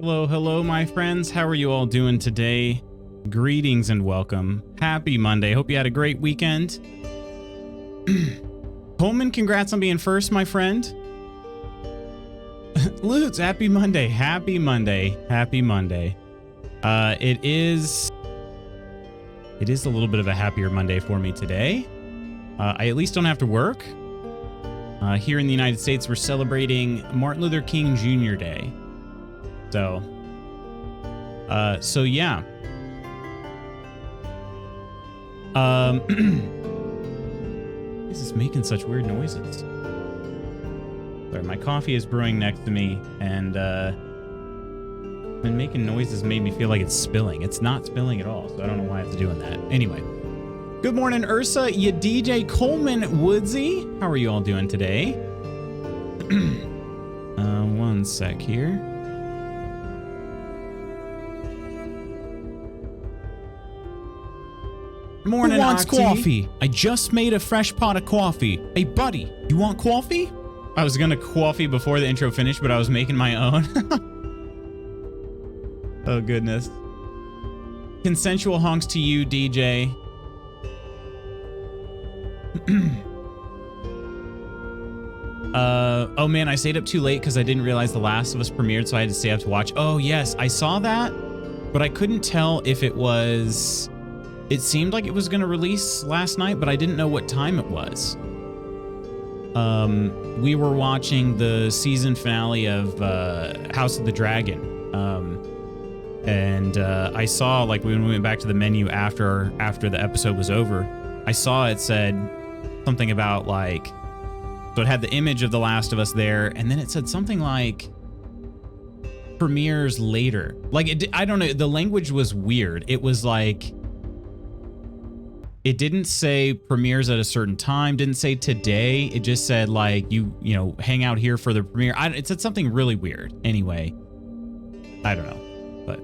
Hello, hello, my friends. How are you all doing today? Greetings and welcome. Happy Monday. Hope you had a great weekend. Coleman, congrats on being first, my friend. Lutz, happy Monday. Happy Monday. Happy Monday. It is a little bit of a happier Monday for me today. I at least don't have to work. Here in the United States, we're celebrating Martin Luther King Jr. Day. So yeah. This is making such weird noises. Sorry, my coffee is brewing next to me, and making noises made me feel like it's spilling. It's not spilling at all, so I don't know why it's doing that. Anyway, good morning, Ursa, ya DJ Coleman, Woodsy. How are you all doing today? One sec here. Morning, Who wants Octi. coffee? I just made a fresh pot of coffee. Hey, buddy, you want coffee? I was gonna coffee before the intro finished, but I was making my own. Oh, goodness. Consensual honks to you, DJ. Oh man, I stayed up too late because I didn't realize The Last of Us premiered, so I had to stay up to watch. Oh yes, I saw that, but I couldn't tell if it was... It seemed like it was going to release last night, but I didn't know what time it was. We were watching the season finale of House of the Dragon. And I saw, like, when we went back to the menu after the episode was over, I saw it said something about, like, so it had the image of The Last of Us there, and then it said something like premieres later. Like, I don't know, the language was weird. It was like... It didn't say premieres at a certain time, didn't say today. It just said, like, you know, hang out here for the premiere. It said something really weird. Anyway, I don't know. But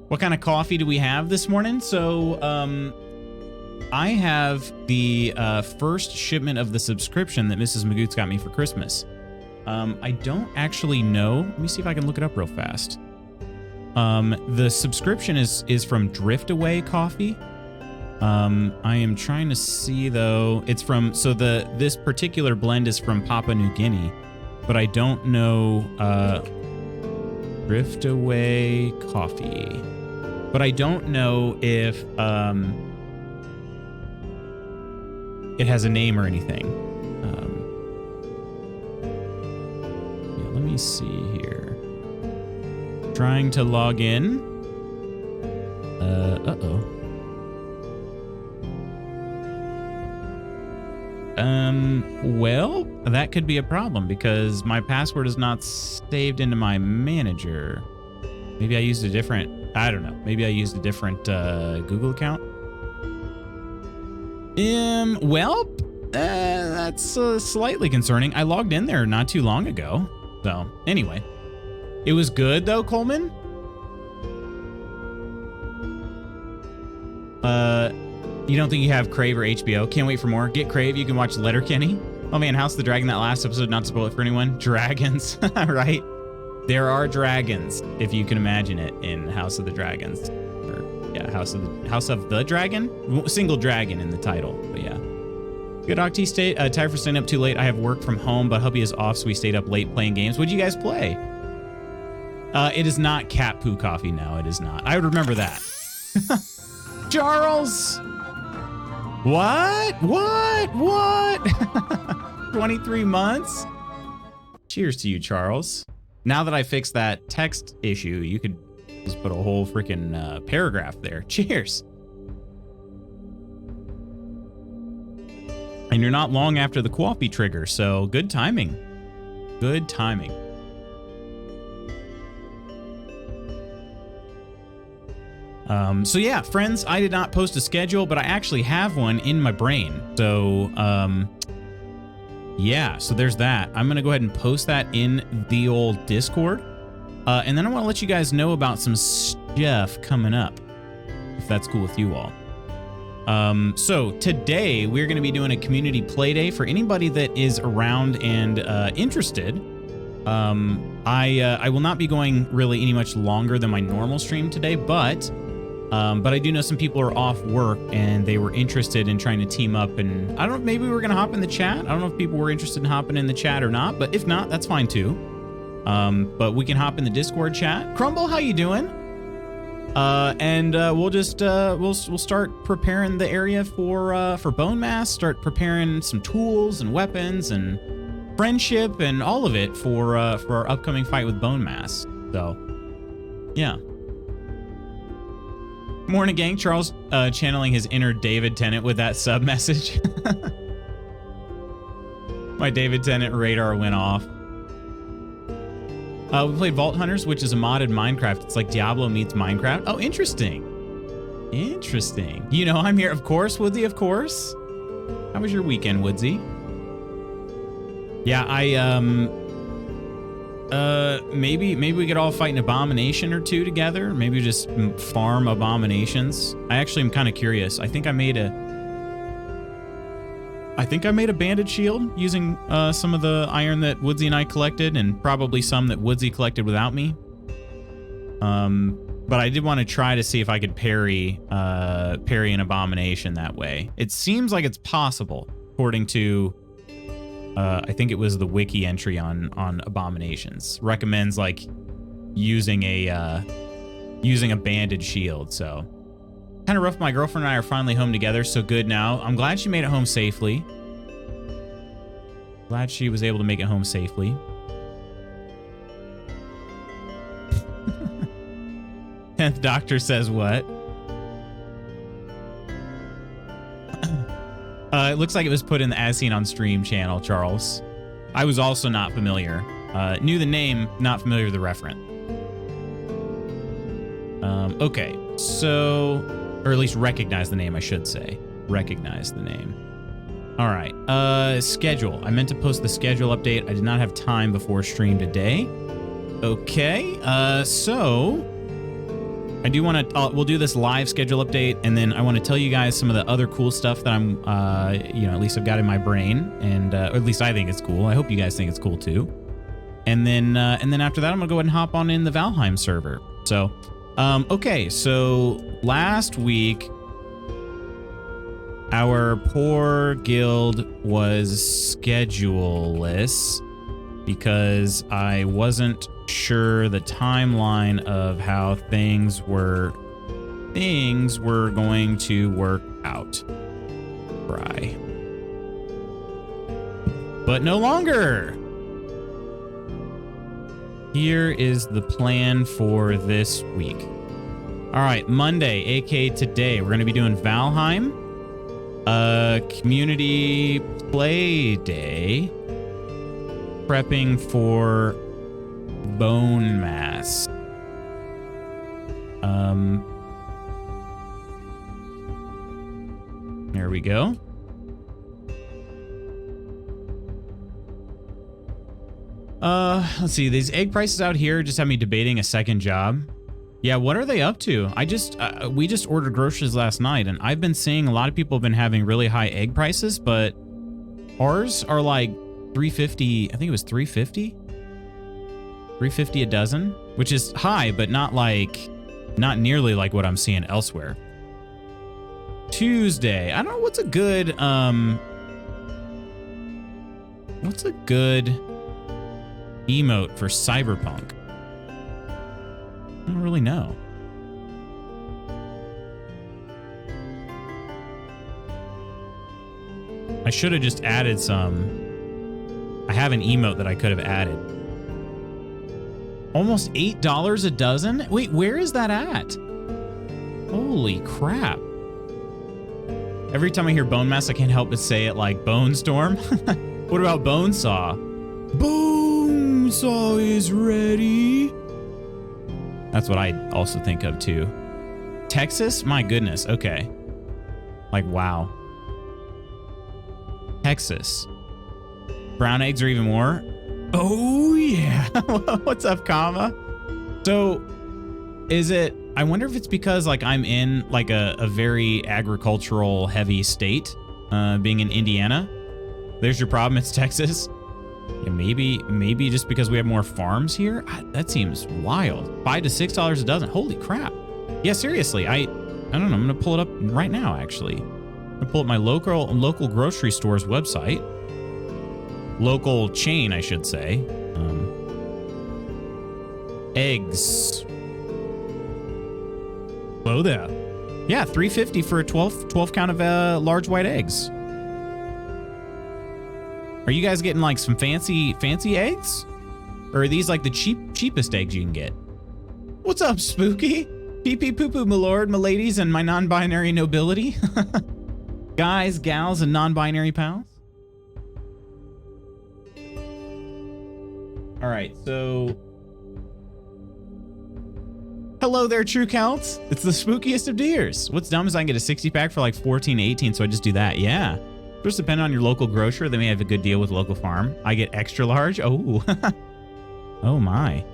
what kind of coffee do we have this morning? So I have the first shipment of the subscription that Mrs. Magoots got me for Christmas. I don't actually know. Let me see if I can look it up real fast. The subscription is from Drift Away Coffee. I am trying to see though. It's from, so this particular blend is from Papua New Guinea, but I don't know, Drift Away Coffee, but I don't know if, it has a name or anything. Yeah, let me see here. Trying to log in. Uh-oh. Well, that could be a problem because my password is not saved into my manager. Maybe I used a different, I don't know. Maybe I used a different Google account. Well, that's slightly concerning. I logged in there not too long ago. So anyway, it was good though, Coleman. You don't think you have Crave or HBO? Can't wait for more. Get Crave. You can watch Letterkenny. Oh man, House of the Dragon, that last episode, not to spoil it for anyone. Dragons, right? There are dragons, if you can imagine it, in House of the Dragons. Or, yeah, House of the Dragon? Single dragon in the title, but yeah. Good Octi, tired for staying up too late. I have work from home, but hubby is off, so we stayed up late playing games. What'd you guys play? It is not cat poo coffee. No, it is not. I would remember that. Charles! What? 23 months? Cheers to you, Charles. Now that I fixed that text issue, you could just put a whole freaking paragraph there. Cheers. And you're not long after the coffee trigger, so good timing. Good timing. So yeah, friends, I did not post a schedule, but I actually have one in my brain. So, yeah, so there's that. I'm going to go ahead and post that in the old Discord. And then I want to let you guys know about some stuff coming up, if that's cool with you all. So today we're going to be doing a community play day for anybody that is around and interested. I will not be going really any much longer than my normal stream today, but I do know some people are off work and they were interested in trying to team up, and I don't know, maybe we're gonna hop in the chat. I don't know if people were interested in hopping in the chat or not, but if not, that's fine too. But we can hop in the Discord chat. Crumble, how you doing? We'll just we'll start preparing the area for Bone Mass. Start preparing some tools and weapons and friendship and all of it for our upcoming fight with Bone Mass. So, yeah. Morning, gang. Charles channeling his inner David Tennant with that sub message. My David Tennant radar went off. We played Vault Hunters, which is a modded Minecraft. It's like Diablo meets Minecraft. Oh, interesting. Interesting. You know I'm here, of course, Woodsy, of course. How was your weekend, Woodsy? Yeah, maybe we could all fight an abomination or two together. Maybe just farm abominations. I actually am kind of curious. I think I made a banded shield using some of the iron that Woodsy and I collected, and probably some that Woodsy collected without me. But I did want to try to see if I could parry an abomination that way. It seems like it's possible, according to I think it was the wiki entry on abominations. Recommends like using a banded shield. So kind of rough. My girlfriend and I are finally home together, so good now. I'm glad she made it home safely. Glad she was able to make it home safely. 10th Doctor says what? It looks like it was put in the As Seen on Stream channel, Charles. I was also not familiar. Knew the name, not familiar with the reference. Okay, so... Or at least recognize the name, I should say. Recognize the name. All right, schedule. I meant to post the schedule update. I did not have time before stream today. Okay, so I do want to, we'll do this live schedule update, and then I want to tell you guys some of the other cool stuff that I'm, at least I've got in my brain, and or at least I think it's cool. I hope you guys think it's cool too. And then after that, I'm gonna go ahead and hop on in the Valheim server. So, okay, so last week, our poor guild was scheduleless because I wasn't sure the timeline of how things were going to work out. Right. But no longer. Here is the plan for this week. All right, Monday, aka today, we're going to be doing Valheim, community play day, prepping for Bone Mass. There we go. Let's see. These egg prices out here just have me debating a second job. Yeah, what are they up to? We just ordered groceries last night, and I've been seeing a lot of people have been having really high egg prices, but ours are like $3.50. I think it was $3.50. $3.50 a dozen, which is high, but not nearly like what I'm seeing elsewhere. Tuesday. I don't know what's a good emote for Cyberpunk. I don't really know. I should have just added some. I have an emote that I could have added. Almost $8 a dozen? Wait, where is that at? Holy crap. Every time I hear Bone Mass, I can't help but say it like Bone Storm. What about Bone Saw? Bone Saw is ready. That's what I also think of too. Texas? My goodness. Okay. Like, wow. Texas. Brown eggs are even more. Oh, yeah. What's up, Kama? So, is it... I wonder if it's because, like, I'm in, like, a very agricultural heavy state, being in Indiana. There's your problem. It's Texas. Yeah, maybe just because we have more farms here. That seems wild. $5 to $6 a dozen. Holy crap. Yeah, seriously. I don't know. I'm gonna pull it up right now. Actually, I'm gonna pull up my local grocery store's website. Local chain, I should say. Eggs. Whoa there. Yeah, $3.50 for a 12 count of large white eggs. Are you guys getting like some fancy eggs? Or are these like the cheapest eggs you can get? What's up, Spooky? Pee pee poo poo, my lord, my ladies, and my non-binary nobility. Guys, gals, and non-binary pals. All right, so... Hello there, true counts. It's the spookiest of deers. What's dumb is I can get a 60 pack for like 14 to 18, so I just do that. Yeah. Just depending on your local grocer, they may have a good deal with local farm. I get extra large. Oh. Oh my.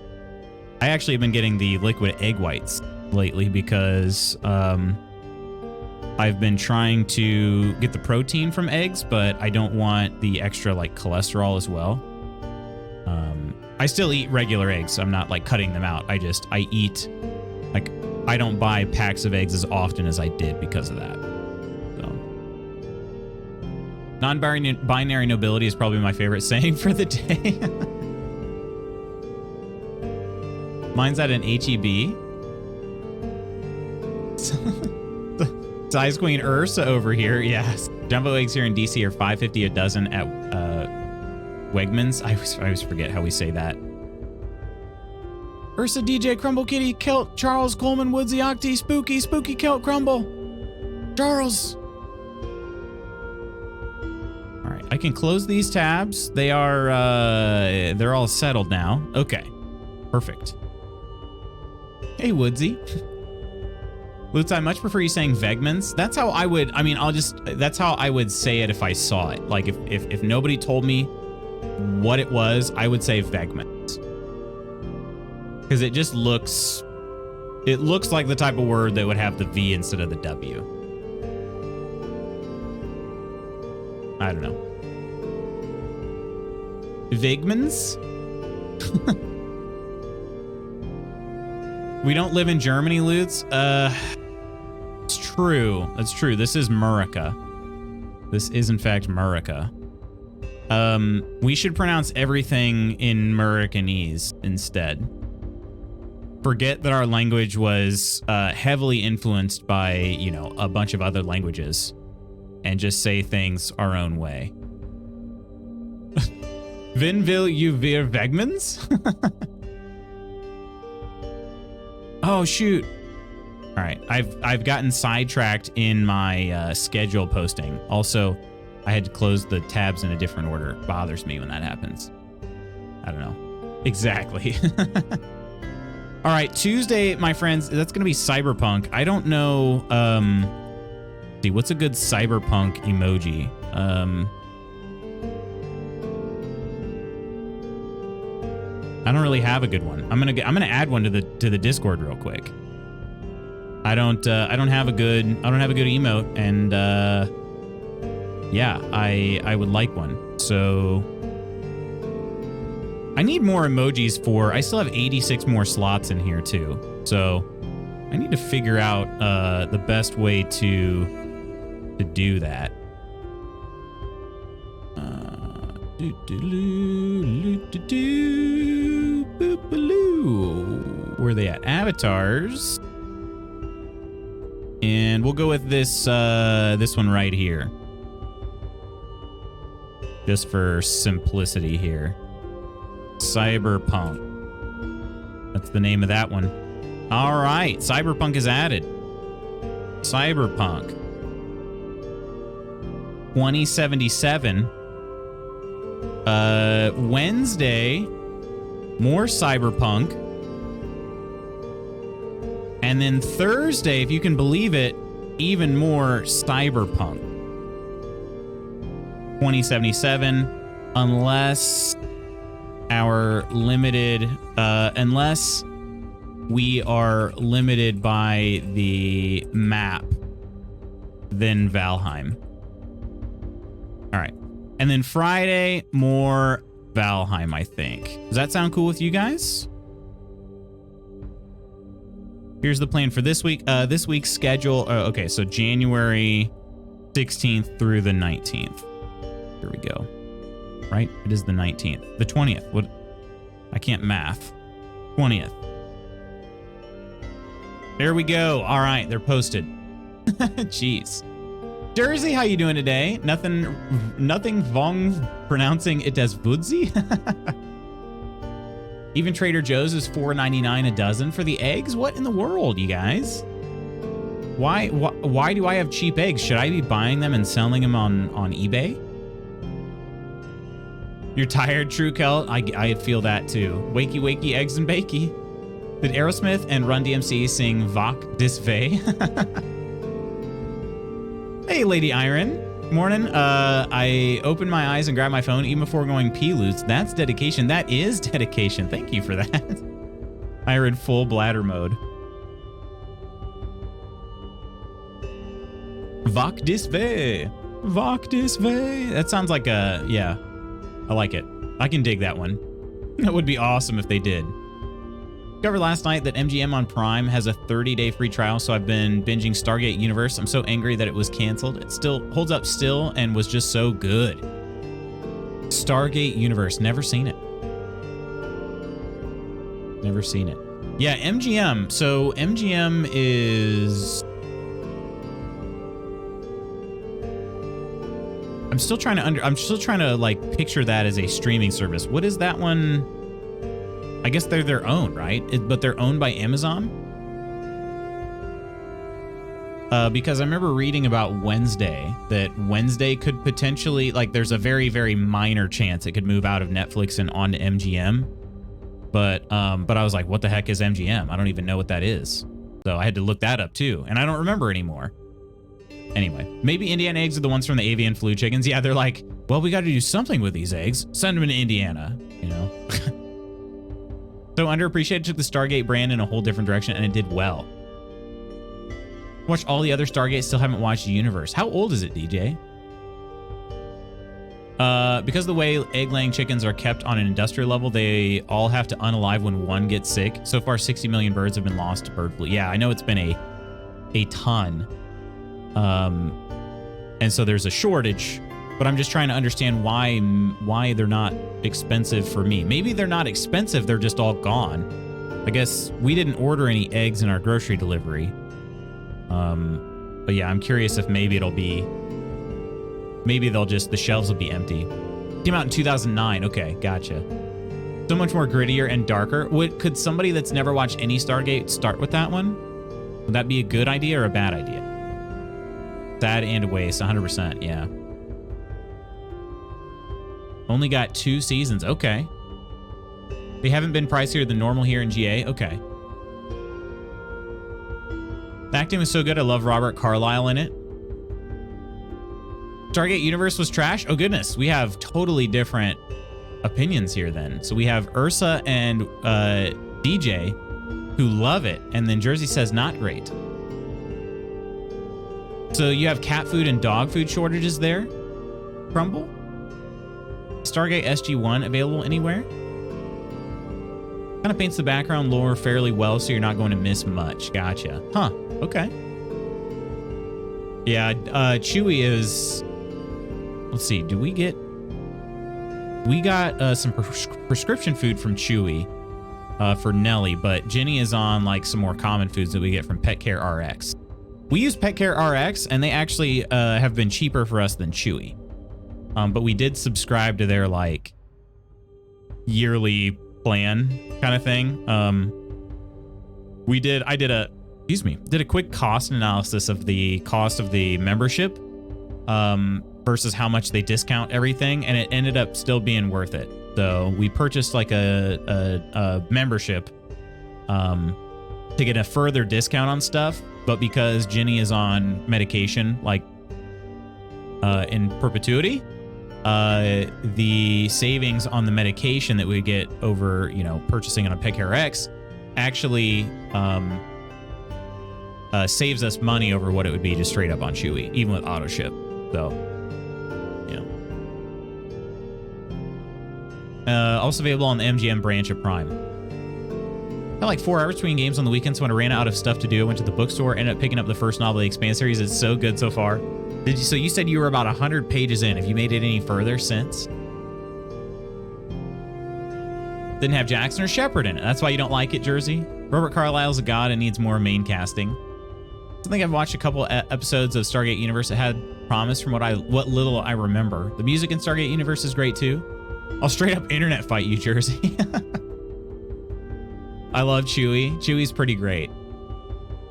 I actually have been getting the liquid egg whites lately because I've been trying to get the protein from eggs, but I don't want the extra like cholesterol as well. I still eat regular eggs. I'm not like cutting them out. I eat, like, I don't buy packs of eggs as often as I did because of that. So, non-binary nobility is probably my favorite saying for the day. Mine's at an HEB. Size Queen Ursa over here. Yes. Jumbo eggs here in DC are $5.50 a dozen at Wegmans. I always forget how we say that. Ursa, DJ, Crumble Kitty, Kilt, Charles, Coleman, Woodsy, Octi, Spooky, Kilt, Crumble. Charles. All right, I can close these tabs. They are, they're all settled now. Okay, perfect. Hey, Woodsy. Lutz, I much prefer you saying Wegmans. That's how I would, that's how I would say it if I saw it. Like, if nobody told me what it was, I would say Wegmans. Because it just looks like the type of word that would have the V instead of the W. I don't know. Wegmans? We don't live in Germany, Lutz? It's true. That's true. This is Murica. This is, in fact, Murica. We should pronounce everything in Muricanese instead. Forget that our language was heavily influenced by, you know, a bunch of other languages and just say things our own way. Wen will you wir Wegmans? Oh, shoot. All right, I've gotten sidetracked in my schedule posting. Also, I had to close the tabs in a different order. It bothers me when that happens. I don't know. Exactly. All right, Tuesday, my friends, that's going to be Cyberpunk. I don't know. See, what's a good Cyberpunk emoji? I don't really have a good one. I'm gonna add one to the Discord real quick. I don't have a good emote, and yeah, I would like one. So I need more emojis for. I still have 86 more slots in here too. So I need to figure out the best way to do that. Where are they at? Avatars. And we'll go with this one right here. Just for simplicity here. Cyberpunk. That's the name of that one. All right, Cyberpunk is added. Cyberpunk 2077. Wednesday, more Cyberpunk. And then Thursday, if you can believe it, even more Cyberpunk 2077, unless we are limited by the map, then Valheim. All right. And then Friday, more Valheim, I think. Does that sound cool with you guys? Here's the plan for this week. This week's schedule. Okay, so January 16th through the 19th. Here we go. Right? It is the 19th. The 20th. What? I can't math. 20th. There we go. All right, they're posted. Jeez. Jersey, how you doing today? Nothing Vong pronouncing it as Vudzi? Even Trader Joe's is $4.99 a dozen for the eggs? What in the world, you guys? Why do I have cheap eggs? Should I be buying them and selling them on eBay? You're tired, True Kel? I feel that too. Wakey, wakey, eggs and bakey. Did Aerosmith and Run DMC sing Vok Dis Vey? Hey, Lady Iron. Morning. I opened my eyes and grabbed my phone even before going pee-loose. That's dedication. That is dedication. Thank you for that. I read full bladder mode. Vok Dis Vey. Vok Dis Vey. That sounds like a, yeah. I like it. I can dig that one. That would be awesome if they did. Discovered last night that MGM on Prime has a 30-day free trial, so I've been binging Stargate Universe. I'm so angry that it was canceled. It still holds up still and was just so good. Stargate Universe. Never seen it. Never seen it. Yeah, MGM. So MGM is... I'm still trying to like picture that as a streaming service. What is that one? I guess they're their own, right? But they're owned by Amazon? Because I remember reading about Wednesday, that Wednesday could potentially, like, there's a very, very minor chance it could move out of Netflix and onto MGM. But I was like, what the heck is MGM? I don't even know what that is. So I had to look that up too, and I don't remember anymore. Anyway, maybe Indiana eggs are the ones from the avian flu chickens. Yeah, they're like, well, we got to do something with these eggs. Send them to Indiana, you know? So underappreciated, took the Stargate brand in a whole different direction, and it did well. Watched all the other Stargates, still haven't watched Universe. How old is it, DJ? Because the way egg-laying chickens are kept on an industrial level, they all have to unalive when one gets sick. So far, 60 million birds have been lost to bird flu. Yeah, I know it's been a ton. And so there's a shortage, but I'm just trying to understand why they're not expensive for me. Maybe they're not expensive, they're just all gone. I guess we didn't order any eggs in our grocery delivery. But yeah, I'm curious if maybe the shelves will be empty. Came out in 2009. Okay, gotcha. So much more grittier and darker. Could somebody that's never watched any Stargate start with that one? Would that be a good idea or a bad idea? Sad and a waste, 100%, yeah. Only got 2 seasons, okay. They haven't been pricier than normal here in GA, okay. The acting was so good, I love Robert Carlyle in it. Stargate Universe was trash? Oh goodness, we have totally different opinions here then. So we have Ursa and DJ who love it, and then Jersey says not great. So you have cat food and dog food shortages there? Crumble? Stargate SG-1 available anywhere? Kind of paints the background lore fairly well, so you're not going to miss much. Gotcha. Huh. Okay. Yeah, Chewie is... Let's see, we got some prescription food from Chewie for Nelly, but Jenny is on like some more common foods that we get from Pet Care RX. We use Pet Care RX, and they actually have been cheaper for us than Chewy. But we did subscribe to their like yearly plan kind of thing. I did a quick cost analysis of the cost of the membership versus how much they discount everything, and it ended up still being worth it. So we purchased like a membership to get a further discount on stuff. But because Jenny is on medication, like in perpetuity, the savings on the medication that we get over, purchasing on a Pet Care X actually saves us money over what it would be just straight up on Chewy, even with auto ship. So, Also available on the MGM branch of Prime. I had like 4 hours between games on the weekend, so when I ran out of stuff to do, I went to the bookstore, ended up picking up the first novel of the Expanse series. It's so good so far. So you said you were about 100 pages in. Have you made it any further since? Didn't have Jackson or Shepard in it. That's why you don't like it, Jersey? Robert Carlyle's a god and needs more main casting. I think I've watched a couple episodes of Stargate Universe that had promise from what little I remember. The music in Stargate Universe is great too. I'll straight up internet fight you, Jersey. I love Chewie. Chewie's pretty great.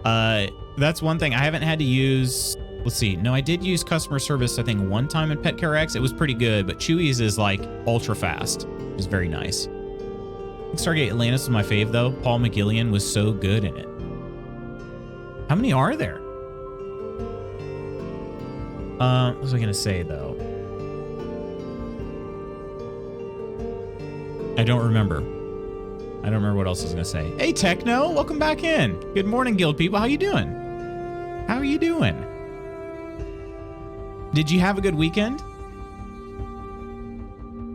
That's one thing I haven't had to use. Let's see. No, I did use customer service, I think, one time in Pet Care X. It was pretty good, but Chewie's is like ultra fast. It's very nice. I think Stargate Atlantis was my fave though. Paul McGillian was so good in it. How many are there? What was I gonna say though? I don't remember. I don't remember what else I was gonna say. Hey Techno, welcome back in. Good morning, guild people. How you doing? How are you doing? Did you have a good weekend?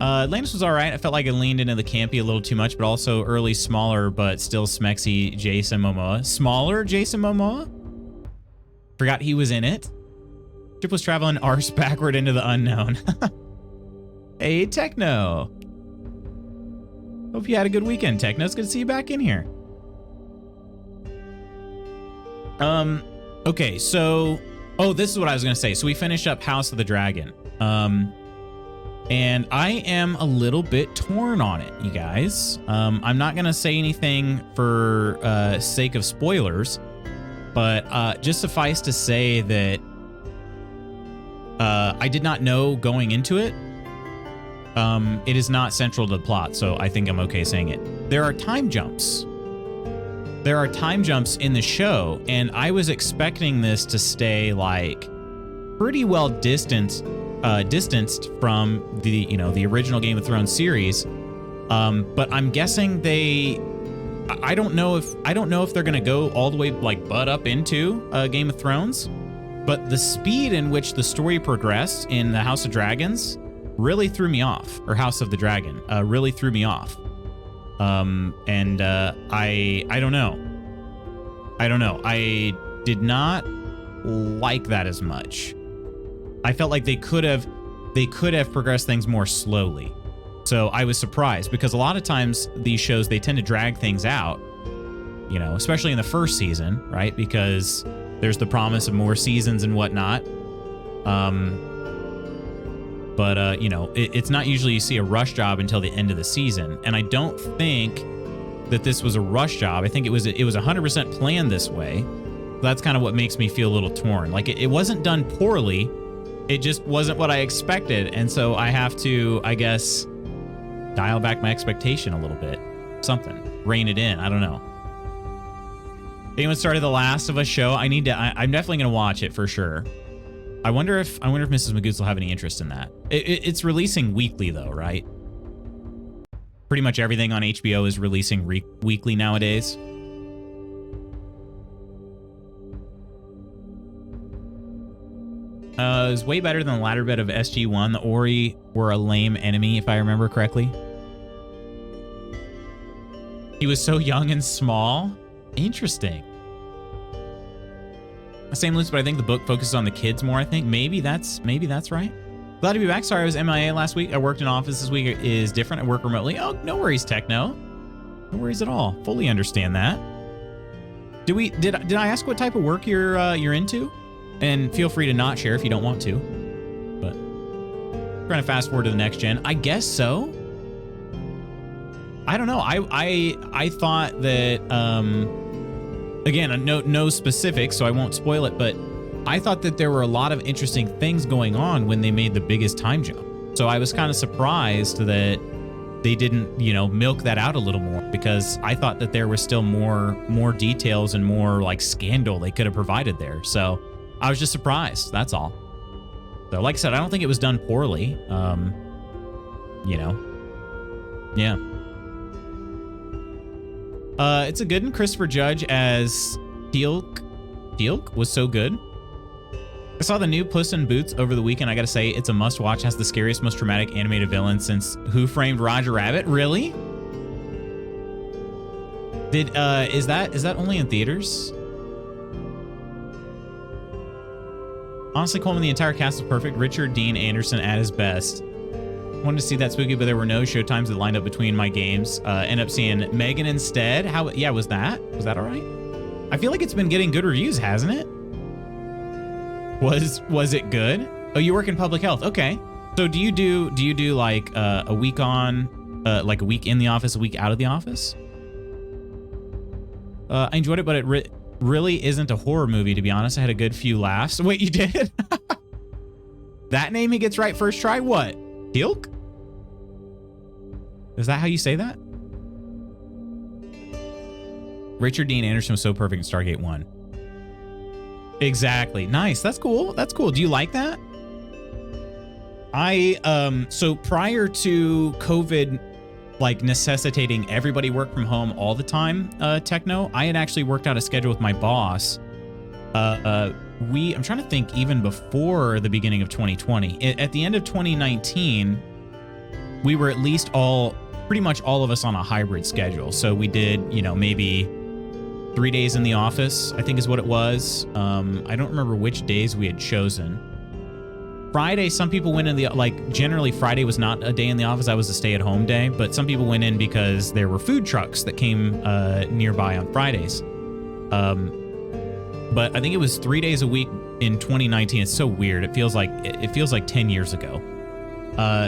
Atlantis was all right. I felt like it leaned into the campy a little too much, but also early, smaller, but still smexy Jason Momoa. Smaller Jason Momoa? Forgot he was in it. Ship was traveling arse backward into the unknown. Hey, Techno. Hope you had a good weekend, Techno. It's good to see you back in here. Okay, so... Oh, this is what I was going to say. So we finished up House of the Dragon. And I am a little bit torn on it, you guys. I'm not going to say anything for sake of spoilers, but just suffice to say that I did not know going into it. It is not central to the plot, so I think I'm okay saying it. There are time jumps. There are time jumps in the show, and I was expecting this to stay like pretty well distanced from the original Game of Thrones series. But I'm guessing I don't know if they're gonna go all the way like butt up into Game of Thrones, but the speed in which the story progressed in the House of Dragons really threw me off, or House of the Dragon really threw me off. I don't know. I did not like that as much. I felt like they could have progressed things more slowly. So I was surprised because a lot of times these shows, they tend to drag things out, you know, especially in the first season, right? Because there's the promise of more seasons and whatnot. You know, it's not usually you see a rush job until the end of the season. And I don't think that this was a rush job. I think it was 100% planned this way. That's kind of what makes me feel a little torn. Like it wasn't done poorly. It just wasn't what I expected. And so I have to, I guess, dial back my expectation a little bit. Something. Rein it in. I don't know. Anyone started The Last of Us show? I'm definitely going to watch it for sure. I wonder if Mrs. Magoots will have any interest in that. It's releasing weekly though, right? Pretty much everything on HBO is releasing weekly nowadays. It was way better than the latter bit of SG-1. The Ori were a lame enemy, if I remember correctly. He was so young and small. Interesting. Same loops, but I think the book focuses on the kids more, I think. Maybe that's right. Glad to be back. Sorry I was MIA last week. I worked in office this week. Is different. I work remotely. Oh, no worries, Techno. No worries at all. Fully understand that. Did I ask what type of work you're into? And feel free to not share if you don't want to. But trying to fast forward to the next gen. I guess so. I don't know. I thought that again, no specifics, so I won't spoil it, but I thought that there were a lot of interesting things going on when they made the biggest time jump. So I was kind of surprised that they didn't, milk that out a little more, because I thought that there was still more details and more like scandal they could have provided there. So I was just surprised. That's all. So like I said, I don't think it was done poorly. Yeah. It's a good one. Christopher Judge as Teal'c was so good. I saw the new Puss in Boots over the weekend. I gotta say, it's a must-watch. Has the scariest, most traumatic animated villain since Who Framed Roger Rabbit. Really? Is that only in theaters? Honestly, Coleman, the entire cast was perfect. Richard Dean Anderson at his best. Wanted to see that spooky, but there were no show times that lined up between my games. End up seeing Megan instead. How? Yeah, was that all right? I feel like it's been getting good reviews, hasn't it? Was it good? Oh, you work in public health. Okay. So do you do like a week on, like a week in the office, a week out of the office? I enjoyed it, but it really isn't a horror movie, to be honest. I had a good few laughs. Wait, you did? That name he gets right first try? What? Hilk? Is that how you say that? Richard Dean Anderson was so perfect in Stargate 1. Exactly. Nice. That's cool. That's cool. Do you like that? So prior to COVID, like necessitating everybody work from home all the time, Techno, I had actually worked out a schedule with my boss. I'm trying to think even before the beginning of 2020. At the end of 2019, we were at least pretty much all of us on a hybrid schedule. So we did, maybe 3 days in the office, I think is what it was. I don't remember which days we had chosen. Friday, some people went in generally Friday was not a day in the office. That was a stay-at-home day, but some people went in because there were food trucks that came nearby on Fridays. But I think it was 3 days a week in 2019. It's so weird. It feels like 10 years ago.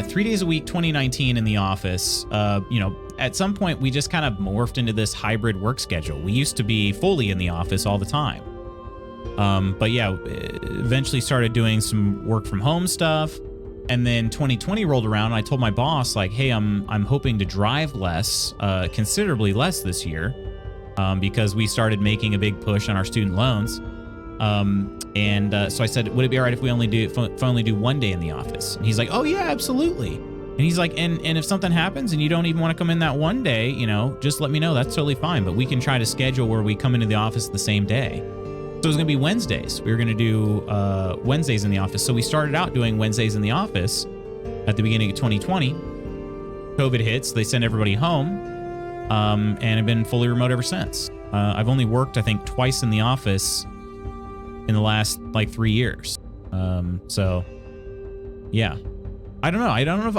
3 days a week, 2019 in the office. At some point we just kind of morphed into this hybrid work schedule. We used to be fully in the office all the time. But yeah, eventually started doing some work from home stuff. And then 2020 rolled around and I told my boss, like, hey, I'm hoping to drive less, considerably less this year, because we started making a big push on our student loans. So I said, would it be all right if we only do 1 day in the office? And he's like, oh yeah, absolutely. And he's like, and if something happens and you don't even want to come in that 1 day, just let me know. That's totally fine. But we can try to schedule where we come into the office the same day. So it was going to be Wednesdays. We were going to do Wednesdays in the office. So we started out doing Wednesdays in the office at the beginning of 2020. COVID hits. They send everybody home. And I've been fully remote ever since. I've only worked, I think, twice in the office in the last 3 years. So yeah, I don't know if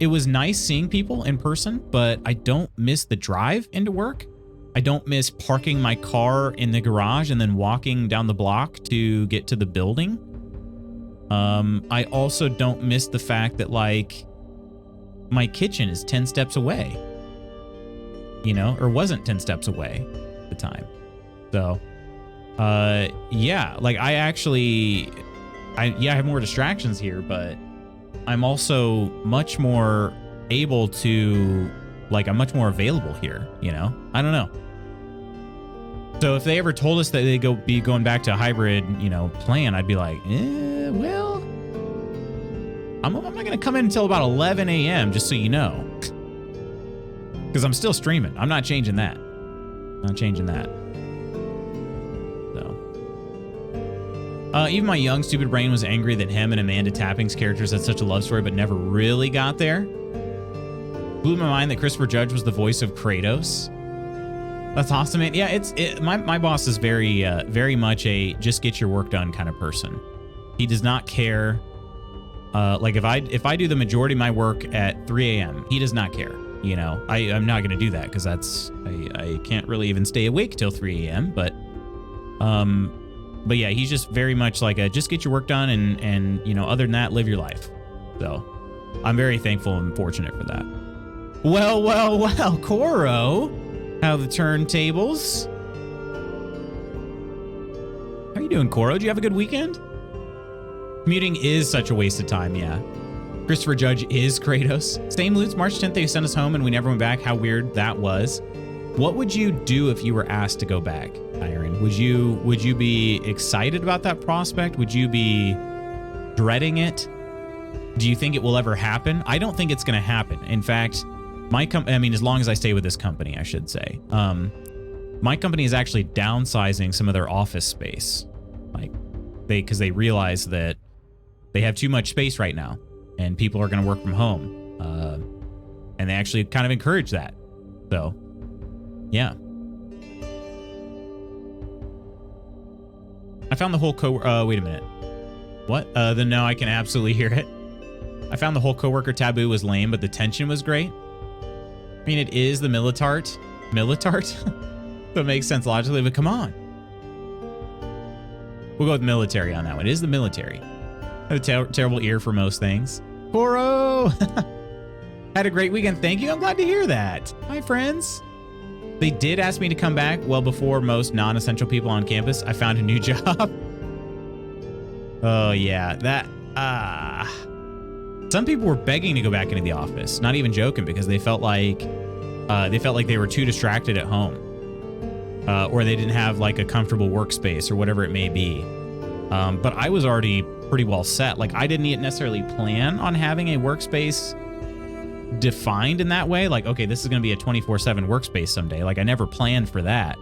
it was nice seeing people in person, but I don't miss the drive into work. I don't miss parking my car in the garage and then walking down the block to get to the building. I also don't miss the fact that my kitchen is 10 steps away, or wasn't 10 steps away at the time. So yeah, I have more distractions here, but I'm also much more able to, I'm much more available here, I don't know. So if they ever told us that they'd be going back to a hybrid, plan, I'd be like, well, I'm not going to come in until about 11 a.m., just so you know. Because I'm still streaming. I'm not changing that. Even my young, stupid brain was angry that him and Amanda Tapping's characters had such a love story but never really got there. Blew my mind that Christopher Judge was the voice of Kratos. That's awesome, man. Yeah, my boss is very much a just get your work done kind of person. He does not care. If I do the majority of my work at 3 a.m., he does not care. I'm not going to do that because I can't really even stay awake till 3 a.m. But yeah, he's just very much like a just get your work done and other than that, live your life. So I'm very thankful and fortunate for that. Well, Koro, how the turntables? How you doing, Koro? Did you have a good weekend? Commuting is such a waste of time, yeah. Christopher Judge is Kratos. Same loots, March 10th, they sent us home and we never went back. How weird that was. What would you do if you were asked to go back, Iron? Would you be excited about that prospect? Would you be dreading it? Do you think it will ever happen? I don't think it's going to happen. In fact, as long as I stay with this company, I should say. My company is actually downsizing some of their office space. because they realize that they have too much space right now and people are going to work from home. And they actually kind of encourage that. So, yeah. I found the whole wait a minute. What? No, I can absolutely hear it. I found the whole coworker taboo was lame, but the tension was great. I mean, it is the militart. Militart? So it makes sense logically, but come on. We'll go with military on that one. It is the military. I have a terrible ear for most things. Koro! Had a great weekend. Thank you. I'm glad to hear that. Hi, friends. They did ask me to come back well before most non-essential people on campus. I found a new job. Oh, yeah. That, some people were begging to go back into the office. Not even joking, because they felt like they were too distracted at home. Or they didn't have like a comfortable workspace or whatever it may be. But I was already pretty well set. Like, I didn't necessarily plan on having a workspace defined in that way. Like, okay, this is going to be a 24/7 workspace someday. Like, I never planned for that.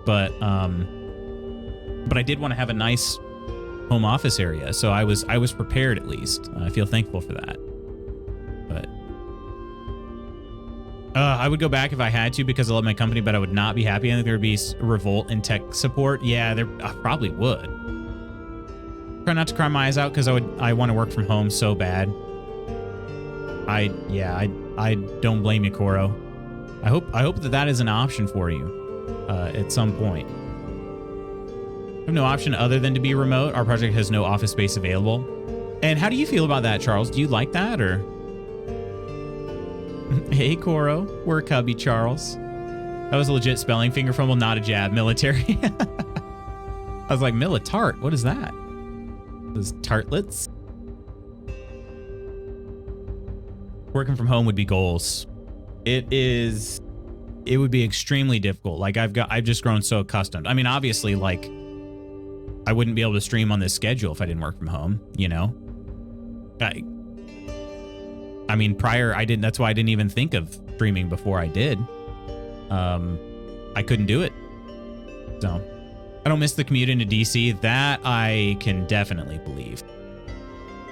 But I did want to have a nice home office area. So I was prepared, at least. I feel thankful for that. But I would go back if I had to because I love my company, but I would not be happy. I think there would be revolt in tech support. Yeah, I probably would. Try not to cry my eyes out because I want to work from home so bad. I don't blame you, Koro. I hope that is an option for you at some point. I have no option other than to be remote. Our project has no office space available. And how do you feel about that, Charles? Do you like that, or? Hey, Koro. We're Cubby, Charles. That was a legit spelling finger fumble, not a jab. Military. I was like, militart? What is that? Those tartlets? Working from home would be goals. It would be extremely difficult. Like, I've just grown so accustomed. I mean, obviously, like, I wouldn't be able to stream on this schedule if I didn't work from home, you know? I mean, prior, I didn't, that's why I didn't even think of streaming before I did. I couldn't do it. So, I don't miss the commute into DC. That I can definitely believe.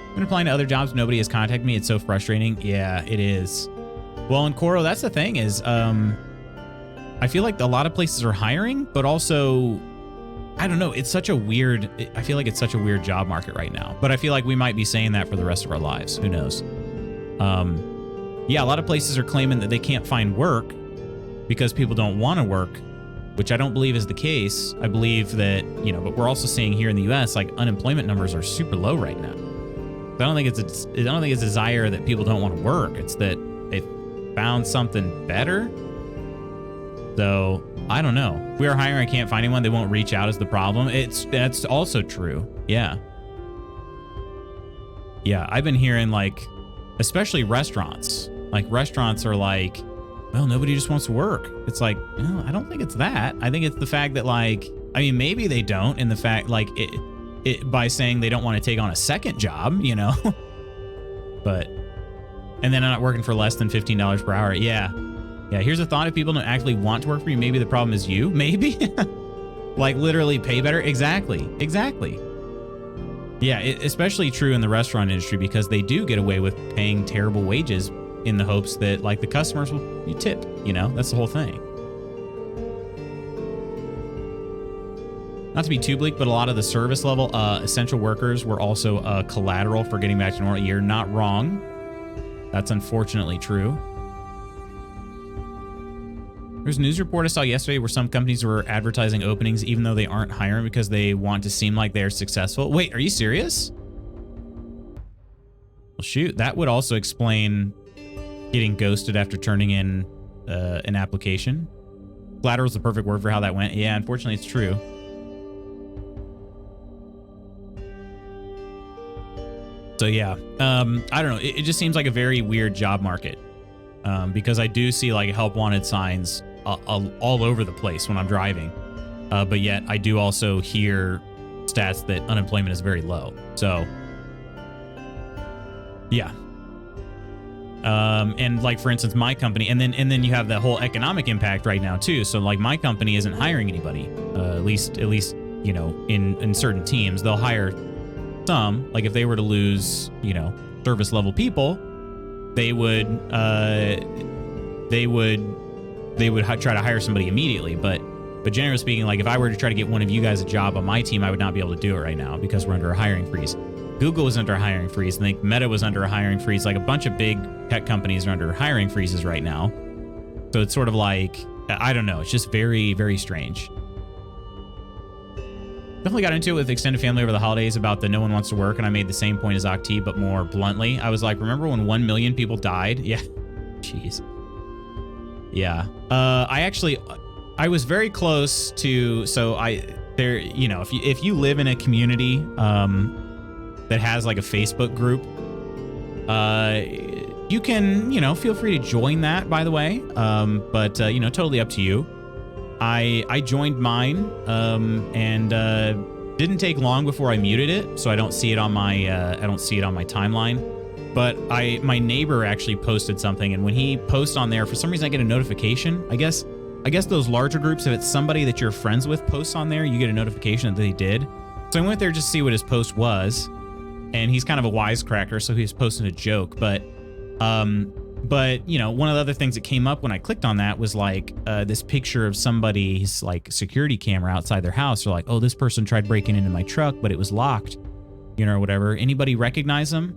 I've been applying to other jobs. Nobody has contacted me. It's so frustrating. Yeah, it is. Well, and Koro, that's the thing is, I feel like a lot of places are hiring, but also, I don't know. It's such a weird, I feel like it's such a weird job market right now, but I feel like we might be saying that for the rest of our lives. Who knows? Yeah, a lot of places are claiming that they can't find work because people don't want to work, which I don't believe is the case. I believe that, you know, but we're also seeing here in the US, like, unemployment numbers are super low right now. I don't think it's a desire that people don't want to work. It's that they found something better. So I don't know. If we are hiring, I can't find anyone. They won't reach out is the problem. That's also true. Yeah. Yeah, I've been hearing, like, especially restaurants. Like, restaurants are like, well, nobody just wants to work. It's like, no, I don't think it's that. I think it's the fact that, like, I mean, maybe they don't, in the fact, like, it by saying they don't want to take on a second job, you know? But, and then I'm not working for less than $15 per hour. Yeah. Yeah, here's a thought. If people don't actually want to work for you, maybe the problem is you. Maybe. Like, literally pay better. Exactly. Exactly. Yeah, especially true in the restaurant industry because they do get away with paying terrible wages in the hopes that, like, the customers will tip, you know? That's the whole thing. Not to be too bleak, but a lot of the service level essential workers were also collateral for getting back to normal. You're not wrong. That's unfortunately true. There's a news report I saw yesterday where some companies were advertising openings even though they aren't hiring because they want to seem like they're successful. Wait, are you serious? Well, shoot, that would also explain getting ghosted after turning in an application. Collateral is the perfect word for how that went. Yeah, unfortunately, it's true. So yeah, I don't know. It just seems like a very weird job market because I do see, like, help wanted signs all over the place when I'm driving. But yet I do also hear stats that unemployment is very low. So yeah. And, like, for instance, my company, and then you have the whole economic impact right now too. So, like, my company isn't hiring anybody, at least, you know, in certain teams, they'll hire some, like if they were to lose, you know, service level people, they would try to hire somebody immediately. But generally speaking, like if I were to try to get one of you guys a job on my team, I would not be able to do it right now because we're under a hiring freeze. Google was under a hiring freeze. I think Meta was under a hiring freeze. Like a bunch of big tech companies are under hiring freezes right now. So it's sort of like, I don't know. It's just very, very strange. Definitely got into it with extended family over the holidays about the no one wants to work. And I made the same point as Octi, but more bluntly. I was like, remember when 1 million people died? Yeah. Jeez. Yeah. I was very close to, you know, if you live in a community that has like a Facebook group, you can, you know, feel free to join that, by the way. But you know, totally up to you. I joined mine and didn't take long before I muted it, so I don't see it on my timeline. But my neighbor actually posted something, and when he posts on there, for some reason I get a notification. I guess those larger groups, if it's somebody that you're friends with posts on there, you get a notification that they did. So I went there just to see what his post was, and he's kind of a wisecracker, so he was posting a joke. But you know, one of the other things that came up when I clicked on that was like this picture of somebody's like security camera outside their house. They're like, oh, this person tried breaking into my truck, but it was locked, you know, or whatever. Anybody recognize them?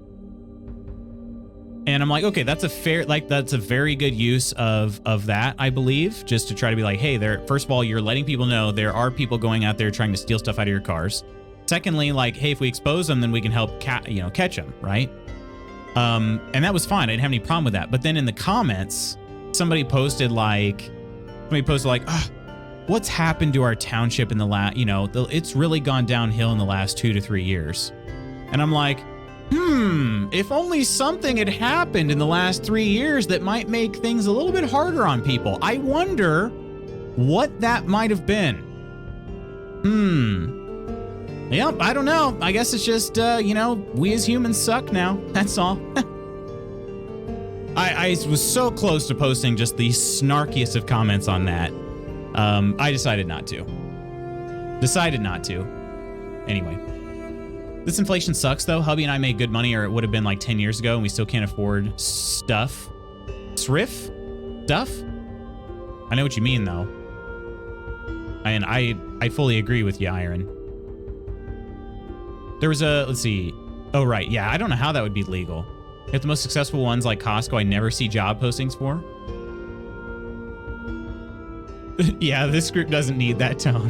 And I'm like, okay, that's a very good use of that, I believe, just to try to be like, hey, first of all, you're letting people know there are people going out there trying to steal stuff out of your cars. Secondly, like, hey, if we expose them, then we can help catch them, right? And that was fine. I didn't have any problem with that. But then in the comments, somebody posted like, what's happened to our township in the last, you know, it's really gone downhill in the last 2 to 3 years. And I'm like, if only something had happened in the last 3 years that might make things a little bit harder on people. I wonder what that might have been. Yep, I don't know. I guess it's just, you know, we as humans suck now. That's all. I was so close to posting just the snarkiest of comments on that. I decided not to. Anyway. This inflation sucks, though. Hubby and I made good money, or it would have been like 10 years ago, and we still can't afford stuff. Stuff? I know what you mean, though. And I fully agree with you, Iron. There was let's see. Oh, right. Yeah, I don't know how that would be legal. If the most successful ones like Costco, I never see job postings for. Yeah, this group doesn't need that tone.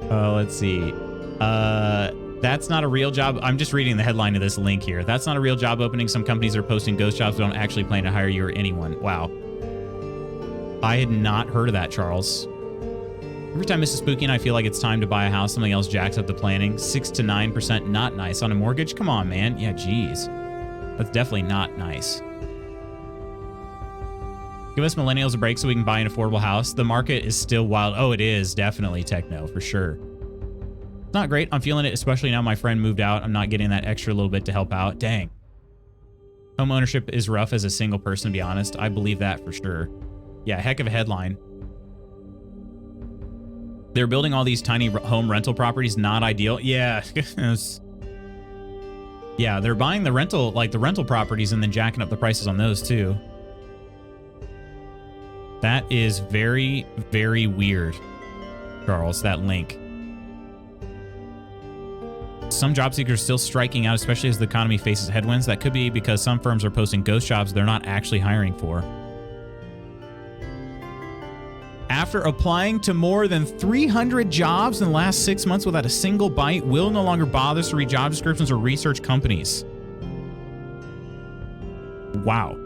Let's see. That's not a real job. I'm just reading the headline of this link here. That's not a real job opening. Some companies are posting ghost jobs but don't actually plan to hire you or anyone. Wow. I had not heard of that, Charles. Every time Mrs. Spooky and I feel like it's time to buy a house, something else jacks up the planning. 6 to 9% not nice on a mortgage. Come on, man. Yeah, geez. That's definitely not nice. Give us millennials a break so we can buy an affordable house. The market is still wild. Oh, it is definitely techno for sure. It's not great. I'm feeling it, especially now my friend moved out. I'm not getting that extra little bit to help out. Dang. Home ownership is rough as a single person, to be honest. I believe that for sure. Yeah, heck of a headline. They're building all these tiny home rental properties. Not ideal. Yeah. Yeah, they're buying the rental properties and then jacking up the prices on those too. That is very, very weird, Charles, that link. Some job seekers still striking out, especially as the economy faces headwinds. That could be because some firms are posting ghost jobs they're not actually hiring for. After applying to more than 300 jobs in the last 6 months without a single bite, Will no longer bothers to read job descriptions or research companies. Wow.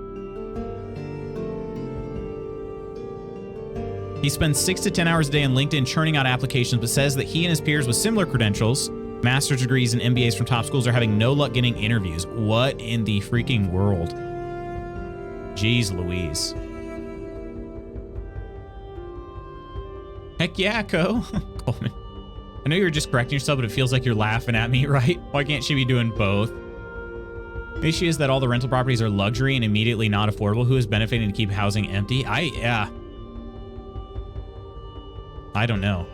He spends 6 to 10 hours a day on LinkedIn churning out applications, but says that he and his peers with similar credentials, master's degrees and MBAs from top schools, are having no luck getting interviews. What in the freaking world? Jeez Louise. Heck yeah, Co. Coleman. I know you're just correcting yourself, but it feels like you're laughing at me, right? Why can't she be doing both? The issue is that all the rental properties are luxury and immediately not affordable. Who is benefiting to keep housing empty? Yeah. I don't know.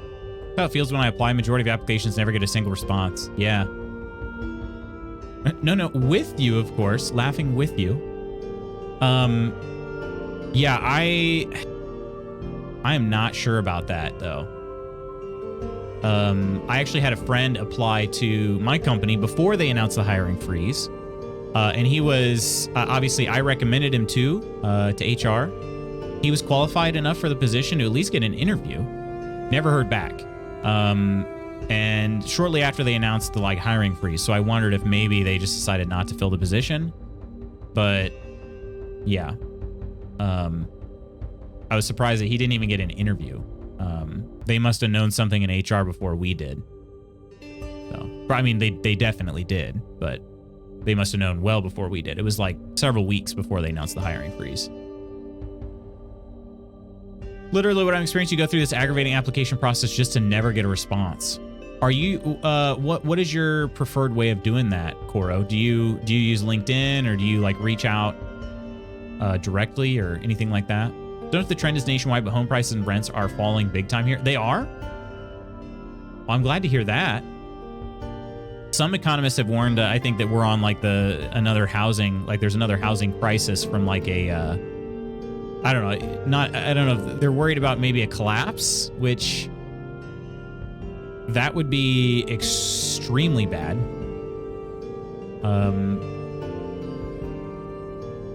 How it feels when I apply. Majority of applications never get a single response. Yeah. No, with you, of course. Laughing with you. Yeah, I am not sure about that, though. I actually had a friend apply to my company before they announced the hiring freeze. And he was, obviously, I recommended him to HR. He was qualified enough for the position to at least get an interview. Never heard back. And shortly after they announced the hiring freeze, so I wondered if maybe they just decided not to fill the position. But yeah, I was surprised that he didn't even get an interview. They must have known something in HR before we did. So, I mean, they definitely did, but they must have known well before we did. It was like several weeks before they announced the hiring freeze. Literally what I'm experiencing, you go through this aggravating application process just to never get a response. Are you, what is your preferred way of doing that, Koro? Do you use LinkedIn, or do you reach out directly or anything like that? Don't know if the trend is nationwide, but home prices and rents are falling big time here. They are? Well, I'm glad to hear that. Some economists have warned, I think, that we're on another housing, there's another housing crisis from I don't know if they're worried about maybe a collapse, which that would be extremely bad.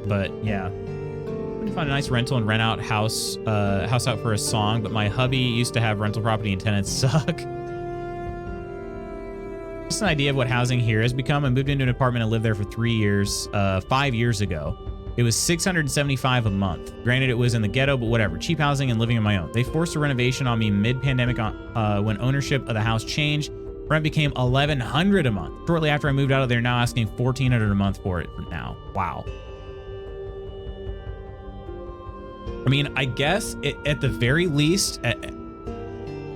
But yeah, I'm gonna find a nice rental and rent out house out for a song. But my hubby used to have rental property and tenants suck. Just an idea of what housing here has become. I moved into an apartment and lived there for 3 years, 5 years ago. It was $675 a month. Granted, it was in the ghetto, but whatever. Cheap housing and living on my own. They forced a renovation on me mid-pandemic when ownership of the house changed. Rent became $1,100 a month. Shortly after I moved out of there, now asking $1,400 a month for it now. Wow. I mean, I guess at the very least,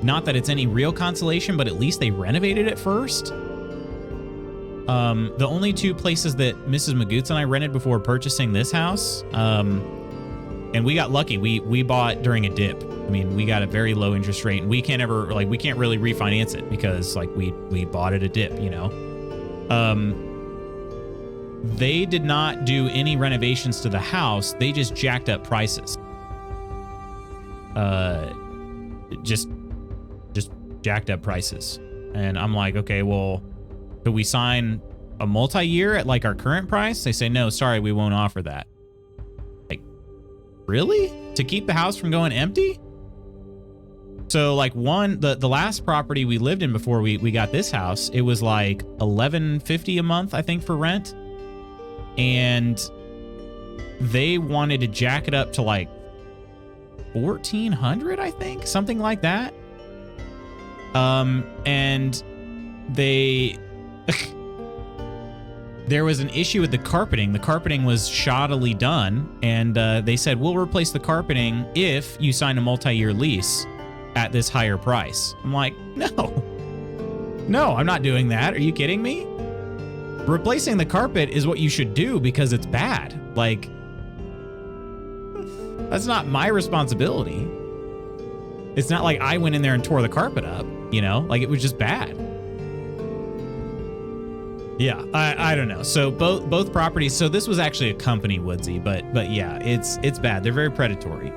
not that it's any real consolation, but at least they renovated it first. The only two places that Mrs. Magoots and I rented before purchasing this house, and we got lucky. We bought during a dip. I mean, we got a very low interest rate, and we can't really refinance it because we bought at a dip, you know. They did not do any renovations to the house. They just jacked up prices. Just jacked up prices. And I'm like, okay, well, could we sign a multi-year at our current price? They say, no, sorry, we won't offer that. Really? To keep the house from going empty? So the last property we lived in before we got this house, it was $1,150 a month, I think, for rent. And they wanted to jack it up to $1,400, I think, something like that. And there was an issue with the carpeting. The carpeting was shoddily done, and they said, we'll replace the carpeting if you sign a multi-year lease at this higher price. I'm like, no, I'm not doing that. Are you kidding me? Replacing the carpet is what you should do because it's bad. That's not my responsibility. It's not like I went in there and tore the carpet up, you know? It was just bad. Yeah, I don't know. So both properties. So this was actually a company, Woodsy, but yeah, it's bad. They're very predatory.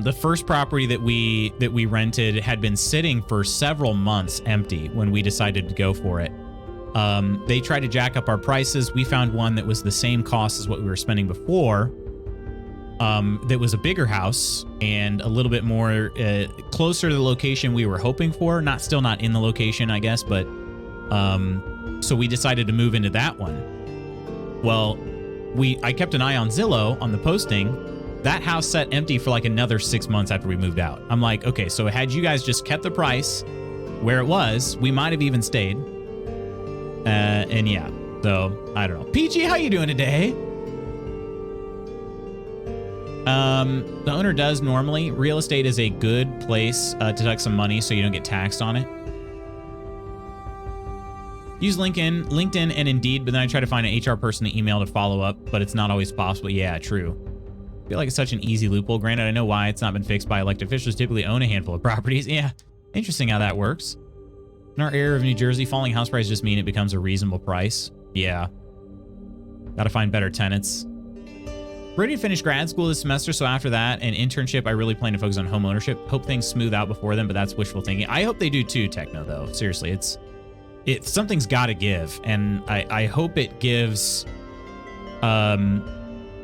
The first property that we rented had been sitting for several months empty when we decided to go for it. They tried to jack up our prices. We found one that was the same cost as what we were spending before. That was a bigger house and a little bit more closer to the location we were hoping for. Still not in the location, I guess, but so we decided to move into that one. Well, I kept an eye on Zillow on the posting. That house sat empty for another 6 months after we moved out. I'm like, okay, so had you guys just kept the price where it was, we might have even stayed. And yeah, so I don't know. PG, how you doing today? The owner does normally. Real estate is a good place to tuck some money so you don't get taxed on it. Use LinkedIn and Indeed, but then I try to find an HR person to email to follow up, but it's not always possible. Yeah, true. feel like it's such an easy loophole. Granted, I know why it's not been fixed by elected officials typically own a handful of properties. Yeah, interesting how that works. In our area of New Jersey, falling house prices just mean it becomes a reasonable price. Yeah. Got to find better tenants. Ready to finish grad school this semester, so after that, an internship, I really plan to focus on home ownership. Hope things smooth out before then, but that's wishful thinking. I hope they do too, Techno, though. Seriously, it's something's got to give, and I hope it gives,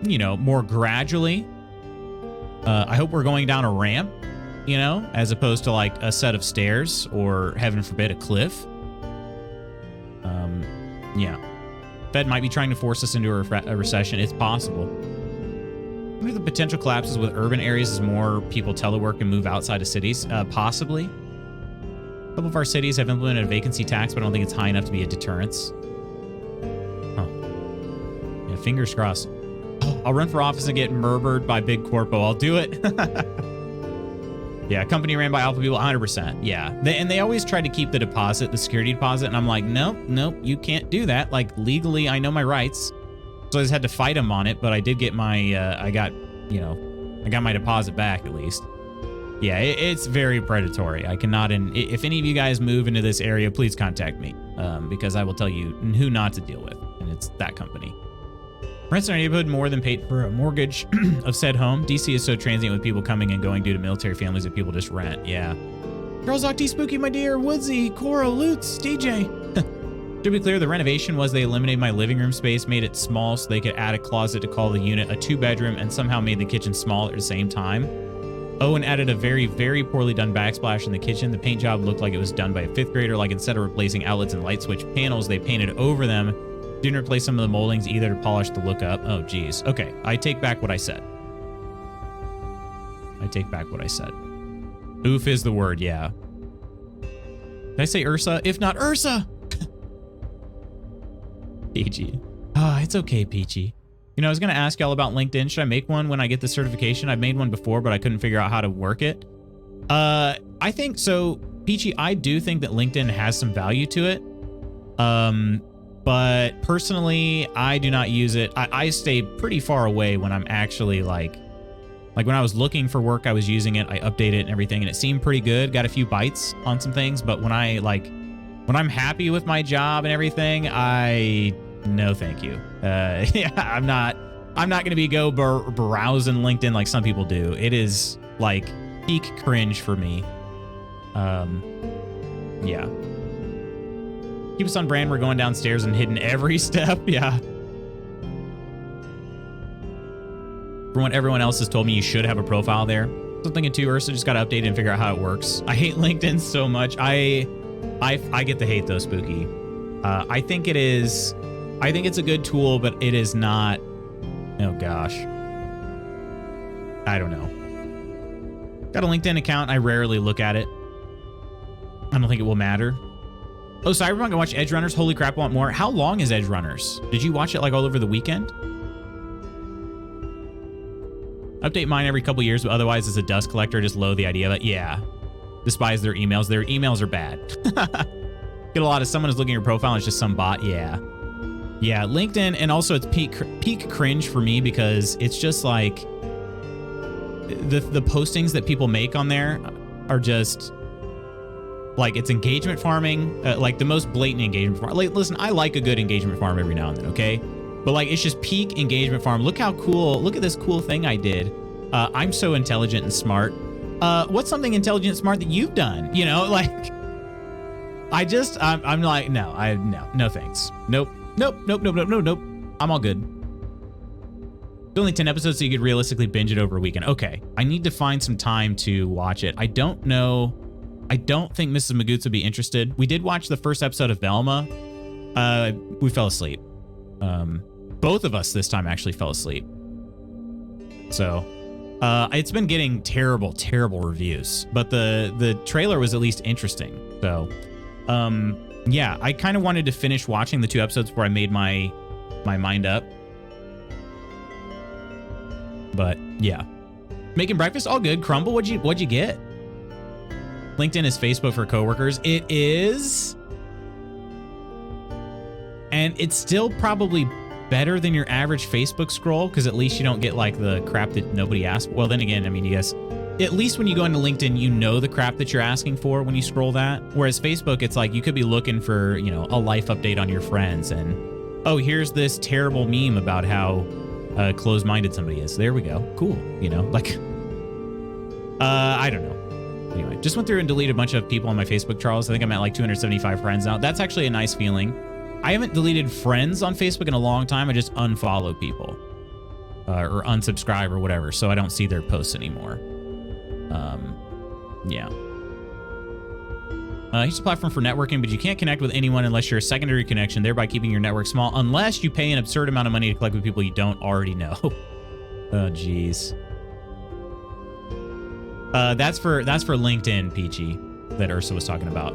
you know, more gradually. I hope we're going down a ramp, you know, as opposed to like a set of stairs or, heaven forbid, a cliff. Yeah. Fed might be trying to force us into a recession. It's possible. What are the potential collapses with urban areas as more people telework and move outside of cities? Possibly. A couple of our cities have implemented a vacancy tax, but I don't think it's high enough to be a deterrence. Huh. Yeah, fingers crossed. I'll run for office and get murdered by Big Corpo. I'll do it. Yeah, company ran by alpha people, 100%. Yeah, they always try to keep the deposit, the security deposit, and I'm like, nope, you can't do that. Like, legally, I know my rights. So I just had to fight him on it, but I did get my, I got my deposit back at least. Yeah, it's very predatory. I cannot, if any of you guys move into this area, please contact me, because I will tell you who not to deal with, and it's that company. Rents in our neighborhood more than paid for a mortgage of said home. DC is so transient with people coming and going due to military families that people just rent. Yeah. Charles Octi, Spooky, my dear, Woodsy, Cora, Lutz, DJ. To be clear, the renovation was they eliminated my living room space, made it small so they could add a closet to call the unit a 2-bedroom, and somehow made the kitchen smaller at the same time. Oh, and added a very, very poorly done backsplash in the kitchen. The paint job looked like it was done by a 5th grader. Like, instead of replacing outlets and light switch panels, they painted over them. Didn't replace some of the moldings either to polish the look up. Oh, geez. Okay, I take back what I said. Oof is the word, yeah. Did I say Ursa? If not Ursa! Peachy. Ah, it's okay, Peachy. You know, I was going to ask y'all about LinkedIn. Should I make one when I get the certification? I've made one before, but I couldn't figure out how to work it. I think so, Peachy, I do think that LinkedIn has some value to it. But personally, I do not use it. I stay pretty far away when I'm actually like when I was looking for work, I was using it. I updated it and everything, and it seemed pretty good. Got a few bites on some things, but when I'm happy with my job and everything, no, thank you. Yeah, I'm not going to be browsing LinkedIn like some people do. It is like peak cringe for me. Yeah. Keep us on brand. We're going downstairs and hitting every step. Yeah. From what everyone else has told me, you should have a profile there. So I'm thinking too, Ursa just got to update it and figure out how it works. I hate LinkedIn so much. I get the hate though, Spooky. I think it's a good tool, but it is not. Oh gosh. I don't know. Got a LinkedIn account. I rarely look at it. I don't think it will matter. Oh, Cyberpunk, I watched Edge Runners. Holy crap, I want more. How long is Edge Runners? Did you watch it like all over the weekend? Update mine every couple years, but otherwise as a dust collector, just loathe the idea of it. Yeah. Despise their emails. Their emails are bad. Get a lot of someone who's looking at your profile and it's just some bot. Yeah. Yeah, LinkedIn, and also it's peak cringe for me because it's just like the postings that people make on there are just like, it's engagement farming, like the most blatant engagement farm. Like, listen, I like a good engagement farm every now and then, okay? But like, it's just peak engagement farm. Look how cool, look at this cool thing I did. I'm so intelligent and smart. What's something intelligent and smart that you've done? You know, like, I'm like, no thanks. Nope. I'm all good. It's only 10 episodes, so you could realistically binge it over a weekend. Okay, I need to find some time to watch it. I don't think Mrs. Magoots would be interested. We did watch the first episode of Velma. We fell asleep. Both of us this time actually fell asleep. So, it's been getting terrible reviews, but the trailer was at least interesting. So, yeah, I kind of wanted to finish watching the 2 episodes before I made my mind up. But yeah, making breakfast, all good. Crumble, what'd you get? LinkedIn is Facebook for coworkers. It is, and it's still probably better than your average Facebook scroll because at least you don't get like the crap that nobody asked. Well, then again, I mean, you guys, at least when you go into LinkedIn, you know the crap that you're asking for when you scroll that. Whereas Facebook, it's like you could be looking for, you know, a life update on your friends and, oh, here's this terrible meme about how closed-minded somebody is. There we go. Cool. You know, like, I don't know. Anyway, just went through and deleted a bunch of people on my Facebook, Charles. I think I'm at like 275 friends now. That's actually a nice feeling. I haven't deleted friends on Facebook in a long time. I just unfollow people or unsubscribe or whatever, so I don't see their posts anymore. Yeah. Here's a platform for networking, but you can't connect with anyone unless you're a secondary connection, thereby keeping your network small, unless you pay an absurd amount of money to collect with people you don't already know. Oh, geez. That's for LinkedIn, Peachy, that Ursa was talking about.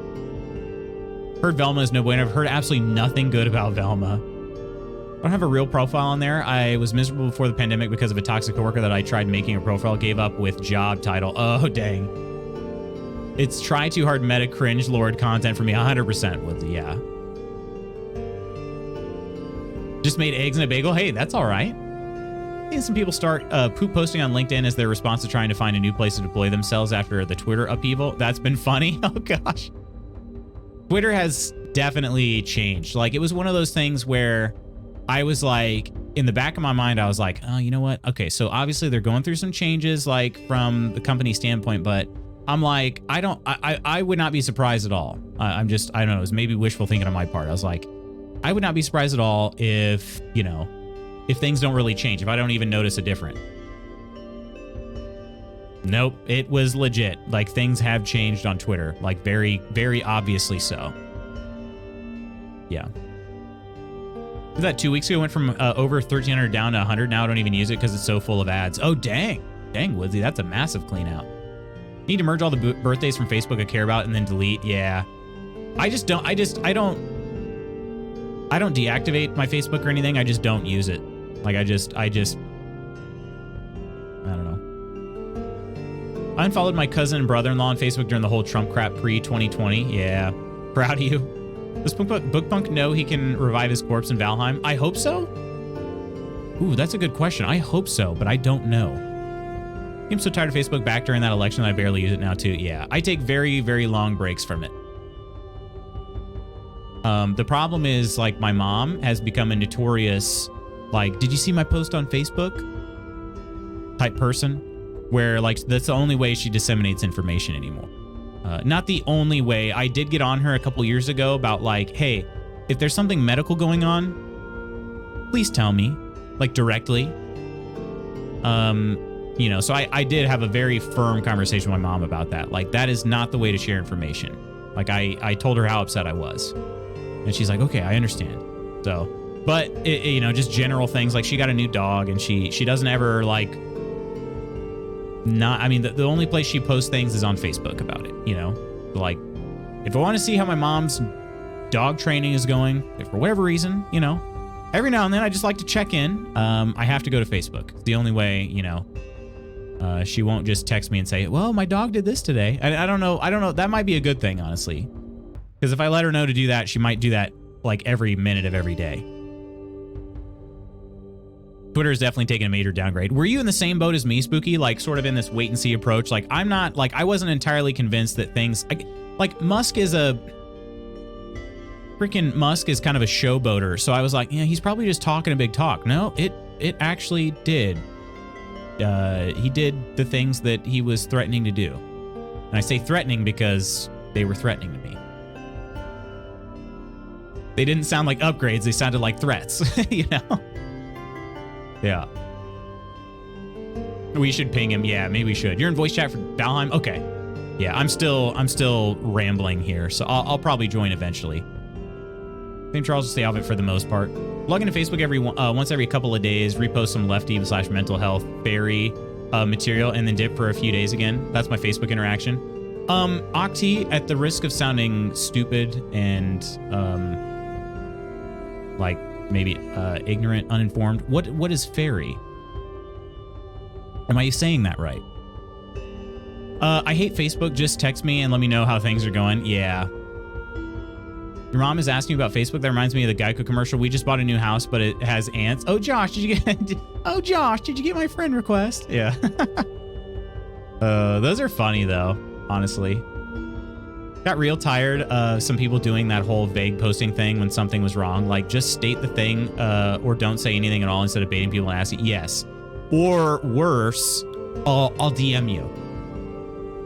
Heard Velma is no bueno. I've heard absolutely nothing good about Velma. I don't have a real profile on there. I was miserable before the pandemic because of a toxic coworker that I tried making a profile, gave up with job title. Oh, dang. It's try too hard meta cringe lord content for me. 100% with yeah. Just made eggs in a bagel. Hey, that's all right. And some people start poop posting on LinkedIn as their response to trying to find a new place to deploy themselves after the Twitter upheaval. That's been funny. Oh, gosh. Twitter has definitely changed. Like, it was one of those things where I was like, in the back of my mind, I was like, oh, you know what? Okay, so obviously they're going through some changes, like, from the company standpoint, but I'm like, I would not be surprised at all. I don't know, it was maybe wishful thinking on my part. I was like, I would not be surprised at all if, you know, if things don't really change, if I don't even notice a difference. Nope, it was legit. Like, things have changed on Twitter, like very, very obviously so. Yeah. Was that 2 weeks ago? Went from over 1,300 down to 100. Now I don't even use it because it's so full of ads. Oh, dang. Dang, Woodsy, that's a massive clean out. Need to merge all the birthdays from Facebook I care about and then delete. Yeah. I don't deactivate my Facebook or anything. I just don't use it. Like, I don't know. I unfollowed my cousin and brother-in-law on Facebook during the whole Trump crap pre-2020. Yeah. Proud of you. Does Bookpunk know he can revive his corpse in Valheim? I hope so. Ooh, that's a good question. I hope so, but I don't know. I'm so tired of Facebook back during that election that I barely use it now too. Yeah, I take very, very long breaks from it. The problem is, like, my mom has become a notorious, like, did you see my post on Facebook type person, where, like, that's the only way she disseminates information anymore. Not the only way. I did get on her a couple years ago about, like, hey, if there's something medical going on, please tell me, like, directly. You know, so I did have a very firm conversation with my mom about that. Like, that is not the way to share information. Like, I told her how upset I was. And she's like, okay, I understand. So, but, you know, just general things. Like, she got a new dog and she doesn't ever, like, not, I mean, the only place she posts things is on Facebook about it, you know? Like, if I want to see how my mom's dog training is going, if for whatever reason, you know, every now and then I just like to check in. I have to go to Facebook. It's the only way, you know. She won't just text me and say, well, my dog did this today. I don't know. That might be a good thing, honestly. Because if I let her know to do that, she might do that like every minute of every day. Twitter is definitely taking a major downgrade. Were you in the same boat as me, Spooky? Like, sort of in this wait and see approach? Like, I'm not, like, I wasn't entirely convinced that things, like Musk is kind of a showboater. So I was like, yeah, he's probably just talking a big talk. No, it actually did. He did the things that he was threatening to do. And I say threatening because they were threatening to me. They didn't sound like upgrades. They sounded like threats, you know? Yeah. We should ping him. Yeah, maybe we should. You're in voice chat for Valheim? Okay. Yeah, I'm still rambling here, so I'll probably join eventually. Same Charles will stay off it for the most part. Log into Facebook once every couple of days, repost some lefty/mental health fairy material, and then dip for a few days again. That's my Facebook interaction. Octi, at the risk of sounding stupid and like maybe ignorant, uninformed, what is fairy? Am I saying that right? I hate Facebook. Just text me and let me know how things are going. Yeah. Your mom is asking you about Facebook. That reminds me of the Geico commercial. We just bought a new house, but it has ants. Oh, Josh, did you get? Oh, Josh, did you get my friend request? Yeah. Those are funny though, honestly. Got real tired of some people doing that whole vague posting thing when something was wrong. Like, just state the thing or don't say anything at all instead of baiting people and asking. Yes. Or worse, I'll DM you.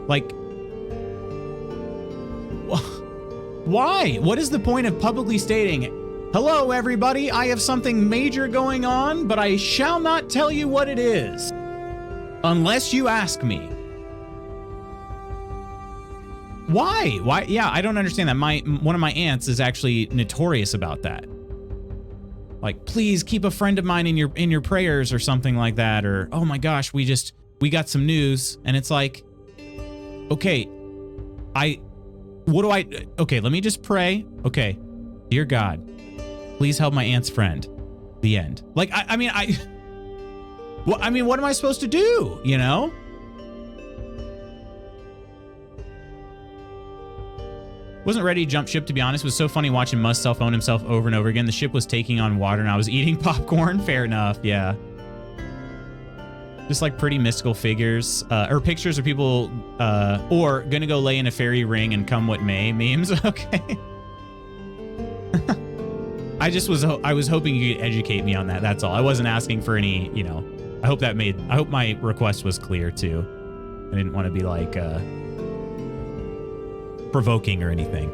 Like, why? What is the point of publicly stating, hello, everybody, I have something major going on, but I shall not tell you what it is unless you ask me. Why? Why? Yeah, I don't understand that. One of my aunts is actually notorious about that. Like, please keep a friend of mine in your prayers or something like that. Or, oh my gosh, we got some news. And it's like, okay, okay, let me just pray. Okay, dear God, please help my aunt's friend. The end. Like, I mean, what am I supposed to do? You know? Wasn't ready to jump ship, to be honest. It was so funny watching Musk cell phone himself over and over again. The ship was taking on water and I was eating popcorn. Fair enough, yeah. Just like pretty mystical figures, or pictures of people, or gonna go lay in a fairy ring and come what may memes. Okay. I was hoping you could educate me on that. That's all. I wasn't asking for any, you know, I hope my request was clear too. I didn't want to be like, provoking or anything.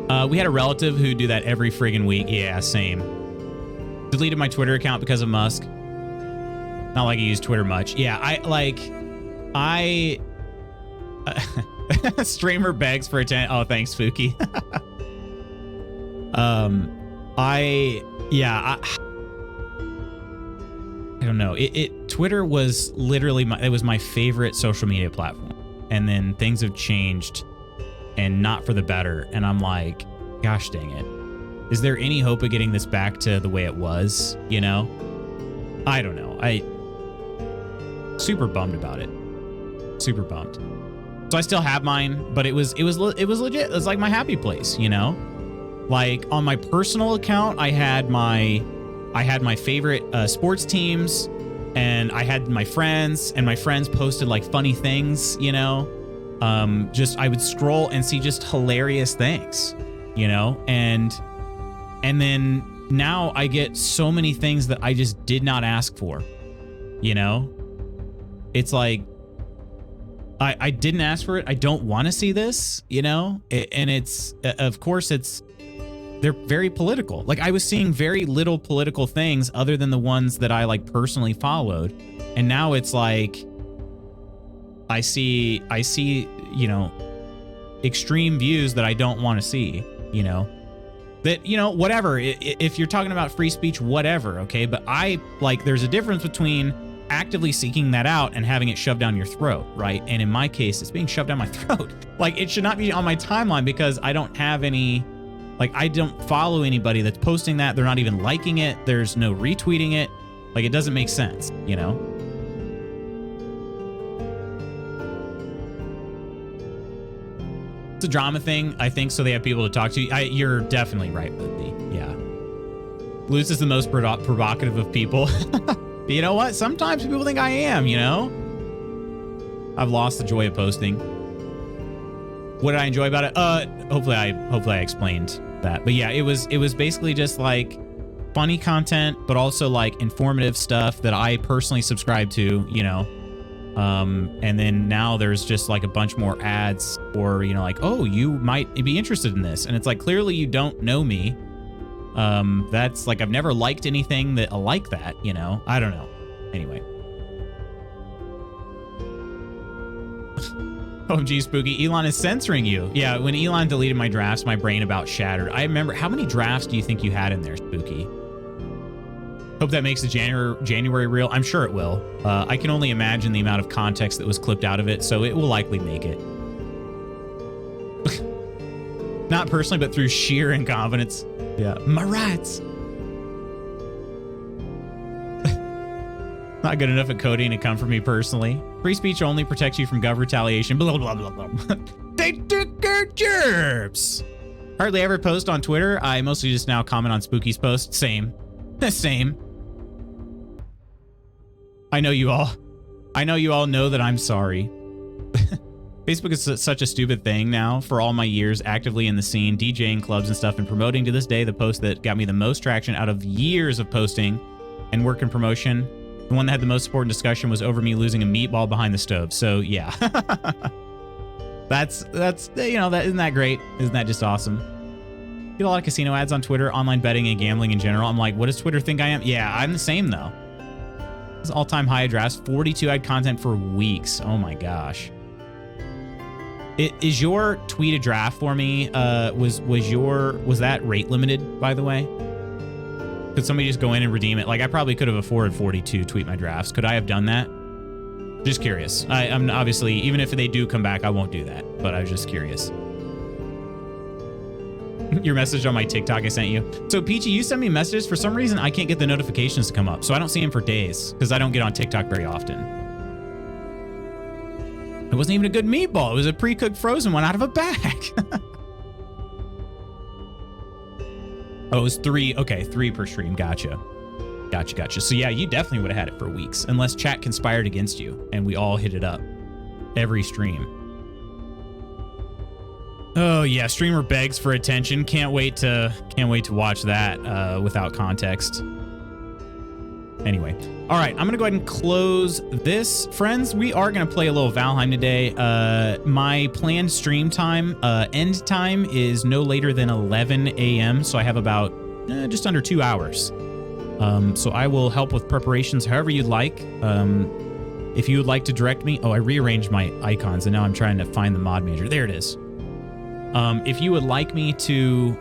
No. We had a relative who do that every friggin' week. Yeah, same. Deleted my Twitter account because of Musk. Not like I use Twitter much. Yeah, streamer begs for attention. Oh, thanks, Spooky. I don't know. Twitter was literally my favorite social media platform. And then things have changed and not for the better. And I'm like, gosh dang it. Is there any hope of getting this back to the way it was? You know? I don't know. Super bummed about it. Super bummed. So I still have mine, but it was legit. It was like my happy place, you know? Like on my personal account, I had my favorite sports teams, and I had my friends, and my friends posted like funny things, you know? I would scroll and see just hilarious things, you know? And then now I get so many things that I just did not ask for, you know? It's like, I didn't ask for it. I don't want to see this, you know? And it's, of course, they're very political. Like, I was seeing very little political things other than the ones that I like personally followed. And now it's like, I see, you know, extreme views that I don't want to see, you know? That, you know, whatever, if you're talking about free speech, whatever, okay? But there's a difference between actively seeking that out and having it shoved down your throat, right? And in my case, it's being shoved down my throat. Like, it should not be on my timeline because I don't have any, like, I don't follow anybody that's posting that. They're not even liking it. There's no retweeting it. Like, it doesn't make sense, you know? It's a drama thing, I think, so they have people to talk to. You're definitely right, Lidley. Yeah. Luz is the most provocative of people. You know what? Sometimes people think I am, you know? I've lost the joy of posting. What did I enjoy about it? Hopefully I explained that. But yeah, it was basically just like funny content, but also like informative stuff that I personally subscribe to, you know? And then now there's just like a bunch more ads or, you know, like, oh, you might be interested in this. And it's like, clearly you don't know me. That's like, I've never liked anything that like that, you know? I don't know. Anyway. OMG, Spooky. Elon is censoring you. Yeah, when Elon deleted my drafts, my brain about shattered. I remember, how many drafts do you think you had in there, Spooky? Hope that makes the January reel. I'm sure it will. I can only imagine the amount of context that was clipped out of it, so it will likely make it. Not personally, but through sheer incompetence. Yeah. My rights. Not good enough at coding to come from me personally. Free speech only protects you from gov retaliation. Blah, blah, blah, blah. They took our gerbs. Hardly ever post on Twitter. I mostly just now comment on Spooky's post. Same. Same. I know you all know that I'm sorry. Facebook is such a stupid thing now. For all my years actively in the scene, DJing clubs and stuff, and promoting, to this day, the post that got me the most traction out of years of posting and work and promotion, the one that had the most support and discussion, was over me losing a meatball behind the stove. So yeah. that's you know, that isn't that great? Isn't that just awesome? Get a lot of casino ads on Twitter, online betting and gambling in general. I'm like, what does Twitter think I am? Yeah, I'm the same though. It's all-time high drafts, 42 ad content for weeks. Oh my gosh. Is your tweet a draft for me? Was that rate limited, by the way? Could somebody just go in and redeem it? Like, I probably could have afforded 42 tweet my drafts. Could I have done that? Just curious. I'm obviously, even if they do come back, I won't do that. But I was just curious. Your message on my TikTok I sent you. So Peachy, you send me messages. For some reason, I can't get the notifications to come up. So I don't see them for days because I don't get on TikTok very often. It wasn't even a good meatball. It was a pre-cooked frozen one out of a bag. Oh, it was 3. Okay, 3 per stream. Gotcha. Gotcha. So yeah, you definitely would have had it for weeks, unless chat conspired against you and we all hit it up every stream. Oh yeah, streamer begs for attention. Can't wait to watch that without context. Anyway, all right, I'm gonna go ahead and close this, friends. We are gonna play a little Valheim today. My planned stream time, end time, is no later than 11 a.m. So I have about just under 2 hours. So I will help with preparations however you'd like. If you would like to direct me, I rearranged my icons and now I'm trying to find the mod manager. There it is. If you would like me to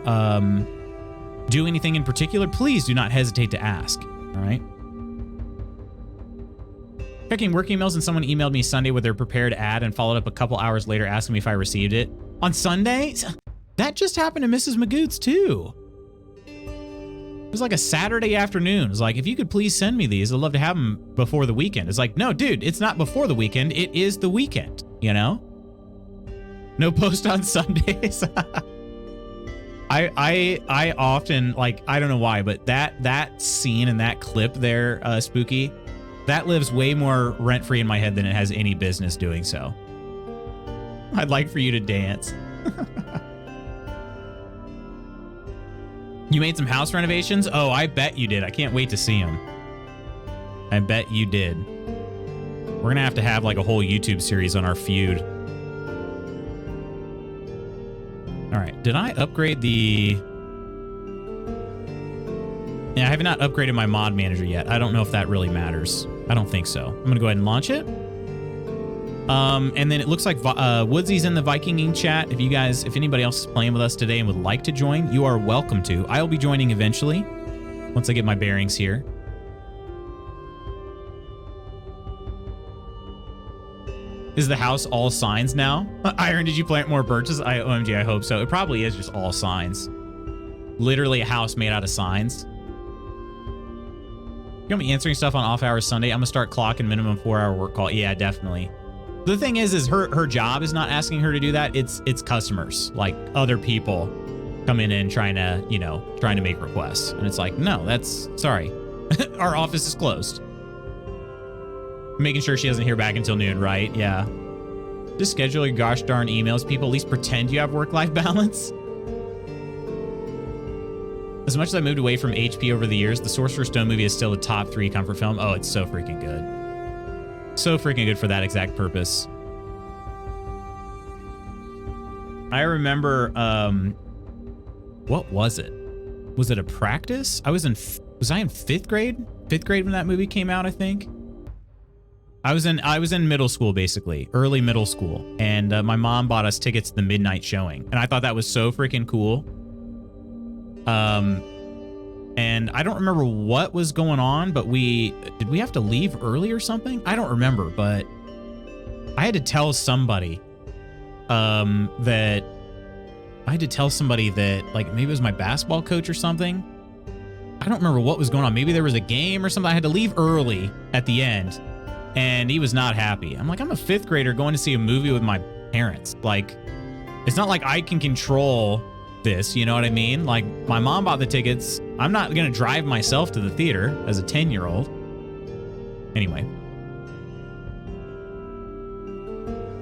do anything in particular, please do not hesitate to ask. All right. Checking work emails, and someone emailed me Sunday with their prepared ad and followed up a couple hours later asking me if I received it. On Sunday? That just happened to Mrs. Magoots too. It was like a Saturday afternoon. It's like, if you could please send me these, I'd love to have them before the weekend. It's like, no, dude, it's not before the weekend. It is the weekend, you know? No post on Sundays. I often, like, I don't know why, but that scene and that clip there, Spooky, that lives way more rent-free in my head than it has any business doing so. I'd like for you to dance. You made some house renovations? Oh, I bet you did. I can't wait to see them. I bet you did. We're gonna have to have like a whole YouTube series on our feud. All right, did I upgrade the... Yeah, I have not upgraded my mod manager yet. I don't know if that really matters. I don't think so. I'm gonna go ahead and launch it. And then it looks like Woodsy's in the Vikinging chat. If anybody else is playing with us today and would like to join, you are welcome to. I'll be joining eventually, once I get my bearings here. Is the house all signs now? Iron, did you plant more birches? OMG, I hope so. It probably is just all signs. Literally a house made out of signs. You want me answering stuff on off hours Sunday? I'm gonna start clocking minimum 4-hour work call. Yeah, definitely. The thing is her job is not asking her to do that. It's customers, like other people coming in trying to make requests. And it's like, no, that's, sorry. Our office is closed. Making sure she doesn't hear back until noon, right? Yeah. Just schedule your gosh darn emails, people. At least pretend you have work-life balance. As much as I moved away from HP over the years, the Sorcerer's Stone movie is still a top 3 comfort film. Oh, it's so freaking good. So freaking good for that exact purpose. I remember, what was it? Was it a practice? Was I in 5th grade? 5th grade when that movie came out, I think. I was in middle school, basically, early middle school, and my mom bought us tickets to the midnight showing, and I thought that was so freaking cool. And I don't remember what was going on, but did we have to leave early or something? I don't remember, but I had to tell somebody that like maybe it was my basketball coach or something. I don't remember what was going on. Maybe there was a game or something. I had to leave early at the end, and he was not happy. I'm like, I'm a 5th grader going to see a movie with my parents. Like, It's not like I can control this, you know what I mean? Like, my mom bought the tickets. I'm not gonna drive myself to the theater as a 10-year-old. Anyway.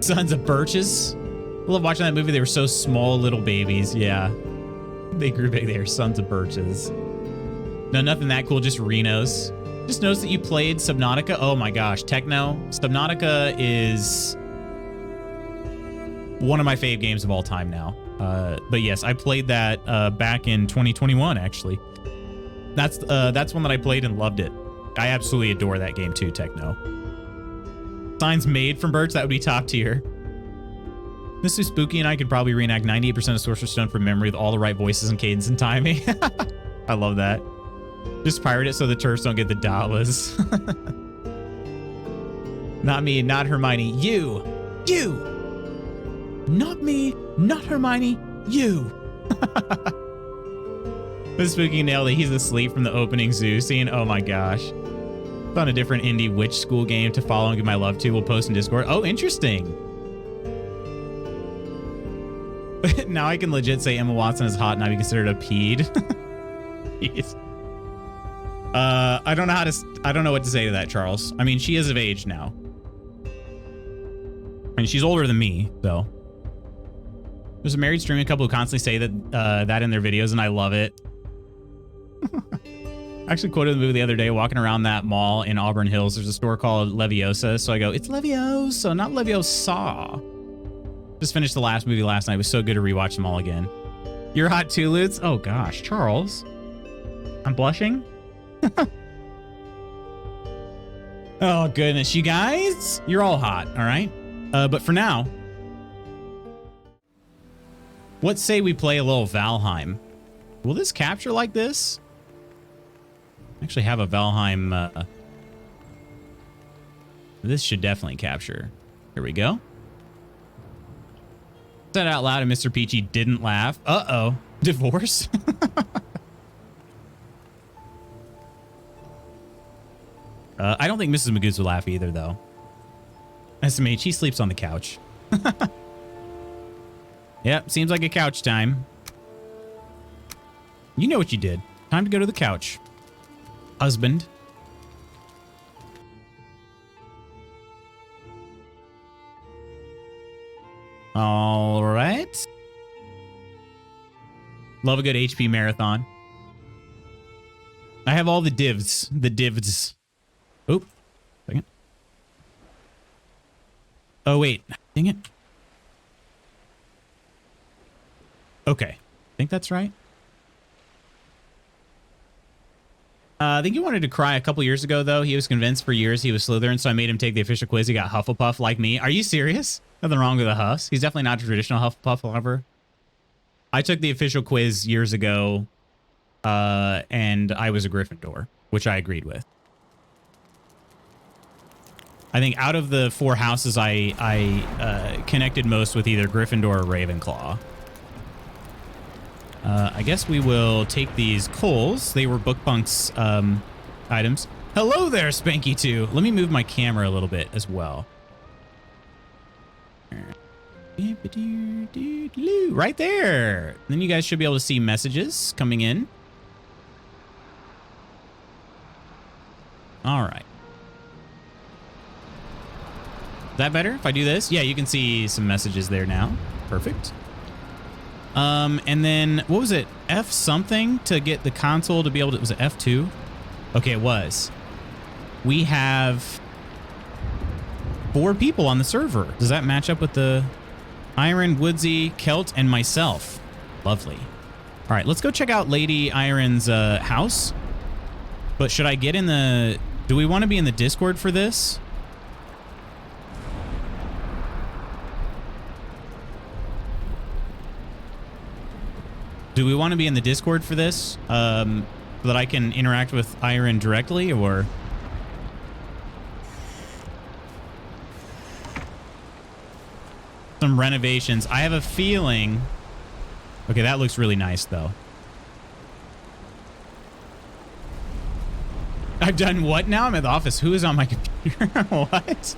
Sons of Birches. I love watching that movie. They were so small little babies. Yeah. They grew big. They are sons of birches. No, nothing that cool. Just Renos. Just noticed that you played Subnautica. Oh my gosh. Techno. Subnautica is one of my fave games of all time now. But yes, I played that back in 2021, actually. That's one that I played and loved it. I absolutely adore that game too, Techno. Signs made from birds. That would be top tier. Mr. Spooky and I could probably reenact 98% of Sorcerer's Stone from memory with all the right voices and cadence and timing. I love that. Just pirate it so the turfs don't get the dollars. Not me, not Hermione. You! Not me, not Hermione. You! Mr. Spooky nailed it. He's asleep from the opening zoo scene. Oh my gosh. Found a different indie witch school game to follow and give my love to. We'll post in Discord. Oh, interesting. Now I can legit say Emma Watson is hot and I'd be considered a peed. Jeez. I don't know what to say to that, Charles. I mean, she is of age now. I mean, she's older than me, though. There's a married streaming couple who constantly say that in their videos, and I love it. I actually quoted the movie the other day, walking around that mall in Auburn Hills. There's a store called Leviosa, so I go, it's Leviosa, not Leviosa. Just finished the last movie last night. It was so good to rewatch them all again. You're hot too, Lutz? Oh gosh, Charles. I'm blushing. Oh goodness, you guys, you're all hot, all right? But for now, what say we play a little Valheim? Will this capture like this? I actually have a Valheim. This should definitely capture. Here we go. Said out loud and Mr. Peachy didn't laugh. Uh-oh. Divorce? I don't think Mrs. Magoo's would laugh either, though. SMH, he sleeps on the couch. Yep, seems like a couch time. You know what you did. Time to go to the couch. Husband. All right. Love a good HP marathon. I have all the divs. The divs. Oop. Second. Oh, wait. Dang it. Okay. I think that's right. I think he wanted to cry a couple years ago, though. He was convinced for years he was Slytherin, so I made him take the official quiz. He got Hufflepuff like me. Are you serious? Nothing wrong with the Huffs. He's definitely not a traditional Hufflepuff, however. I took the official quiz years ago, and I was a Gryffindor, which I agreed with. I think out of the four houses, I connected most with either Gryffindor or Ravenclaw. I guess we will take these coals. They were Bookpunk's items. Hello there, Spanky2. Let me move my camera a little bit as well. Right there. Then you guys should be able to see messages coming in. All right. Is that better if I do this? Yeah, you can see some messages there now. Perfect. And then what was it? F something to get the console to be able to, was it F2? Okay, it was. We have 4 people on the server. Does that match up with the Iron, Woodsy, Kelt, and myself? Lovely. All right, let's go check out Lady Iron's house. But should I get in the, do we want to be in the Discord for this? Do we want to be in the Discord for this? So that I can interact with Iron directly, or? Some renovations. I have a feeling. Okay, that looks really nice, though. I've done what now? I'm at the office. Who is on my computer? What?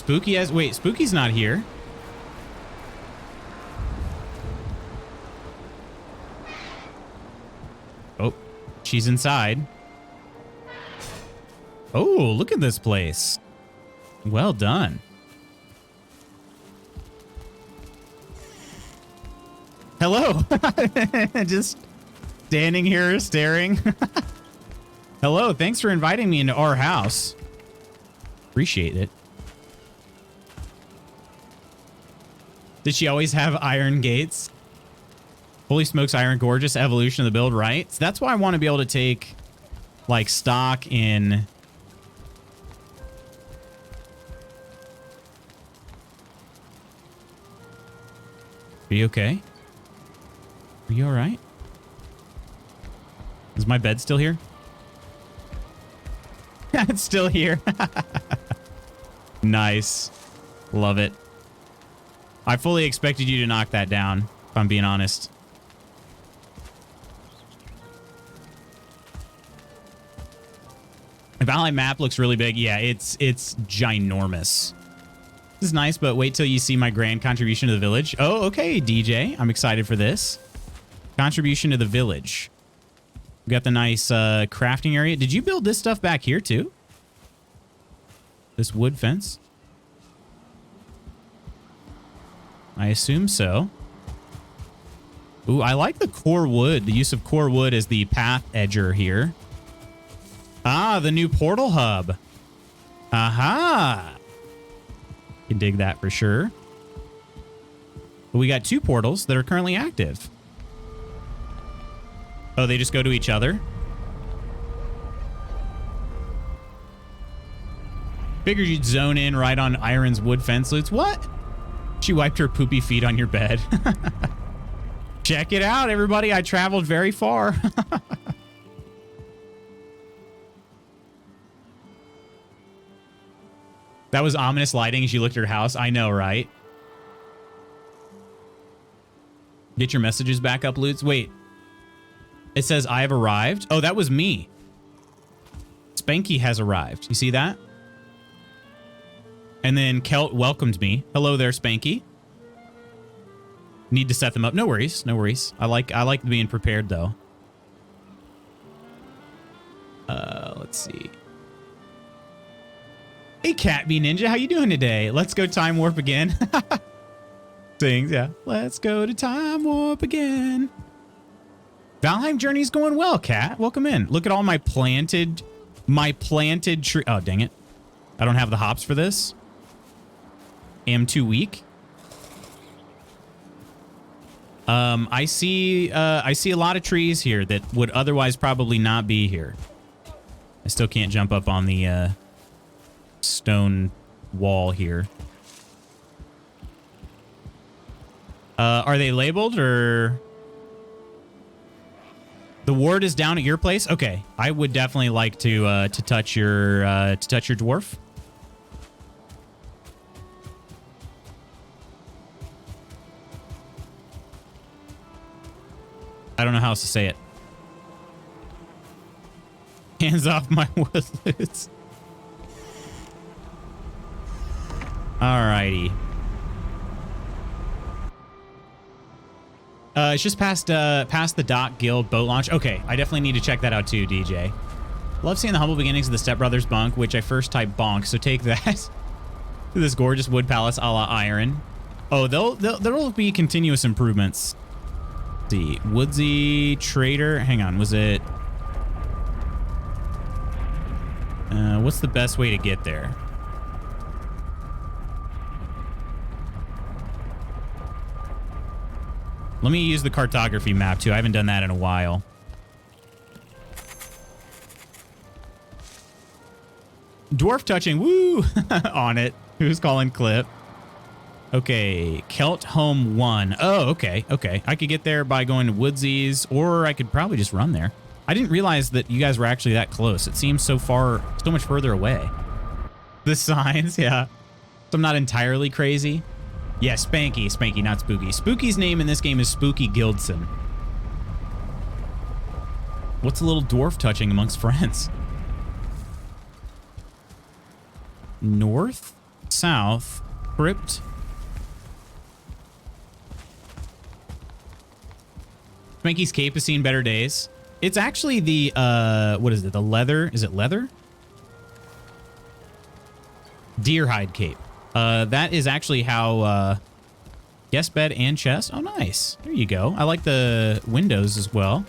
Spooky has... Wait, Spooky's not here. Oh, she's inside. Oh, look at this place. Well done. Hello. Just standing here staring. Hello, thanks for inviting me into our house. Appreciate it. Did she always have iron gates? Holy smokes, iron gorgeous evolution of the build, right? So that's why I want to be able to take like stock in... Are you okay? Are you all right? Is my bed still here? It's still here. Nice. Love it. I fully expected you to knock that down, if I'm being honest. The Valheim map looks really big. Yeah, it's ginormous. This is nice, but wait till you see my grand contribution to the village. Oh, okay, DJ. I'm excited for this. Contribution to the village. We got the nice crafting area. Did you build this stuff back here too? This wood fence? I assume so. Ooh, I like the core wood. The use of core wood as the path edger here. Ah, the new portal hub. Aha. Can dig that for sure. But we got 2 portals that are currently active. Oh, they just go to each other? Figured you'd zone in right on Iron's wood fence loots. What? She wiped her poopy feet on your bed. Check it out, everybody. I traveled very far. That was ominous lighting as you looked at your house. I know, right? Get your messages back up, Lutz. Wait. It says, I have arrived. Oh, that was me. Spanky has arrived. You see that? And then Kelt welcomed me. Hello there, Spanky. Need to set them up. No worries. No worries. I like being prepared, though. Let's see. Hey, Cat Bee Ninja. How you doing today? Let's go time warp again. Sings, yeah. Let's go to time warp again. Valheim journey's going well, Cat. Welcome in. Look at all my planted tree. Oh, dang it. I don't have the hops for this. Am too weak. I see a lot of trees here that would otherwise probably not be here. I still can't jump up on the stone wall here. Are they labeled or... The ward is down at your place? Okay. I would definitely like to touch your dwarf. I don't know how else to say it. Hands off my woodlets. Alrighty. It's just past the Dock Guild boat launch. Okay, I definitely need to check that out too, DJ. Love seeing the humble beginnings of the Step Brothers bunk, which I first typed bonk, so take that. This gorgeous wood palace a la Iron. Oh, there'll be continuous improvements. Let's see, Woodsy Trader. Hang on, was it? What's the best way to get there? Let me use the cartography map too. I haven't done that in a while. Dwarf touching, woo! On it. Who's calling clip? Okay, Kelt Home 1. Oh, okay, okay. I could get there by going to Woodsy's, or I could probably just run there. I didn't realize that you guys were actually that close. It seems so far, so much further away. The signs, yeah. So I'm not entirely crazy. Yeah, Spanky. Spanky, not Spooky. Spooky's name in this game is Spooky Gildson. What's a little dwarf touching amongst friends? North? south. Crypt. Spanky's Cape has seen better days. It's actually the, what is it? The leather? Is it leather? Deer hide cape. That is actually how, guest bed and chest. Oh, nice. There you go. I like the windows as well.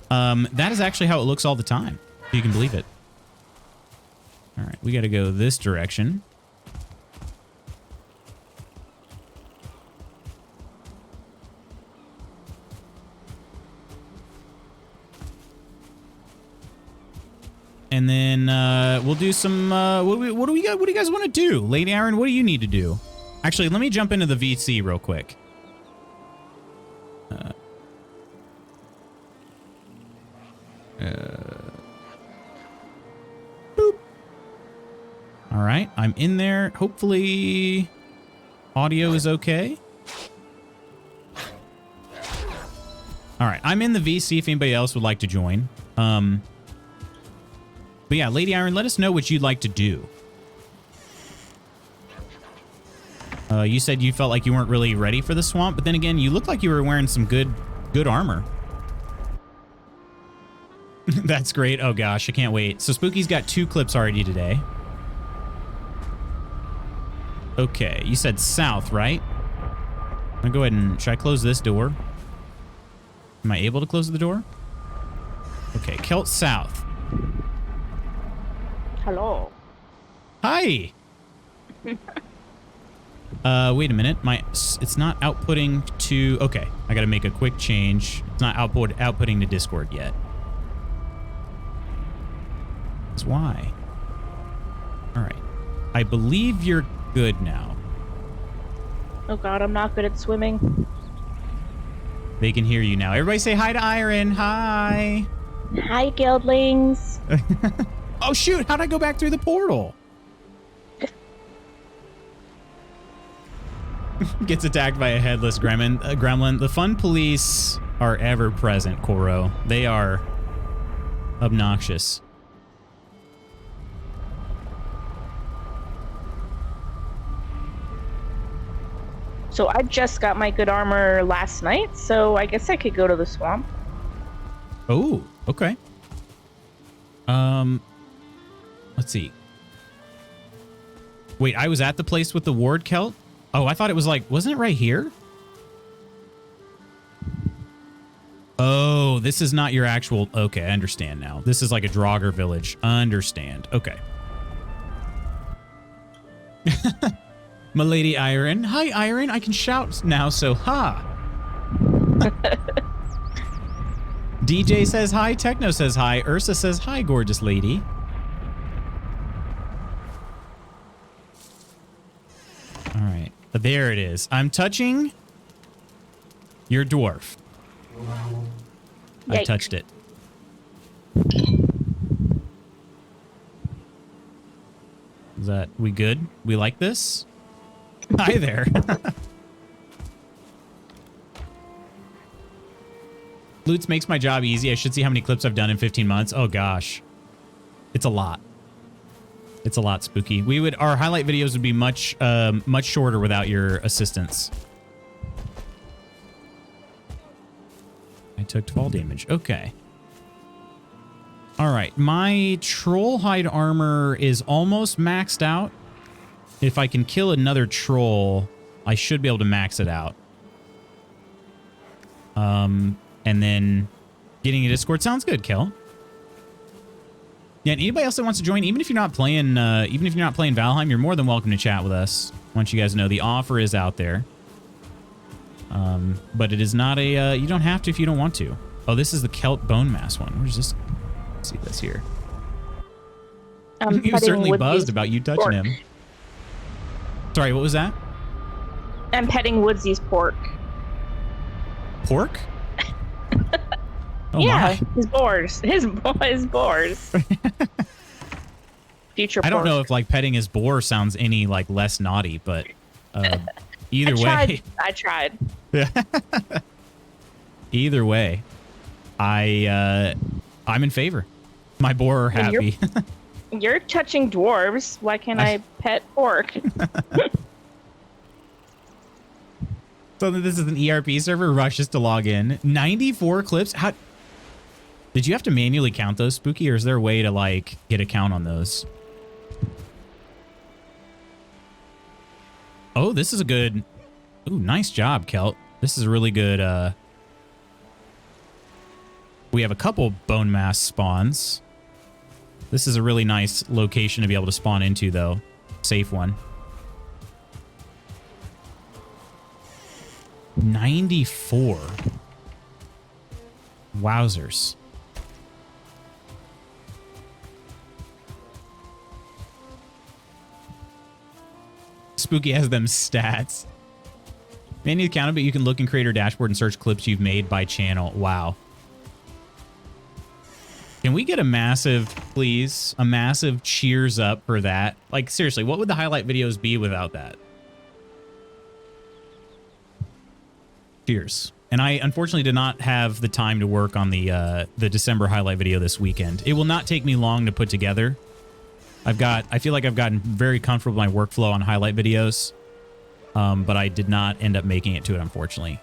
That is actually how it looks all the time. If you can believe it. All right, we got to go this direction. And then we'll do some. What do you guys want to do, Lady Aaron? What do you need to do? Actually, let me jump into the VC real quick. Boop. All right, I'm in there. Hopefully, audio is okay. All right, I'm in the VC if anybody else would like to join. But yeah, Lady Iron, let us know what you'd like to do. You said you felt like you weren't really ready for the swamp, but then again, you looked like you were wearing some good armor. That's great. Oh gosh, I can't wait. So Spooky's got 2 clips already today. Okay, you said south, right? I'm gonna go ahead and, should I close this door? Am I able to close the door? Okay, Kelt south. Hello. Hi. Wait a minute. It's not outputting to. Okay, I got to make a quick change. It's not outputting to Discord yet. That's why. All right. I believe you're good now. Oh God, I'm not good at swimming. They can hear you now. Everybody say hi to Iron. Hi. Hi, guildlings. Oh shoot! How'd I go back through the portal? Gets attacked by a headless gremlin. The fun police are ever present, Koro. They are obnoxious. So I just got my good armor last night, so I guess I could go to the swamp. Oh, okay. Let's see. Wait, I was at the place with the ward Kelt? Oh, I thought it was like, wasn't it right here? Oh, this is not your actual... Okay, I understand now. This is like a Draugr village. Understand. Okay. My lady Iron. Hi, Iron. I can shout now, so ha. DJ says hi. Techno says hi. Ursa says hi, gorgeous lady. All right. There it is. I'm touching your dwarf. Yikes. I touched it. Is that we good? We like this? Hi there. Loots makes my job easy. I should see how many clips I've done in 15 months. Oh gosh. It's a lot. It's a lot, Spooky. Our highlight videos would be much shorter without your assistance. I took fall damage. Okay. All right. My troll hide armor is almost maxed out. If I can kill another troll, I should be able to max it out. And then getting a Discord sounds good, Kel. Yeah, and anybody else that wants to join, even if you're not playing Valheim, you're more than welcome to chat with us. I want you guys to know the offer is out there. But it is not a, you don't have to if you don't want to. Oh, this is the Kelt Bone Mass one. Where's this? Let's see this here. He was certainly buzzed about you touching him. Sorry, what was that? I'm petting Woodsy's pork. Pork? Oh yeah, my. his boars. His boars. Future pork. I don't know if like petting his boar sounds any like less naughty, but either way. I tried. Either way, I'm in favor. My boar are happy. You're touching dwarves. Why can't I pet orc? So this is an ERP server. Rushes to log in. 94 clips. How did you have to manually count those, Spooky, or is there a way to like get a count on those? Oh, this is a good. Ooh, nice job, Kelt. This is a really good. We have a couple bone mass spawns. This is a really nice location to be able to spawn into, though. Safe one. 94. Wowzers. Spooky has them stats. Manually count, but you can look in Creator Dashboard and search clips you've made by channel. Wow. Can we get a massive, please? A massive cheers up for that? Like, seriously, what would the highlight videos be without that? Cheers. And I unfortunately did not have the time to work on the December highlight video this weekend. It will not take me long to put together. I feel like I've gotten very comfortable with my workflow on highlight videos, but I did not end up making it to it, unfortunately.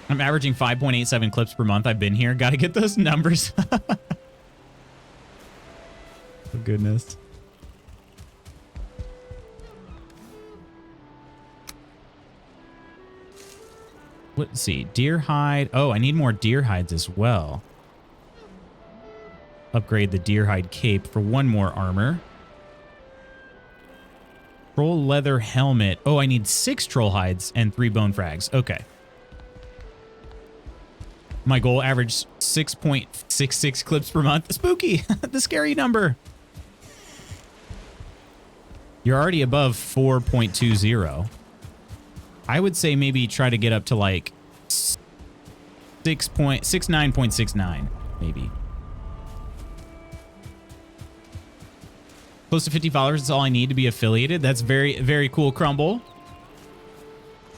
I'm averaging 5.87 clips per month. I've been here. Got to get those numbers. Oh, goodness. Let's see. Deer hide. Oh, I need more deer hides as well. Upgrade the deer hide cape for one more armor. Troll leather helmet. Oh, I need 6 troll hides and 3 bone frags. Okay. My goal averaged 6.66 clips per month. Spooky, the scary number. You're already above 4.20. I would say maybe try to get up to like 69.69, maybe. Close to 50 followers is all I need to be affiliated. That's very, very cool, Crumble.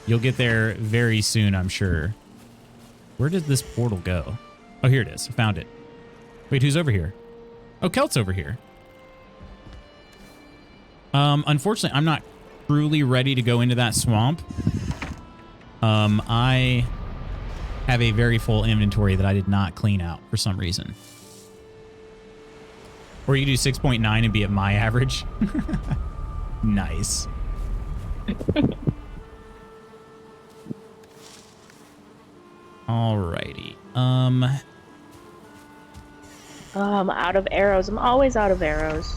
You'll get there very soon, I'm sure. Where did this portal go? Oh, here it is. I found it. Wait, who's over here? Oh, Kelt's over here. Unfortunately, I'm not truly ready to go into that swamp. I have a very full inventory that I did not clean out for some reason. Or you do 6.9 and be at my average. Nice. Alrighty. I'm out of arrows. I'm always out of arrows.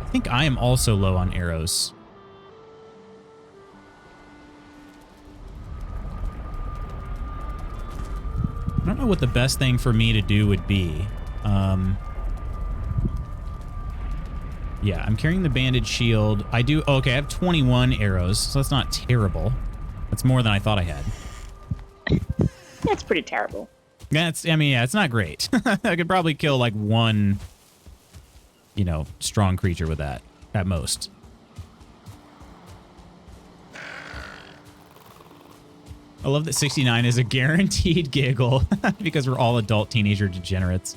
I think I am also low on arrows. I don't know what the best thing for me to do would be. Yeah, I'm carrying the banded shield. I do. Oh, okay, I have 21 arrows, so that's not terrible. That's more than I thought I had. That's pretty terrible. I mean, yeah, it's not great. I could probably kill like one, you know, strong creature with that at most. I love that 69 is a guaranteed giggle because we're all adult teenager degenerates.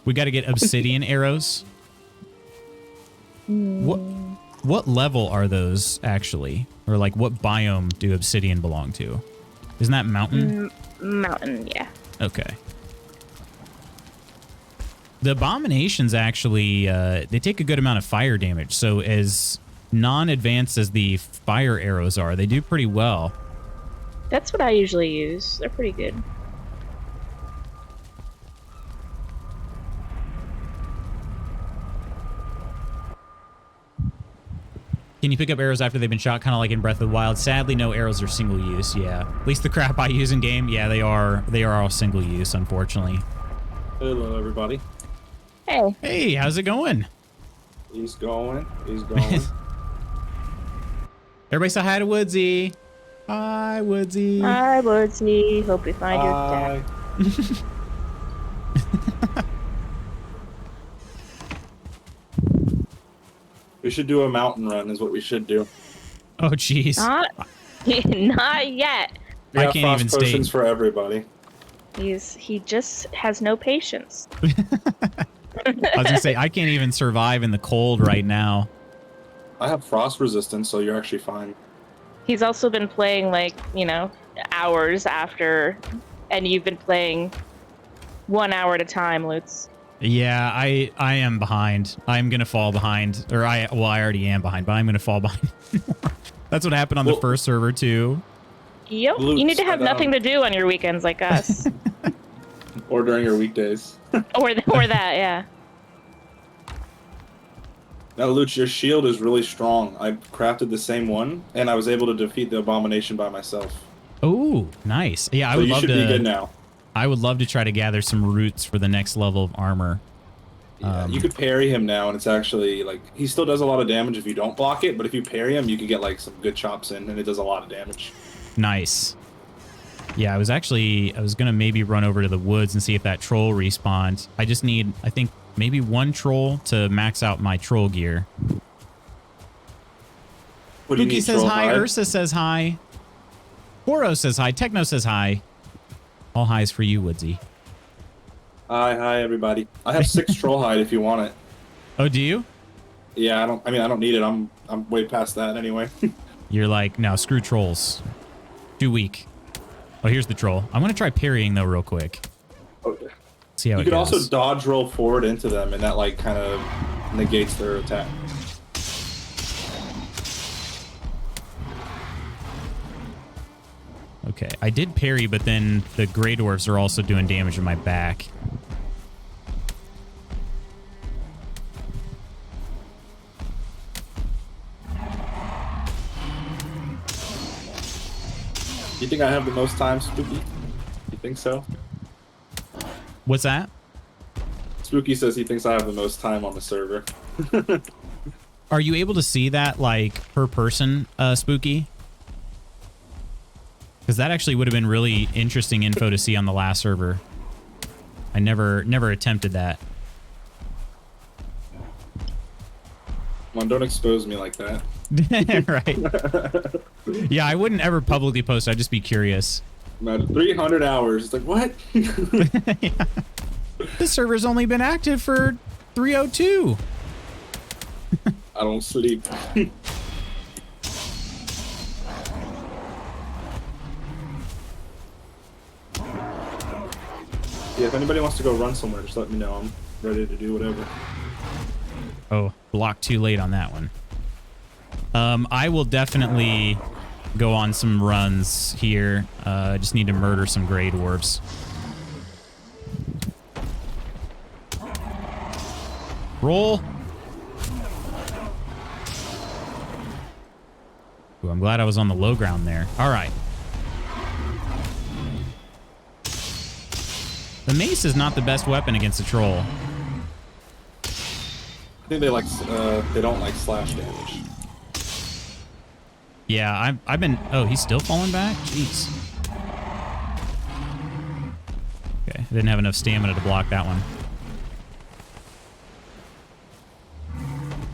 We got to get obsidian arrows. What level are those actually? Or like what biome do obsidian belong to? Isn't that mountain? Mountain, yeah. Okay. The abominations actually, they take a good amount of fire damage. So as non-advanced as the fire arrows are, they do pretty well. That's what I usually use. They're pretty good. Can you pick up arrows after they've been shot, kind of like in Breath of the Wild? Sadly, no arrows are single use. Yeah, at least the crap I use in game. Yeah, they are all single use, unfortunately. Hello, everybody. Hey. Hey, how's it going? He's going. He's going. Everybody say hi to Woodsy. Hi, Woodsy. Hi, Woodsy. Hope you find your dad. We should do a mountain run is what we should do. Oh, jeez. Not yet. We I got can't frost even stay. potions for everybody. He just has no patience. I was gonna say I can't even survive in the cold right now. I have frost resistance, so you're actually fine. He's also been playing like, hours after, and you've been playing 1 hour at a time, Lutz. Yeah, I am behind. I'm gonna fall behind, or I already am behind, but I'm gonna fall behind. That's what happened on the first server too. Yep. Lutz, You need to have and, nothing to do on your weekends like us. Or during your weekdays. or that, yeah. Now, Luch, your shield is really strong. I crafted the same one, and I was able to defeat the abomination by myself. Oh, nice. Yeah, I So would you love should to. be good now. I would love to try to gather some roots for the next level of armor. Yeah, you could parry him now, and it's actually like he still does a lot of damage if you don't block it. But if you parry him, you can get like some good chops in, and it does a lot of damage. Nice. Yeah, I was gonna maybe run over to the woods and see if that troll respawned. I just need, I think, maybe one troll to max out my troll gear. What do you Spooky need, says troll hi. hide? Ursa says hi. Poro says hi. Techno says hi. All highs for you, Woodsy. Hi, everybody. I have 6 troll hide if you want it. Oh, do you? Yeah, I don't need it. I'm way past that anyway. You're like, no, screw trolls. Too weak. Oh, here's the troll. I'm gonna try parrying though, real quick. Okay. See how You it could goes. also dodge roll forward into them, and that like kind of negates their attack. Okay, I did parry, but then the Grey Dwarfs are also doing damage in my back. You think I have the most time, Spooky? You think so? What's that? Spooky says he thinks I have the most time on the server. Are you able to see that, like, per person, Spooky? Because that actually would have been really interesting info to see on the last server. I never attempted that. Come on, don't expose me like that. Right. Yeah, I wouldn't ever publicly post. I'd just be curious. Man, 300 hours. It's like, what? Yeah. This server's only been active for 302. I don't sleep. Yeah, if anybody wants to go run somewhere, just let me know. I'm ready to do whatever. Oh, blocked too late on that one. I will definitely go on some runs here. I just need to murder some Grey Dwarves. Roll. Ooh, I'm glad I was on the low ground there. All right. The mace is not the best weapon against a troll. I think they don't like slash damage. Yeah, I've been... Oh, he's still falling back? Jeez. Okay, I didn't have enough stamina to block that one.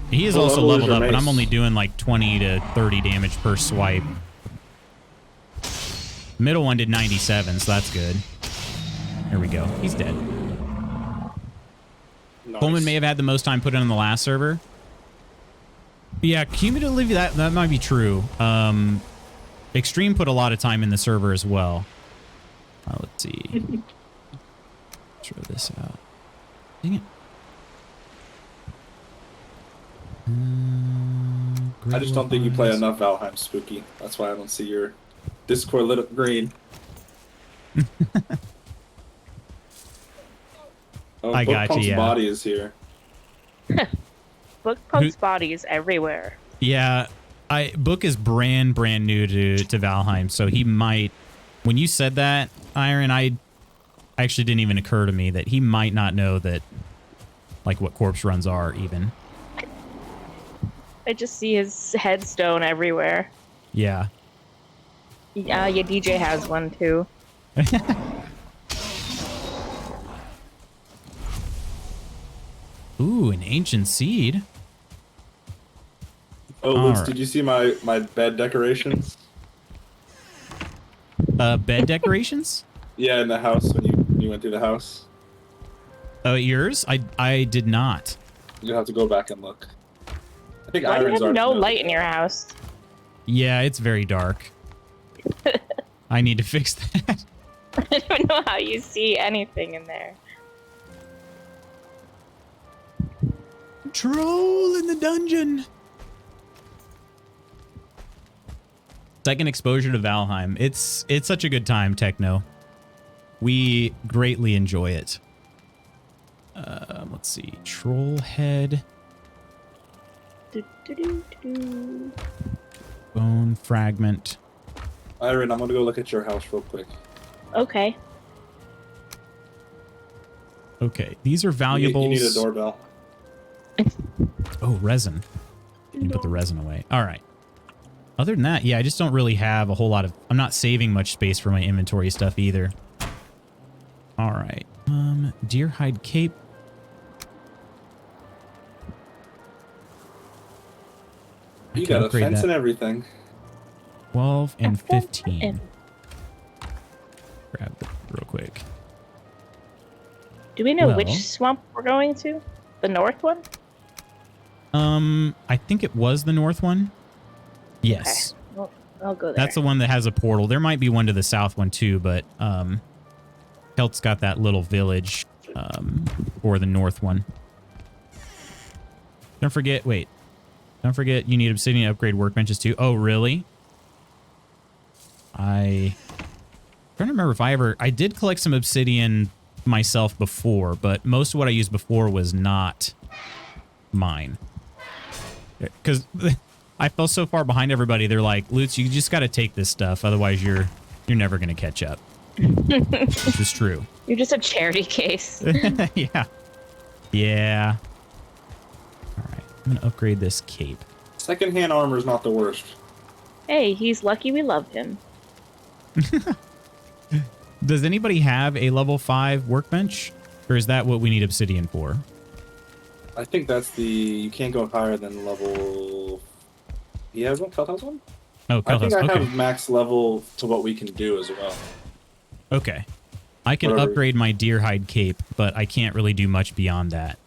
He is also leveled up, but I'm only doing like 20 to 30 damage per swipe. Middle one did 97, so that's good. Here we go. He's dead. Nice. Coleman may have had the most time put in on the last server. Yeah, cumulatively, that might be true. Extreme put a lot of time in the server as well. Let's see. Throw this out. Dang it. I just don't think you play enough Valheim, Spooky. That's why I don't see your Discord lit up green. Oh, I got you, Pump's yeah. body is here. Book Pump's bodies everywhere. Yeah, Book is brand new to Valheim, so he might. When you said that, Iron, I actually didn't even occur to me that he might not know that, like, what corpse runs are even. I just see his headstone everywhere. Yeah. Yeah, your DJ has one too. Ooh, an ancient seed. Oh, Lutz, Alright. did you see my bed decorations? Bed decorations? Yeah, in the house when you went through the house. Oh, yours? I did not. You have to go back and look. I think Why do you Iron's have already no noted light in that. your house? Yeah, it's very dark. I need to fix that. I don't know how you see anything in there. Troll in the dungeon. Second exposure to Valheim. It's such a good time, Techno. We greatly enjoy it. Let's see. Troll head. Do. Bone fragment. Iron, I'm gonna go look at your house real quick. Okay. Okay, these are You valuables. need a doorbell. Oh, resin. You can put the resin away. All right. Other than that, yeah, I just don't really have a whole lot of... I'm not saving much space for my inventory stuff either. All right. Deer hide cape. I You can got a upgrade fence that. and everything. 12 and 15. Grab that real quick. Do we know Well- which swamp we're going to? The north one? I think it was the north one. Yes. Okay. Well, I'll go there. That's the one that has a portal. There might be one to the south one too, but Kelt's got that little village for the north one. Don't forget, wait. Don't forget you need obsidian to upgrade workbenches too. Oh, really? I'm trying to remember if I did collect some obsidian myself before, but most of what I used before was not mine. Because I fell so far behind everybody. They're like, Lutz, you just got to take this stuff. Otherwise, you're never going to catch up. Which is true. You're just a charity case. Yeah. Yeah. All right. I'm going to upgrade this cape. Secondhand armor is not the worst. Hey, he's lucky we love him. Does anybody have a level 5 workbench? Or is that what we need obsidian for? I think that's you can't go higher than level... He has one? Kelt has one? Oh, I think I okay. have max level to what we can do as well. Okay. I can Whatever. upgrade my deer hide cape, but I can't really do much beyond that.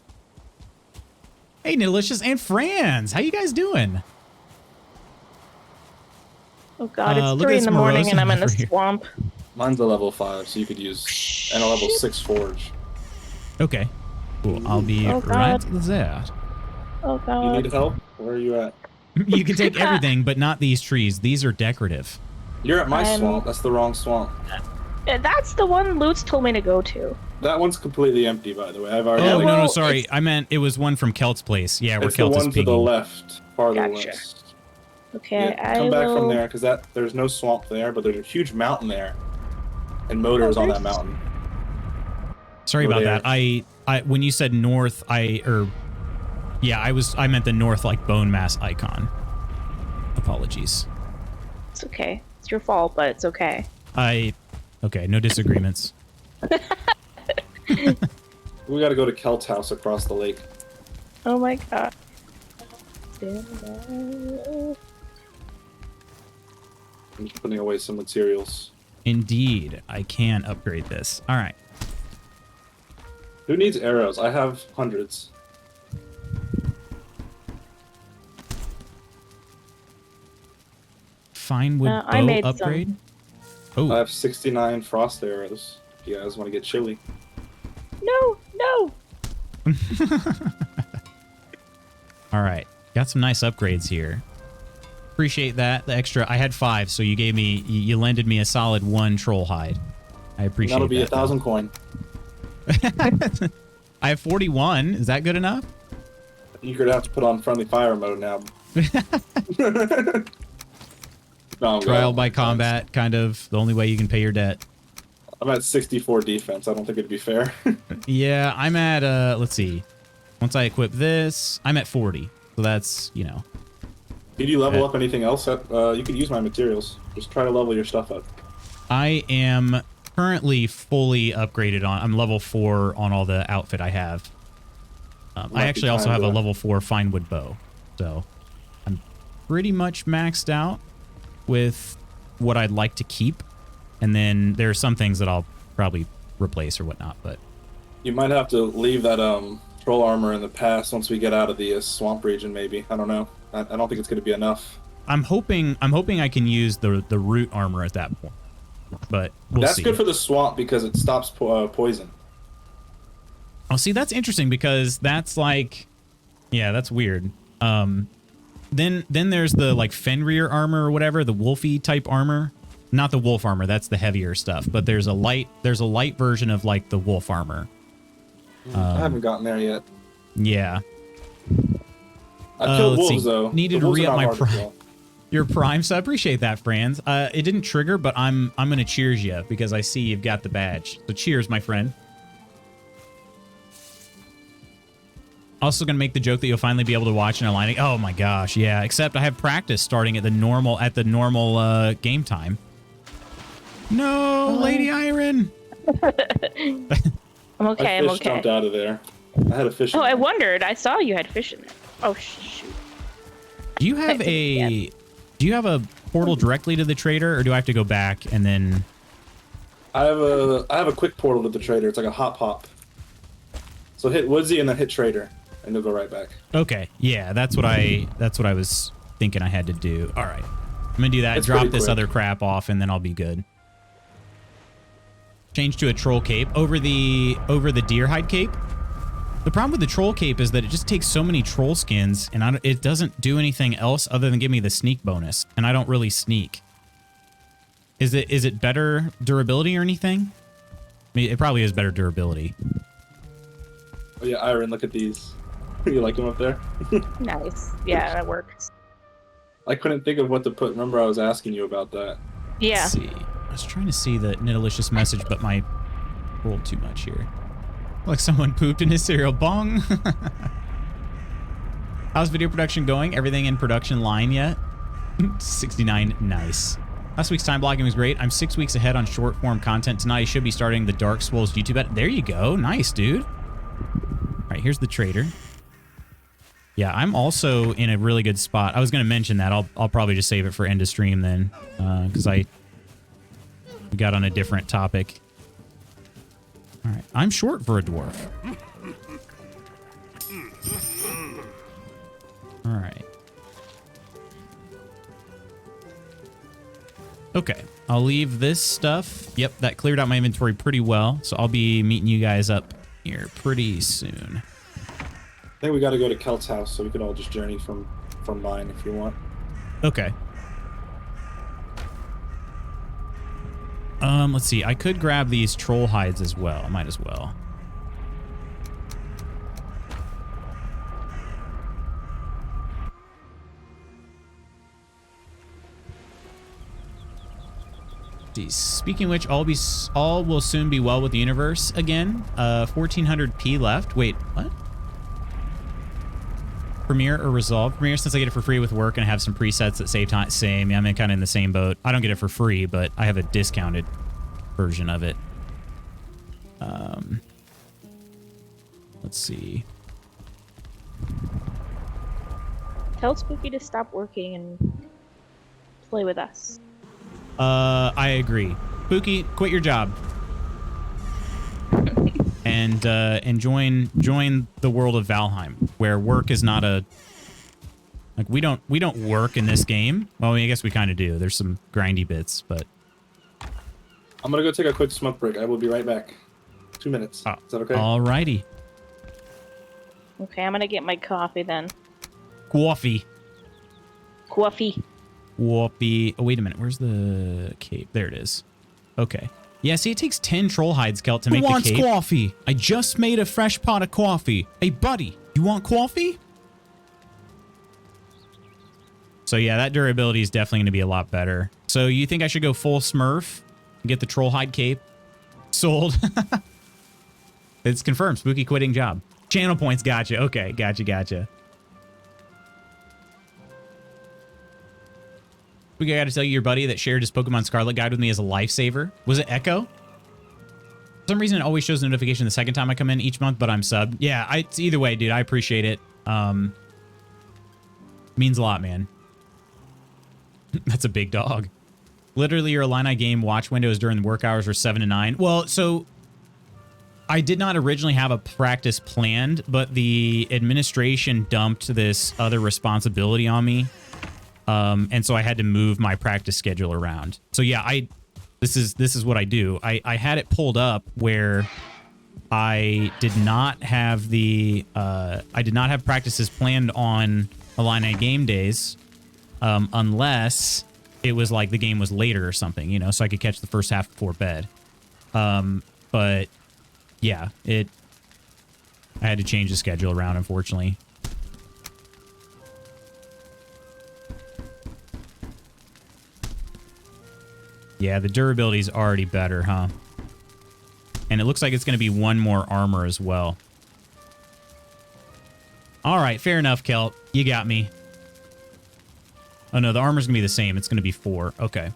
Hey, Nilicious and Franz, how you guys doing? Oh god, Look it's at 3 in this the morning and I'm in Morosa the over here. swamp. Mine's a level 5, so you could use... And a level 6 forge. Okay. Cool. I'll be Oh, right God. there. Oh You god. need help? Where are you at? You can take everything, but not these trees. These are decorative. You're at my I'm- swamp. That's the wrong swamp. That's the one Lutz told me to go to. That one's completely empty, by the way. I've already... Oh, well, no, sorry. it's- I meant it was one from Kelt's place. Yeah, where It's the Kelt is one to the piggy. left, farther Gotcha. west. Okay, Yeah, I come back will... from there, because there's no swamp there, but there's a huge mountain there. And motors on that there's- mountain. Sorry Over about there. that. When you said north, I meant the north, like, bone mass icon. Apologies. It's okay. It's your fault, but it's okay. Okay, no disagreements. We gotta go to Kelt's house across the lake. Oh my god. I'm just putting away some materials. Indeed, I can upgrade this. All right. Who needs arrows? I have hundreds. Fine wood I bow made upgrade. some. Oh, I have 69 frost arrows. If you guys want to get chilly. No, no. all right. Got some nice upgrades here. Appreciate that. The extra. I had 5, so you lended me a solid 1 troll hide. I appreciate That'll be that. 1,000 coin. I have 41. Is that good enough? You're gonna have to put on friendly fire mode now. No, I'm Trial good. by combat, kind of the only way you can pay your debt. I'm at 64 defense. I don't think it'd be fair. Yeah, I'm at, let's see. Once I equip this, I'm at 40. So that's, you know. Did you level up anything else? You could use my materials. Just try to level your stuff up. I am currently fully upgraded on, I'm level 4 on all the outfit I have. I Might be actually also time have a to- level 4 fine wood bow. So I'm pretty much maxed out with what I'd like to keep. And then there are some things that I'll probably replace or whatnot, but You might have to leave that troll armor in the past once we get out of the swamp region. Maybe, I don't know. I don't think it's going to be enough. I'm hoping I can use the root armor at that point, but we'll That's see. good for the swamp because it stops poison. Oh, see, that's interesting because that's like, yeah, that's weird. Then there's the like Fenrir armor or whatever, the wolfy type armor. Not the wolf armor, that's the heavier stuff. But there's a light version of like the wolf armor. I haven't gotten there yet. Yeah. I killed let's wolves see. though. Needed The to wolves are re-up not my hard to prime. kill. Your prime, so I appreciate that, Franz. It didn't trigger, but I'm gonna cheers you because I see you've got the badge. So cheers, my friend. Also gonna make the joke that you'll finally be able to watch an aligning. Oh my gosh, yeah. Except I have practice starting at the normal game time. No, Lady Iron. I'm okay. I'm My fish okay. jumped out of there. I had a fish. Oh, in I there. wondered. I saw you had fish in there. Oh shoot. Do you have a portal directly to the trader, or do I have to go back and then? I have a quick portal to the trader. It's like a hop. So hit Woodsy and then hit trader, and you'll go right back. Okay, yeah, that's what I was thinking I had to do. All right, I'm gonna do that. It's Drop pretty this quick. other crap off, and then I'll be good. Change to a troll cape over the deer hide cape. The problem with the troll cape is that it just takes so many troll skins, and it doesn't do anything else other than give me the sneak bonus, and I don't really sneak. Is it better durability or anything? I mean, it probably is better durability. Oh yeah, Iron, look at these. You like them up there? Nice. Yeah, that works. I couldn't think of what to put. Remember, I was asking you about that. Yeah. Let's see. I was trying to see the Nitalicious message, but my rolled too much here. Like someone pooped in his cereal. Bong. How's video production going? Everything in production line yet? 69. Nice. Last week's time blocking was great. I'm 6 weeks ahead on short form content. Tonight I should be starting the Dark Souls YouTube. There you go. Nice, dude. All right, here's the trader. Yeah, I'm also in a really good spot. I was going to mention that. I'll probably just save it for end of stream then, because I got on a different topic. All right, I'm short for a dwarf. All right. Okay, I'll leave this stuff. Yep, that cleared out my inventory pretty well, so I'll be meeting you guys up here pretty soon. I think we got to go to Kelt's house, so we could all just journey from mine if you want. Okay. Let's see. I could grab these troll hides as well. I might as well. Speaking of which, all will soon be well with the universe again. 1400p left. Wait, what? Premiere or Resolve? Premiere, since I get it for free with work and I have some presets that save time. Same. Yeah, I'm kind of in the same boat. I don't get it for free, but I have a discounted version of it. Let's see. Tell Spooky to stop working and play with us. I agree. Spooky, quit your job. And join the world of Valheim, where work is not a like we don't work in this game. Well, I guess we kind of do. There's some grindy bits, but I'm gonna go take a quick smoke break. I will be right back. 2 minutes. oh, Is that okay? Alrighty. Okay, I'm gonna get my coffee then. Coffee. Coffee. Whoopee. Oh, wait a minute. Where's the cape? There it is. Okay. Yeah, see, it takes 10 troll hides, Kelt, to make Who the wants cape. coffee? I just made a fresh pot of coffee. Hey, buddy, you want coffee? So yeah, that durability is definitely going to be a lot better. So you think I should go full Smurf and get the troll hide cape? Sold. It's confirmed. Spooky quitting job. Channel points. Gotcha. Okay. Gotcha. Spooky, I got to tell you, your buddy that shared his Pokemon Scarlet guide with me as a lifesaver. Was it Echo? For some reason, it always shows a notification the second time I come in each month, but I'm subbed. Yeah, it's either way, dude. I appreciate it. Means a lot, man. That's a big dog. Literally, your Illini game watch windows during the work hours were 7 to 9. Well, so I did not originally have a practice planned, but the administration dumped this other responsibility on me. And so I had to move my practice schedule around. So yeah, this is what I do. I had it pulled up where I did not have practices planned on Illini game days, unless it was like the game was later or something, you know, so I could catch the first half before bed. But yeah, I had to change the schedule around, unfortunately. Yeah, the durability is already better, huh? And it looks like it's going to be one more armor as well. All right, fair enough, Kelt. You got me. Oh, no, the armor's going to be the same. It's going to be 4. Okay.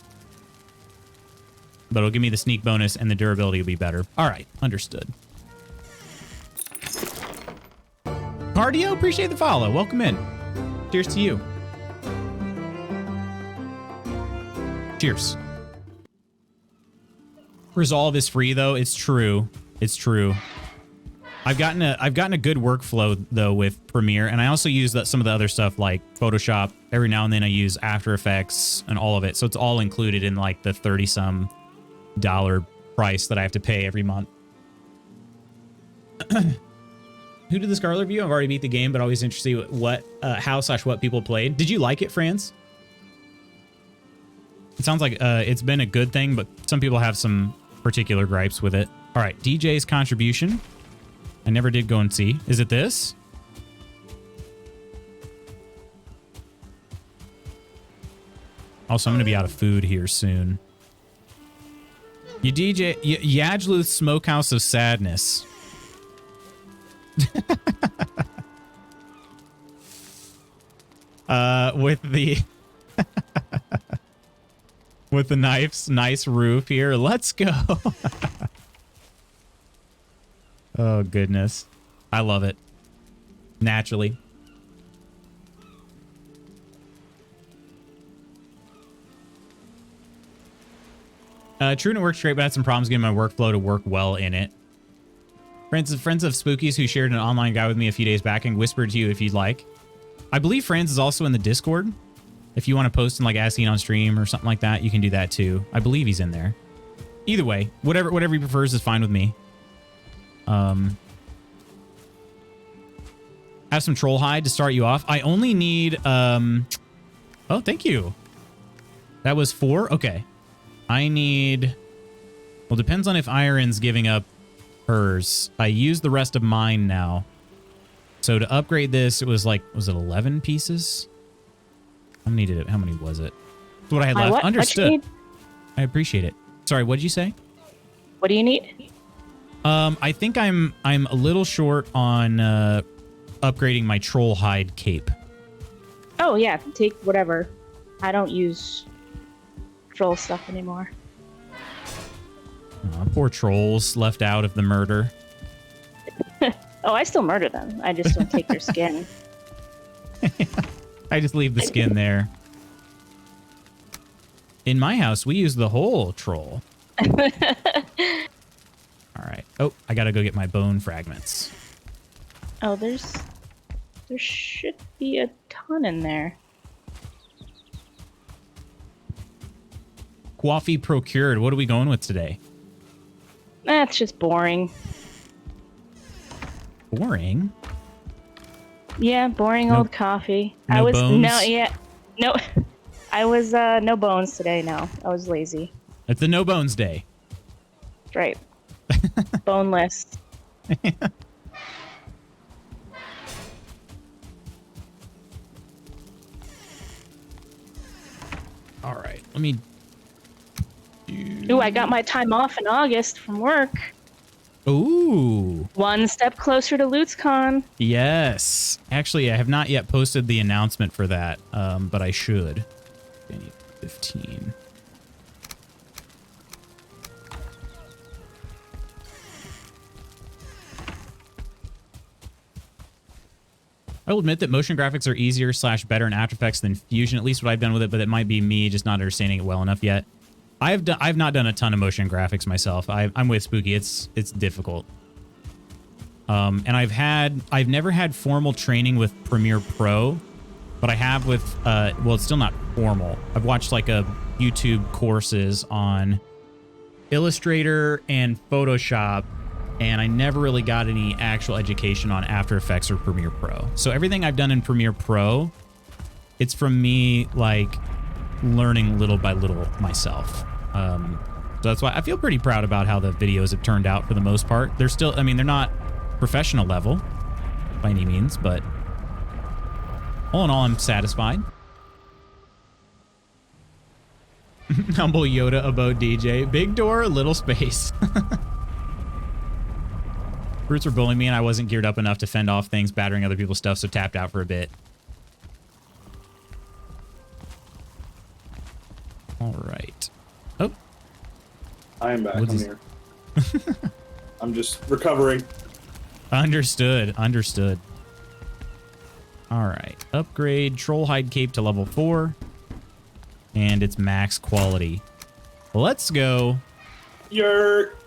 But it'll give me the sneak bonus, and the durability will be better. All right, understood. Cardio, appreciate the follow. Welcome in. Cheers to you. Cheers. Resolve is free, though. It's true. It's true. I've gotten a good workflow though with Premiere, and I also use some of the other stuff like Photoshop. Every now and then I use After Effects and all of it, so it's all included in like the $30-some price that I have to pay every month. Who did the Scarlet review? I've already beat the game, but always interested how/what people played. Did you like it, Franz? It sounds like it's been a good thing, but some people have some particular gripes with it. All right, DJ's contribution. I never did go and see. Is it this? Also, I'm going to be out of food here soon. You DJ... Yajluth Smokehouse of Sadness. With the... with the nice roof here. Let's go. Oh, goodness. I love it. Naturally. TrueNet works great, but I had some problems getting my workflow to work well in it. Friends of Spookies who shared an online guide with me a few days back and whispered to you if you'd like. I believe Franz is also in the Discord. If you want to post and like as seen on stream or something like that, you can do that too. I believe he's in there. Either way, whatever he prefers is fine with me. Have some troll hide to start you off. I only need oh, thank you. That was 4. Okay. I need, well, depends on if Iron's giving up hers. I used the rest of mine now. So to upgrade this, it was like, was it 11 pieces? How many was it? That's what I had left. Understood. I appreciate it. Sorry, what did you say? What do you need? I think I'm a little short on upgrading my troll hide cape. Oh yeah, take whatever. I don't use troll stuff anymore. Poor trolls left out of the murder. Oh, I still murder them. I just don't take their skin. I just leave the skin there. In my house, we use the whole troll. All right. Oh, I gotta go get my bone fragments. Oh, there should be a ton in there. Coffee procured. What are we going with today? That's just boring. Boring? Yeah, boring old coffee. No bones? No. I was no bones today. No, I was lazy. It's a no bones day. That's right. Boneless. All right, let me. Ooh, I got my time off in August from work. Ooh. One step closer to LootsCon. Yes. Actually, I have not yet posted the announcement for that, but I should. I need 15. I will admit that motion graphics are easier / better in After Effects than Fusion, at least what I've done with it, but it might be me just not understanding it well enough yet. I've not done a ton of motion graphics myself. I'm with Spooky. It's difficult. And I've never had formal training with Premiere Pro, but I have with well, it's still not formal. I've watched like a YouTube courses on Illustrator and Photoshop, and I never really got any actual education on After Effects or Premiere Pro. So everything I've done in Premiere Pro, it's from me like learning little by little myself. So that's why I feel pretty proud about how the videos have turned out for the most part. They're still, I mean, they're not professional level by any means, but all in all, I'm satisfied. Humble Yoda about DJ. Big door, little space. Brutes were bullying me and I wasn't geared up enough to fend off things, battering other people's stuff, so tapped out for a bit. All right. Oh. I am back. I'm here. I'm just recovering. Understood. Understood. All right. Upgrade Troll Hide Cape to level 4. And it's max quality. Let's go. Yerk.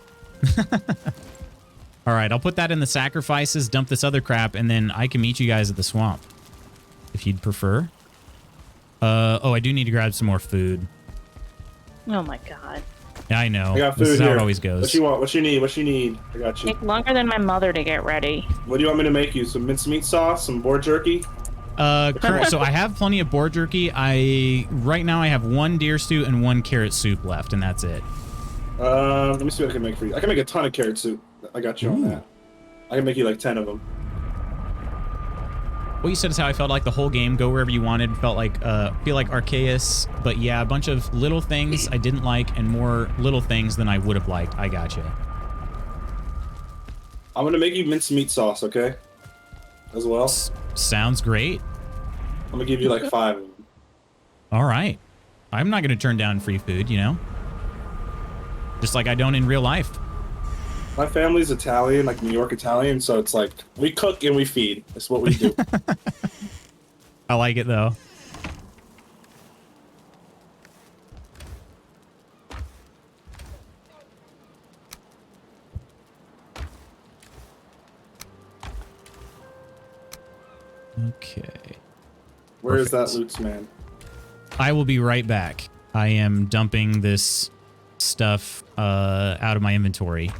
All right. I'll put that in the sacrifices, dump this other crap, and then I can meet you guys at the swamp. If you'd prefer. Oh, I do need to grab some more food. Oh my god. Yeah, I know. I got food this is here. how it always goes. What you want? What you need? What you need? I got you. Take longer than my mother to get ready. What do you want me to make you? Some mincemeat sauce? Some boar jerky? So I have plenty of boar jerky. Right now I have 1 deer stew and 1 carrot soup left, and that's it. Let me see what I can make for you. I can make a ton of carrot soup. I got you on that. I can make you like 10 of them. What you said is how I felt like the whole game. Go wherever you wanted. Feel like Arceus, but yeah, a bunch of little things I didn't like and more little things than I would have liked. I gotcha. I'm gonna make you mincemeat sauce, okay? As well. Sounds great. I'm gonna give you like 5 of them. All right. I'm not gonna turn down free food, you know? Just like I don't in real life. My family's Italian, like New York Italian, so it's like we cook and we feed. That's what we do. I like it though. Okay. Where is that Perfect. Loots man? I will be right back. I am dumping this stuff out of my inventory.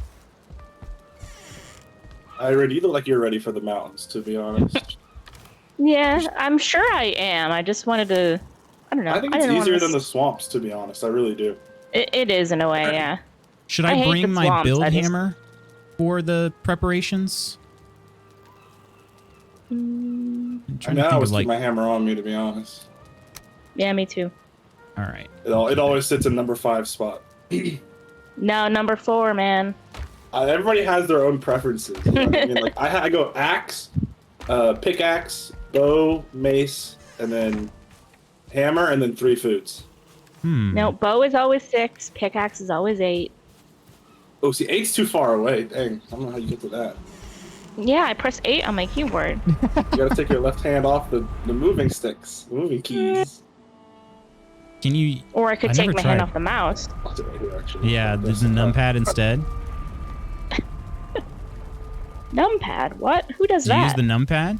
You look like you're ready for the mountains, to be honest. Yeah, I'm sure I am. I just wanted to. I don't know. I think it's easier than the swamps, to be honest. I really do. It is in a way, yeah. Should I I hate the bring my swamps, build I just- hammer for the preparations? Mm, I'm I trying mean, to I think always of keep like. my hammer on me, to be honest. yeah, me too. All right. It always sits in number 5 spot. No, number 4, man. Everybody has their own preferences. You know what I mean? Like I go axe, pickaxe, bow, mace, and then hammer, and then 3 foods. No, bow is always 6. Pickaxe is always 8. Oh, see, 8's too far away. Dang, I don't know how you get to that. Yeah, I press 8 on my keyboard. You gotta take your left hand off the moving sticks, the moving keys. Can you? Or I could I take never my hand tried. off the mouse. I'll do it right here, actually. Yeah, there's a numpad instead. Numpad? What? Who does Do you that? use the numpad?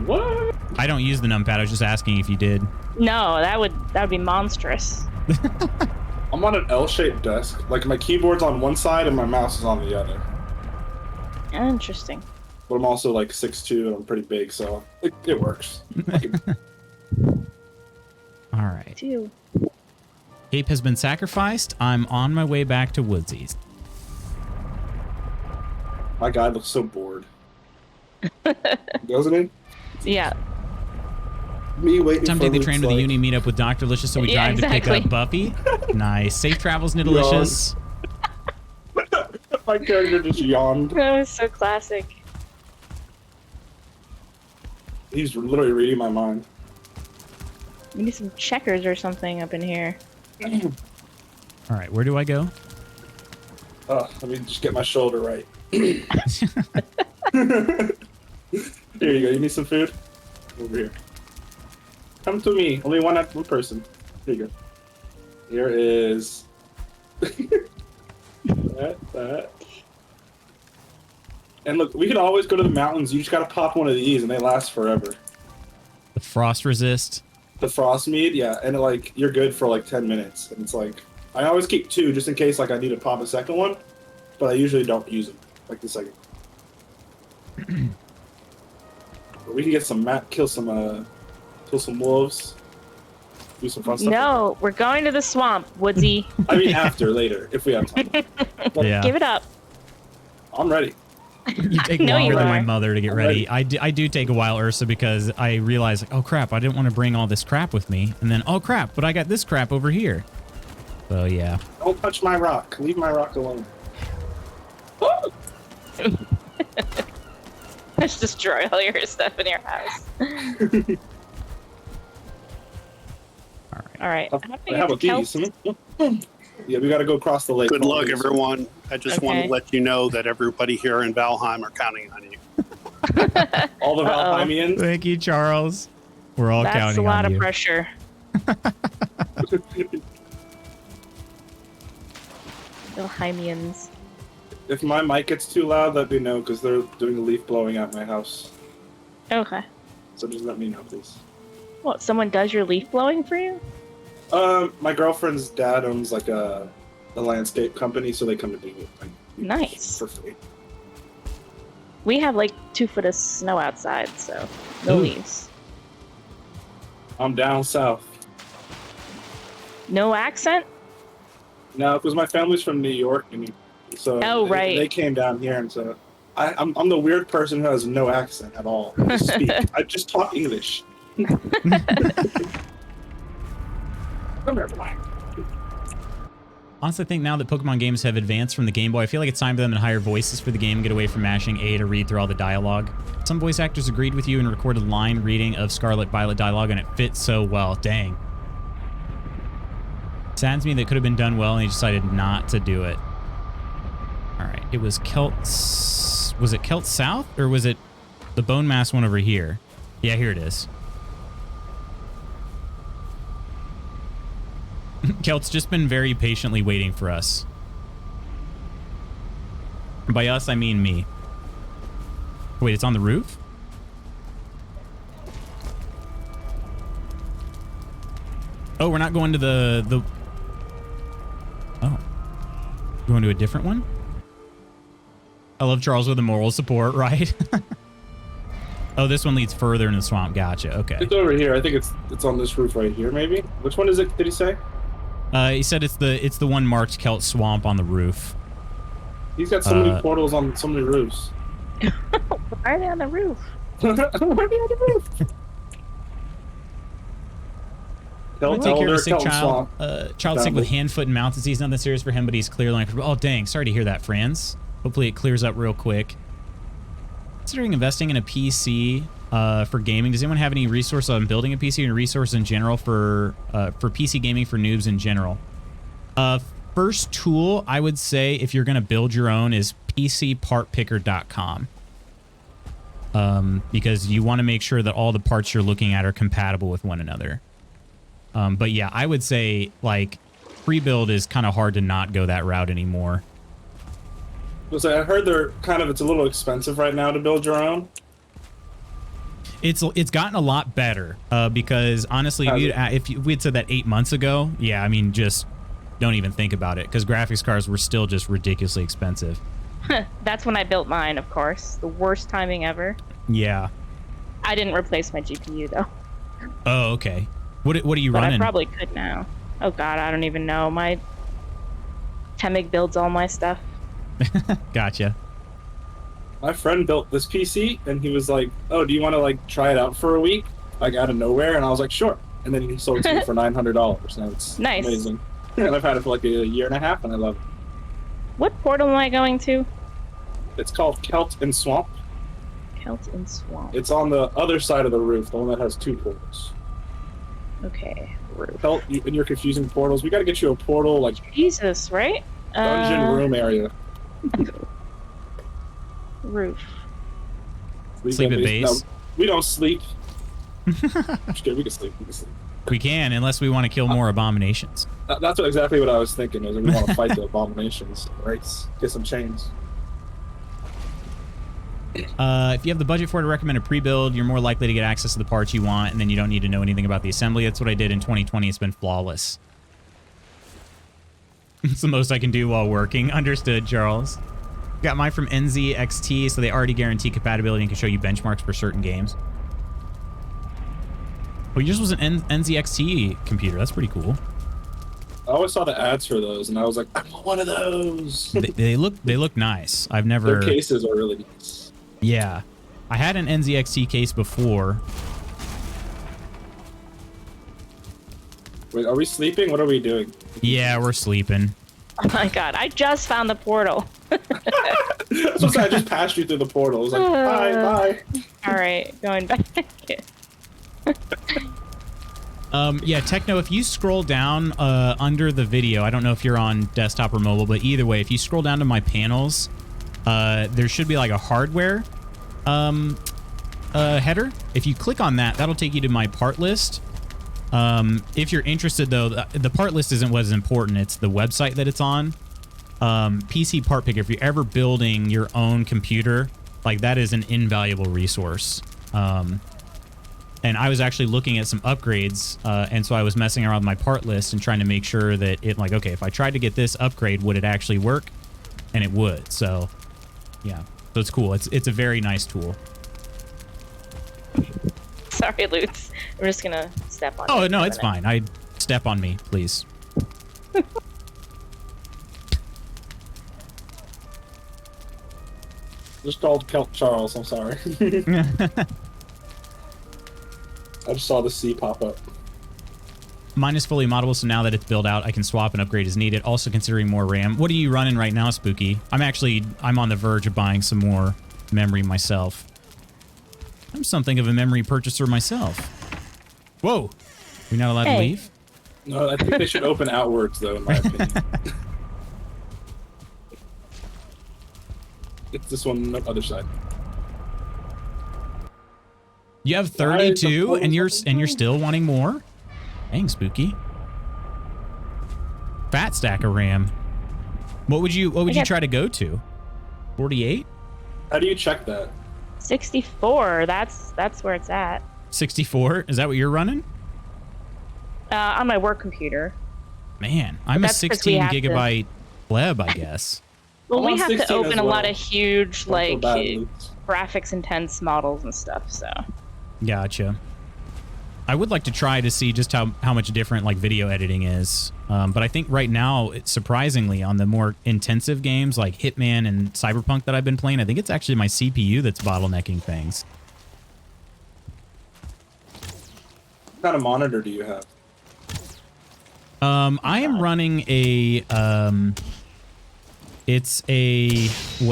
What? I don't use the numpad. I was just asking if you did. No, that would be monstrous. I'm on an L-shaped desk. Like my keyboard's on one side and my mouse is on the other. Interesting. But I'm also like 6'2" and I'm pretty big, so it works. All right. Too. Cape has been sacrificed. I'm on my way back to Woodsies. My guy looks so bored. Doesn't he? Yeah. Me waiting Time for to take the Luke's, train to the like- uni meetup with Dr. Licious, so we Yeah, drive to exactly. pick up Buffy. Nice. Safe travels, Nidalicious. My character just yawned. That was so classic. He's literally reading my mind. We need some checkers or something up in here. All right, where do I go? Let me just get my shoulder right. Here you go. You need some food? Over here. Come to me. Only one person. Here you go. Here is that. And look, we could always go to the mountains. You just gotta pop one of these, and they last forever. The frost resist. The frost mead, yeah, and like you're good for like 10 minutes. And it's like I always keep 2 just in case like I need to pop a second one, but I usually don't use them like the second. But we can get some kill some wolves, do some fun stuff. No, we're going to the swamp, Woodsy. I mean later if we have time. But Yeah. Give it up. I'm ready. You take No, longer you than my are. mother to get I'm ready. I do take a while, Ursa, because I realize, like, oh crap, I didn't want to bring all this crap with me. And then, oh crap, but I got this crap over here. So yeah. Don't touch my rock. Leave my rock alone. Let's destroy all your stuff in your house. All right. How do we How get to about these? Kelt? Yeah, we gotta go across the lake. Good luck, everyone. I just want Okay. to let you know that everybody here in Valheim are counting on you. All the Uh-oh. Valheimians. Thank you, Charles. We're all That's counting a lot on of you. pressure. Valheimians. If my mic gets too loud, let me know because they're doing a leaf blowing at my house. Okay. So just let me know, please. What, someone does your leaf blowing for you? My girlfriend's dad owns like a landscape company, so they come to do it like Nice. for free. We have like 2 foot of snow outside, so no Ooh. leaves. I'm down south. No accent? No, because my family's from New York, and so Oh, right. they came down here, and so I'm the weird person who has no accent at all. I just speak. I just talk English. Honestly, I think now that Pokemon games have advanced from the Game Boy, I feel like it's time for them to hire voices for the game and get away from mashing A to read through all the dialogue. Some voice actors agreed with you and recorded line reading of Scarlet Violet dialogue, and it fits so well. Dang. Saddens me that it could have been done well, and they decided not to do it. All right, it was Celts. Was it Celt South, or was it the Bone Mass one over here? Yeah, here it is. Kelt's just been very patiently waiting for us. By us, I mean me. Wait, it's on the roof? Oh, we're not going to the... Oh. Going to a different one? I love Charles with the moral support, right? Oh, this one leads further in the swamp. Gotcha. Okay. It's over here. I think it's on this roof right here, maybe. Which one is it? Did he say? He said it's the one marked Kelt Swamp on the roof. He's got so many portals on so many roofs. Why are they on the roof? Why are they on the roof? I'm gonna take care of a sick Kelton child. Swamp. Child sick with Down. hand, foot, and mouth disease. Nothing serious for him, but he's clearly uncomfortable. Oh, dang. Sorry to hear that, friends. Hopefully it clears up real quick. Considering investing in a PC for gaming, does anyone have any resource on building a PC and resource in general for PC gaming for noobs in general? First tool, I would say, if you're going to build your own, is PCPartPicker.com. Because you want to make sure that all the parts you're looking at are compatible with one another. But yeah, I would say, like, pre-build is kind of hard to not go that route anymore. So I heard it's a little expensive right now to build your own. It's gotten a lot better because honestly, if we had said that 8 months ago, yeah, I mean, just don't even think about it because graphics cards were still just ridiculously expensive. That's when I built mine, of course. The worst timing ever. Yeah. I didn't replace my GPU though. Oh, okay. What are you But running? I probably could now. Oh god, I don't even know. My Temig builds all my stuff. Gotcha. My friend built this PC, and he was like, "Oh, do you want to like try it out for a week, like out of nowhere?" And I was like, "Sure." And then he sold it to me for $900. Now it's Nice. amazing. And I've had it for like a year and a half, and I love it. What portal am I going to? It's called Kelt and Swamp. Kelt and Swamp. It's on the other side of the roof, the one that has 2 portals. Okay. Roof. Kelt, and you're confusing portals. We got to get you a portal, like Jesus, right? dungeon room area. Roof. Sleep at base? No, we don't sleep. Just kidding, we can sleep. We can sleep. We can, unless we want to kill more abominations. That's exactly what I was thinking. Is we want to fight the abominations, right? Get some chains. If you have the budget for it, I recommend a pre-build. You're more likely to get access to the parts you want, and then you don't need to know anything about the assembly. That's what I did in 2020. It's been flawless. It's the most I can do while working. Understood, Charles. Got mine from NZXT, so they already guarantee compatibility and can show you benchmarks for certain games. Well, yours was an NZXT computer. That's pretty cool. I always saw the ads for those, and I was like, I want one of those. They look nice. I've never. Their cases are really nice. Yeah, I had an NZXT case before. Wait, are we sleeping? What are we doing? Yeah, we're sleeping. Oh my god, I just found the portal. That's what I just passed you through the portal. I was like, bye. All right, going back. Yeah, Techno, if you scroll down under the video, I don't know if you're on desktop or mobile, but either way, if you scroll down to my panels, there should be like a hardware header. If you click on that, that'll take you to my part list. If you're interested, though, the part list isn't what is important. It's the website that it's on. PC Part Picker, if you're ever building your own computer, like that is an invaluable resource. And I was actually looking at some upgrades, and so I was messing around with my part list and trying to make sure that it, like, okay, if I tried to get this upgrade, would it actually work? And it would. So, yeah. So it's cool. It's a very nice tool. Sorry, Lutz. I'm just gonna step on. Oh, no, it's fine. Step on me, please. Just called Kelp Charles. I'm sorry. I just saw the C pop up. Mine is fully moddable, so now that it's built out, I can swap and upgrade as needed. Also considering more RAM. What are you running right now, Spooky? I'm on the verge of buying some more memory myself. I'm something of a memory purchaser myself. Whoa! We're not allowed to leave? No, I think they should open outwards, though, in my opinion. It's this one on the other side. You have 32 and you're still wanting more? Dang, Spooky. Fat stack of RAM. What would you try to go to? 48? How do you check that? 64. That's where it's at. 64? Is that what you're running? On my work computer. Man, I'm a 16 gigabyte pleb, I guess. Well, we I'm on have to 16 open as a lot well. of huge, Don't feel like, bad, Luke. graphics intense models and stuff, so. Gotcha. I would like to try to see just how much different like video editing is. But I think right now, surprisingly, on the more intensive games like Hitman and Cyberpunk that I've been playing, I think it's actually my CPU that's bottlenecking things. What kind of monitor do you have? I am running a it's a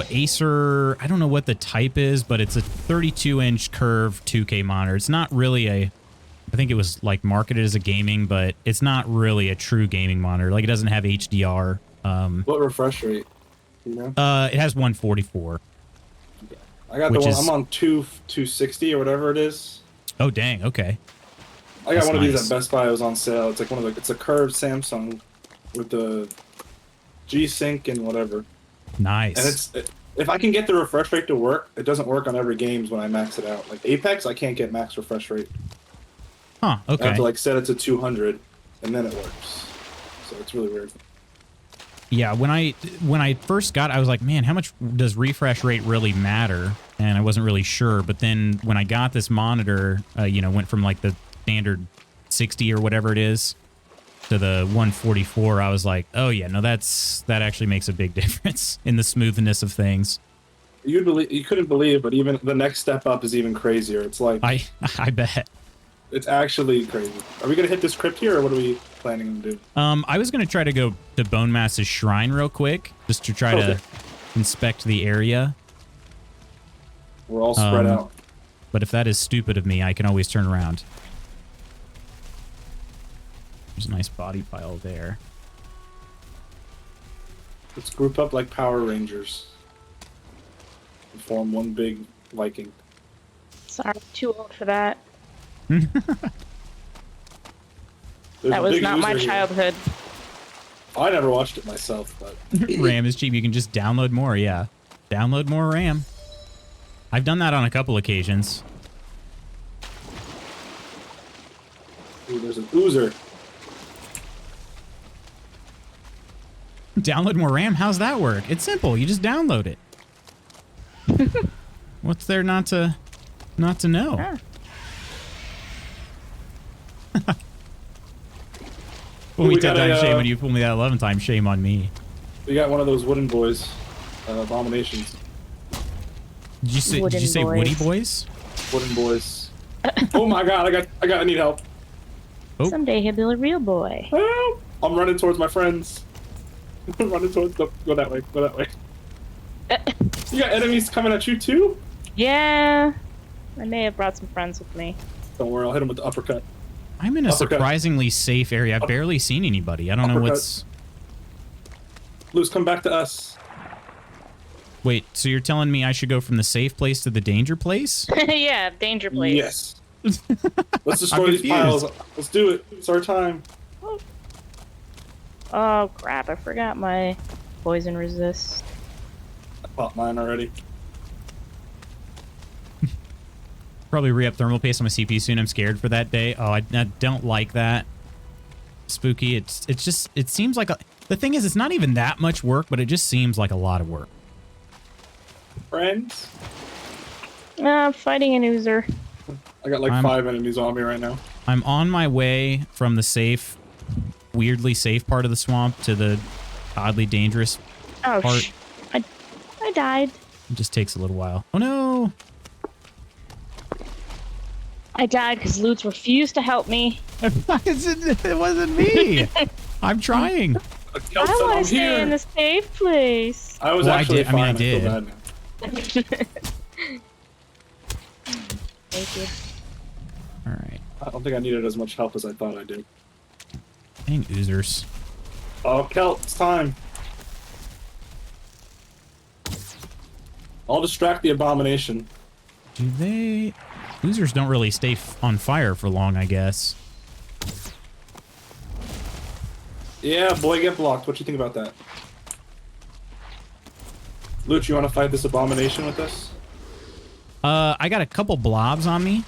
Acer, I don't know what the type is, but it's a 32-inch curved 2K monitor. It's not really I think it was like marketed as a gaming, but it's not really a true gaming monitor. Like it doesn't have HDR. What refresh rate? You know? It has 144. I got the one. I'm on 260 or whatever it is. Oh dang, okay. I got That's one of nice. these at Best Buy. It was on sale. It's like it's a curved Samsung with the G-Sync and whatever. Nice. And if I can get the refresh rate to work, it doesn't work on every games when I max it out. Like Apex, I can't get max refresh rate. Huh, I have okay. to like set it to 200, and then it works. So it's really weird. Yeah, when I first got it, I was like, man, how much does refresh rate really matter? And I wasn't really sure. But then when I got this monitor, went from like the standard 60 or whatever it is to the 144, I was like, oh yeah, no, that actually makes a big difference in the smoothness of things. You couldn't believe, but even the next step up is even crazier. It's like I bet. It's actually crazy. Are we gonna hit this crypt here, or what are we planning to do? I was gonna try to go to Bone Mass's shrine real quick, just to try to inspect the area. We're all spread out. But if that is stupid of me, I can always turn around. There's a nice body pile there. Let's group up like Power Rangers and form one big Viking. Sorry, too old for that. There's That a was big not my user here. childhood. I never watched it myself, but RAM is cheap. You can just download more. Yeah. Download more RAM. I've done that on a couple occasions. ooh, there's an oozer. Download more RAM? How's that work? It's simple. You just download it. What's there not to know? Ah. Fool me We 10 got a, times, shame on you. Fool me that 11 times, shame on me. We got one of those wooden boys, abominations. Did you say Wooden Woody boys. Boys? Wooden boys. Oh my god! I need help. Oh. Someday he'll be a real boy. Help! I'm running towards my friends. I'm running towards the. Go that way. Go that way. You got enemies coming at you too? Yeah. I may have brought some friends with me. Don't worry, I'll hit them with the uppercut. I'm in a Uppercut. surprisingly safe area. I've barely seen anybody. I don't know Uppercut. what's... Luce, come back to us. Wait, so you're telling me I should go from the safe place to the danger place? Yeah, danger place. Yes. Let's destroy I'm these piles. Let's do it. It's our time. Oh crap! I forgot my poison resist. I popped mine already. Probably re-up thermal paste on my CPU soon. I'm scared for that day. Oh, I don't like that. Spooky. It's just, it seems like the thing is, it's not even that much work, but it just seems like a lot of work. Friends? I'm fighting an oozer. I got like 5 enemies on me right now. I'm on my way from the safe, weirdly safe part of the swamp to the oddly dangerous Oh, part. I died. It just takes a little while. Oh no! I died because Lutz refused to help me. It wasn't me. I'm trying. I I want to stay in the safe place. I was Well, I actually did- I mean, I fine. feel did. bad now. Thank you. All right. I don't think I needed as much help as I thought I did. Dang oozers. Oh, Kelt, it's time. I'll distract the abomination. Do they... Oozers don't really stay on fire for long, I guess. Yeah, boy, get blocked. What you think about that? Luch, you want to fight this abomination with us? I got a couple blobs on me,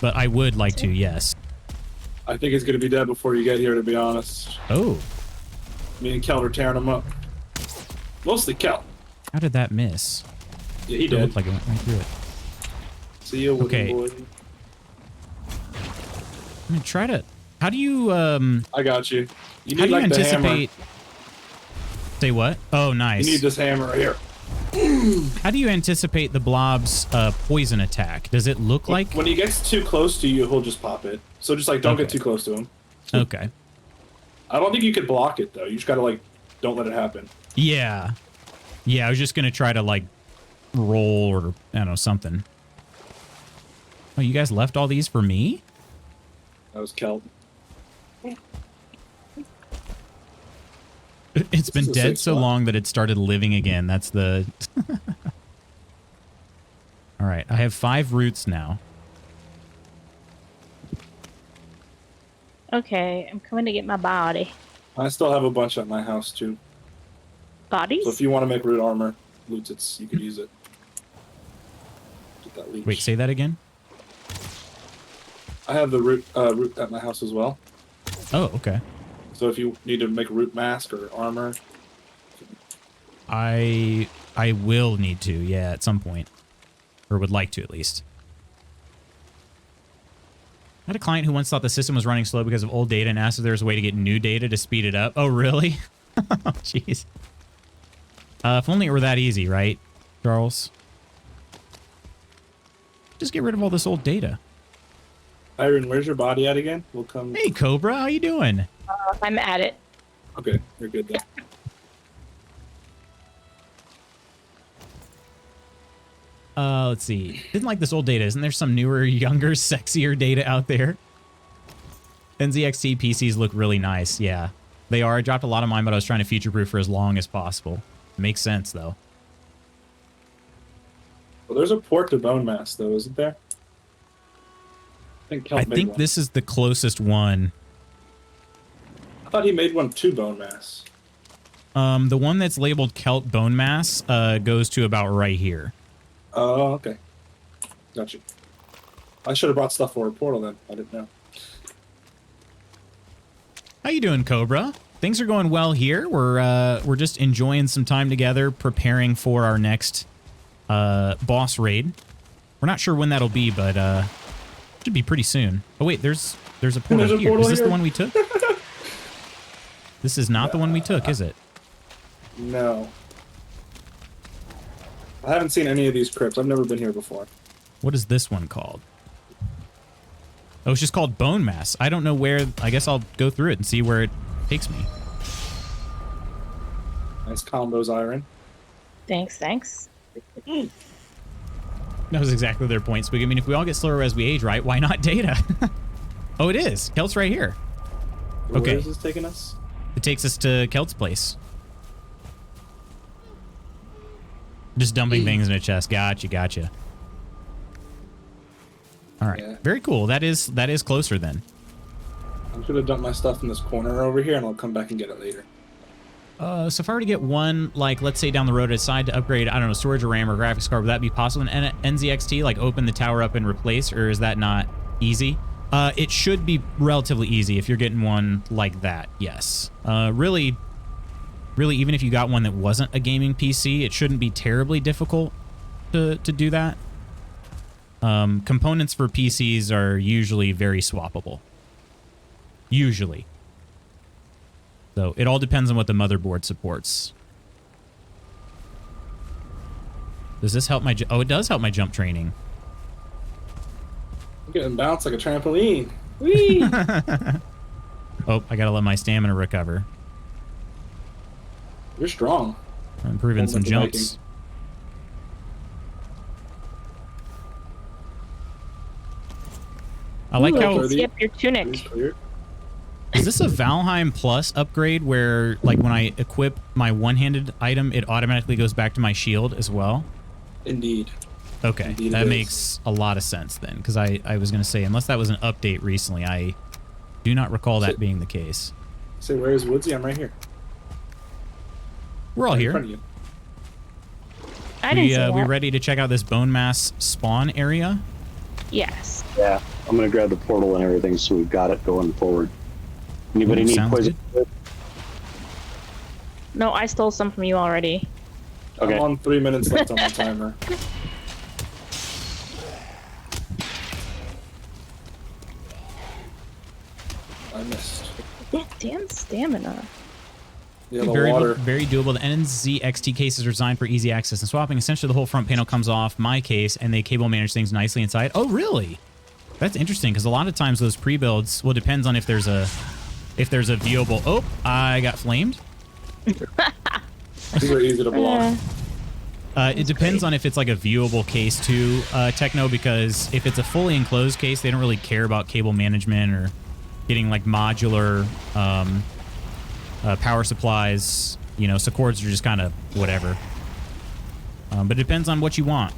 but I would like to, yes. I think he's gonna be dead before you get here, to be honest. Oh, Me and Kelt are tearing him up. Mostly Kelt. how did that miss? Yeah, he It did. looked like it went right through it. See you, wooden Okay. boy. I'm gonna try to... How do you, I got you. You how need do you like the hammer. anticipate... Say what? Oh, nice. You need this hammer right here. How do you anticipate the blob's poison attack? Does it look like... When he gets too close to you, he'll just pop it. So just like don't get Okay. too close to him. Okay. I don't think you could block it though. You just gotta like don't let it happen. Yeah. Yeah, I was just gonna try to, like, roll or, I don't know, something. Oh, you guys left all these for me? That was Kelt. It's been is a dead safe so spot. long that it started living again. That's the... All right, I have 5 roots now. Okay, I'm coming to get my body. I still have a bunch at my house too. Bodies? So if you want to make root armor, loot, you could use it. Get that leech. Wait, say that again? I have the root at my house as well. Oh, okay. So if you need to make a root mask or armor, I will need to, yeah, at some point. Or would like to, at least. I had a client who once thought the system was running slow because of old data and asked if there was a way to get new data to speed it up. Oh, really? Oh, jeez. If only it were that easy, right, Charles? Just get rid of all this old data. Iron, where's your body at again? We'll come. Hey, Cobra, how you doing? I'm at it. Okay, you're good then. Let's see. Didn't like this old data. Isn't there some newer, younger, sexier data out there? NZXT PCs look really nice. Yeah, they are. I dropped a lot of mine, but I was trying to future-proof for as long as possible. Makes sense, though. Well, there's a port to bone mass though, isn't there? I think Kelt I made think one. this is the closest one thought he made one 2 bone mass. The one that's labeled Celt Bone Mass goes to about right here. Oh, okay. Gotcha. I should have brought stuff for a portal then. I didn't know. How you doing, Cobra? Things are going well here. We're just enjoying some time together, preparing for our next boss raid. We're not sure when that'll be, but should be pretty soon. Oh wait, there's a portal There's a here. portal Is this here? the one we took? This is not the one we took, is it? No. I haven't seen any of these crypts. I've never been here before. What is this one called? Oh, it's just called Bone Mass. I don't know where. I guess I'll go through it and see where it takes me. Nice combos, Iron. Thanks. That was exactly their point, Spooky. I mean, if we all get slower as we age, right? Why not data? Oh, it is. Kelt's right here. Okay. Where is this taking us? It takes us to Kelt's place. Just dumping things in a chest. Gotcha. All right. Yeah. Very cool. That is closer then. I'm gonna dump my stuff in this corner over here, and I'll come back and get it later. So if I were to get one, like, let's say down the road, aside to upgrade, I don't know, storage or RAM or graphics card, would that be possible in NZXT? Like, open the tower up and replace, or is that not easy? It should be relatively easy if you're getting one like that, yes. Really, even if you got one that wasn't a gaming PC, it shouldn't be terribly difficult to do that. Components for PCs are usually very swappable. Usually. So it all depends on what the motherboard supports. Does this help my... Oh, it does help my jump training. I'm getting bounced like a trampoline. Whee! Oh, I gotta let my stamina recover. You're strong. I'm improving some Like the jumps. I like Ooh, I how... can see up your Is tunic. clear? Is this a Valheim Plus upgrade where, like, when I equip my one-handed item, it automatically goes back to my shield as well? Indeed. Okay, Indeed that it is. makes a lot of sense then, because I was going to say, unless that was an update recently, I do not recall that being the case. Say, where is Woodsy? I'm right here. We're all In front here. of you. I didn't see that. We ready to check out this bone mass spawn area? Yes. Yeah, I'm gonna grab the portal and everything, so we've got it going forward. Anybody Ooh, need sounds poison? No, I stole some from you already. Okay. I'm on 3 minutes left on my timer. I missed. Damn stamina. Yeah, the Very, water. very doable. The NZXT cases are designed for easy access and swapping. Essentially, the whole front panel comes off my case, and they cable manage things nicely inside. Oh, really? That's interesting, because a lot of times those pre-builds, well, it depends on if there's a viewable... Oh, I got flamed. These are easy to block. It depends on if it's like a viewable case too, Techno, because if it's a fully enclosed case, they don't really care about cable management or getting like modular power supplies. You know, so cords are just kind of whatever. But it depends on what you want.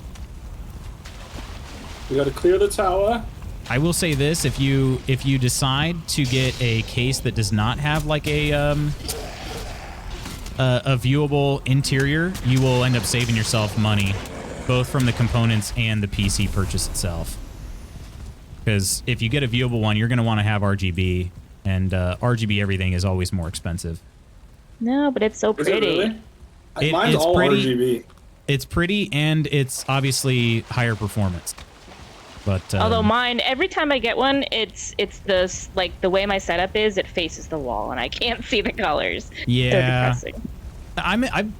We gotta clear the tower. I will say this: if you decide to get a case that does not have like a viewable interior, you will end up saving yourself money, both from the components and the PC purchase itself. Because if you get a viewable one, you're going to want to have RGB, and RGB everything is always more expensive. No, but it's so Is it pretty. really? Mine's it's all pretty. RGB. It's pretty, and it's obviously higher performance. But Although mine, every time I get one, it's this, like, the way my setup is, it faces the wall, and I can't see the colors. yeah, So depressing.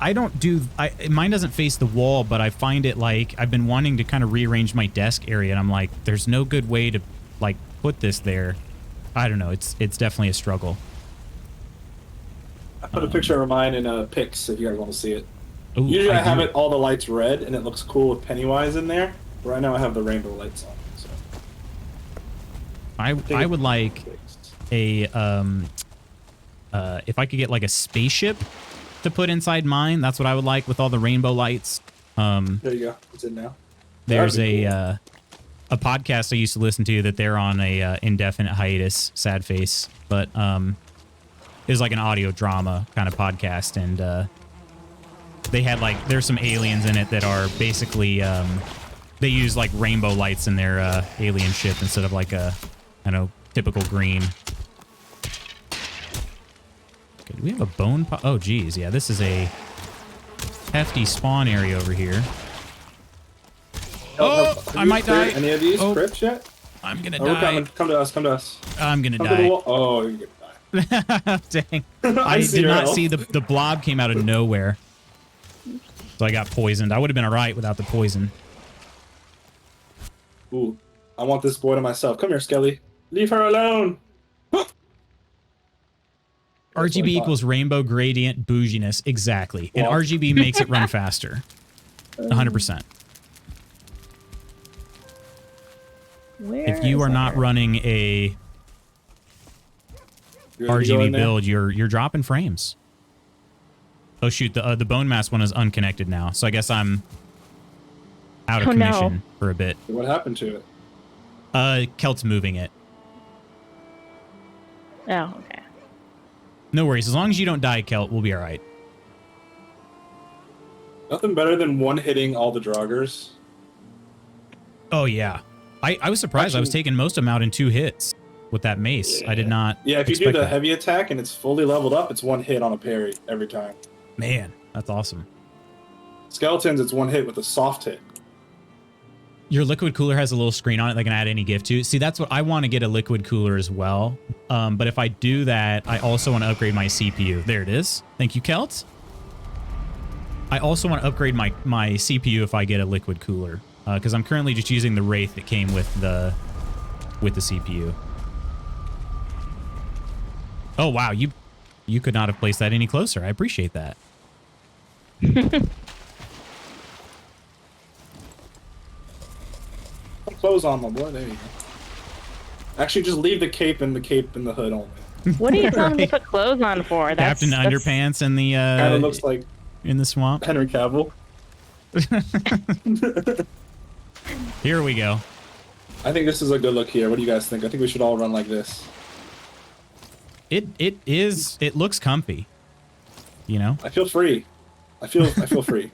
I don't do mine doesn't face the wall, but I find it like I've been wanting to kind of rearrange my desk area, and I'm like, there's no good way to like put this there. I don't know. It's definitely a struggle. I put a picture of mine in pics if you guys want to see it. Ooh, Usually I have do- it all the lights red, and it looks cool with Pennywise in there. Right now I have the rainbow lights on. So I would like a if I could get like a spaceship to put inside mine. That's what I would like with all the rainbow lights. There you go. It's in now. There's That'd be a podcast I used to listen to that they're on a indefinite hiatus. Sad face, but It was like an audio drama kind of podcast, and they had like there's some aliens in it that are basically they use like rainbow lights in their alien ship instead of like a typical green. Okay, do we have a bone? Oh, geez, yeah, this is a hefty spawn area over here. Oh, I might die. Any of these crypts yet? I'm gonna We're die. coming. Come to us. Come to us. I'm gonna Come to the die. wall. Oh, you're gonna die. Dang. I I see did your not health. see the blob came out of nowhere. So I got poisoned. I would have been all right without the poison. Ooh, I want this boy to myself. Come here, Skelly. Leave her alone. RGB equals rainbow gradient bouginess. Exactly. And Well. RGB makes it run faster. 100%. Where If you is are not there? running a You ready to go in RGB there? build, you're dropping frames. Oh shoot, the bone mass one is unconnected now. So I guess I'm out of Oh, no. commission for a bit. What happened to it? Kelt's moving it. Oh, okay. No worries. As long as you don't die, Kelt, we'll be all right. Nothing better than one hitting all the Draugrs. Oh, yeah. I was surprised. I was Actually- taking most of them out in 2 hits with that mace. I did not Yeah, if you do expect the that. heavy attack and it's fully leveled up, it's one hit on a parry every time. Man, that's awesome. Skeletons, it's one hit with a soft hit. Your liquid cooler has a little screen on it that can add any gift to. See, that's what I want to get, a liquid cooler as well. But if I do that, I also want to upgrade my CPU. There it is. Thank you, Kelt. I also want to upgrade my CPU if I get a liquid cooler, because I'm currently just using the Wraith that came with the CPU. Oh wow, you could not have placed that any closer. I appreciate that. Put clothes on, my boy. There you go. Actually, just leave the cape and the hood only. What are you telling me Right. to put clothes on for? Captain Underpants in the Kind of looks like in the swamp. Henry Cavill. Here we go. I think this is a good look here. What do you guys think? I think we should all run like this. It looks comfy. You know? I feel free. I feel free.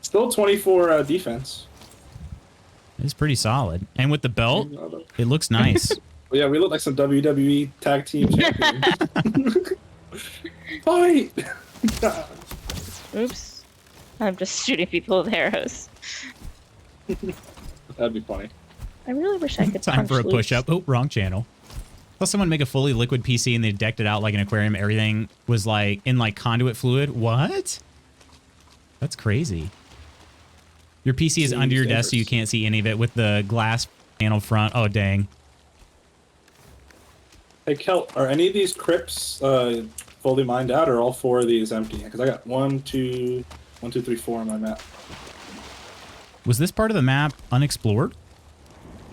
Still 24 defense. It's pretty solid. And with the belt, it looks nice. Well, yeah, we look like some WWE tag team champions. Fight! Oops. I'm just shooting people with arrows. That'd be funny. I really wish I could Time punch for a loose. push-up. Oh, wrong channel. Saw someone make a fully liquid PC and they decked it out like an aquarium. Everything was like in like conduit fluid. What? That's crazy. Your PC is See under your these desk so you can't see any of it with the glass panel front. Oh, dang. Hey, Kelt, are any of these crypts fully mined out, or all 4 of these empty? Because I got 1, 2, 3, 4 on my map. Was this part of the map unexplored?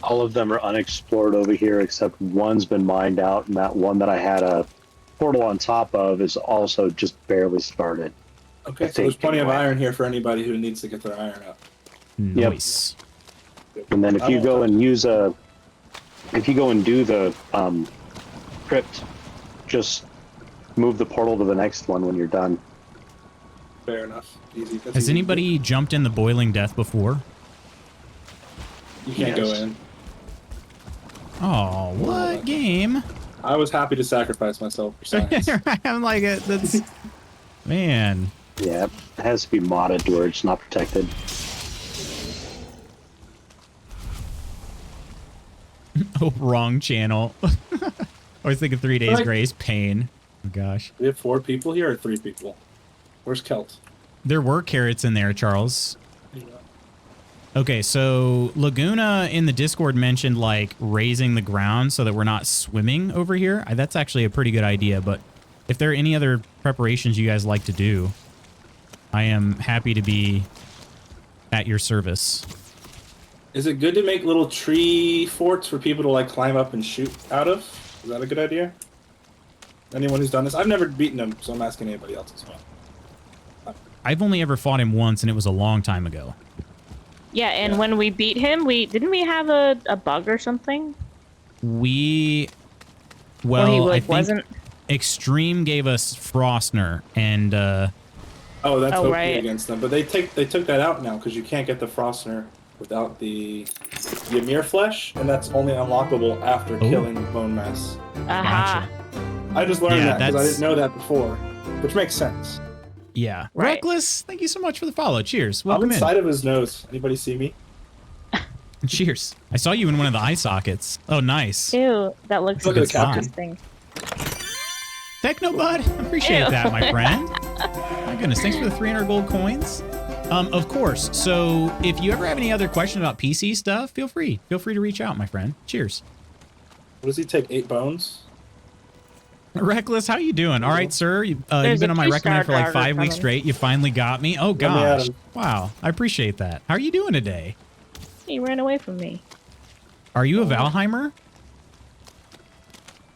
All of them are unexplored over here, except one's been mined out, and that one that I had a portal on top of is also just barely started. Okay, I so there's think- plenty of iron here for anybody who needs to get their iron up. Yep. Nice. And then if you go and do the crypt, just move the portal to the next one when you're done. Fair enough. Easy. That's Has easy. anybody jumped in the boiling death before? You can't go Yes. in. Oh, what game? I was happy to sacrifice myself for science. I'm like, that's... Man. Yeah, it has to be modded to where it's not protected. Oh, wrong channel. I was thinking 3 Days Like- Grace. Pain. Oh, gosh. We have 4 people here or 3 people? Where's Kelt? There were carrots in there, Charles. Okay, so Laguna in the Discord mentioned like raising the ground so that we're not swimming over here. That's actually a pretty good idea, but if there are any other preparations you guys like to do, I am happy to be at your service. Is it good to make little tree forts for people to like climb up and shoot out of? Is that a good idea? Anyone who's done this? I've never beaten him, so I'm asking anybody else as well. I've only ever fought him once, and it was a long time ago. Yeah, and Yeah. when we beat him, didn't we have a bug or something? We Well, he I like think wasn't. Extreme gave us Frostner, and Oh, that's Oh, OP right. against them. But they took that out now because you can't get the Frostner without the Ymir flesh, and that's only unlockable after killing Bone Mass. Aha. I just learned Yeah, that because I that's- didn't know that before, which makes sense. yeah. Right. Reckless, thank you so much for the follow. Cheers. I'm Welcome in. inside of his nose. Anybody see me? Cheers. I saw you in one of the eye sockets. Oh, nice. Ew, that looks Look at the disgusting. Technobud, appreciate Ew. that, my friend. My goodness, thanks for the 300 gold coins. Of course. So if you ever have any other questions about PC stuff, feel free. Feel free to reach out, my friend. Cheers. What does he take? 8 bones? Reckless, how you doing? All right, sir. You've There's been a on my recommend for like 5 2-star weeks coming. straight. You finally got me. Oh, me at gosh. him. Wow. I appreciate that. How are you doing today? He ran away from me. Are you a Valheimer?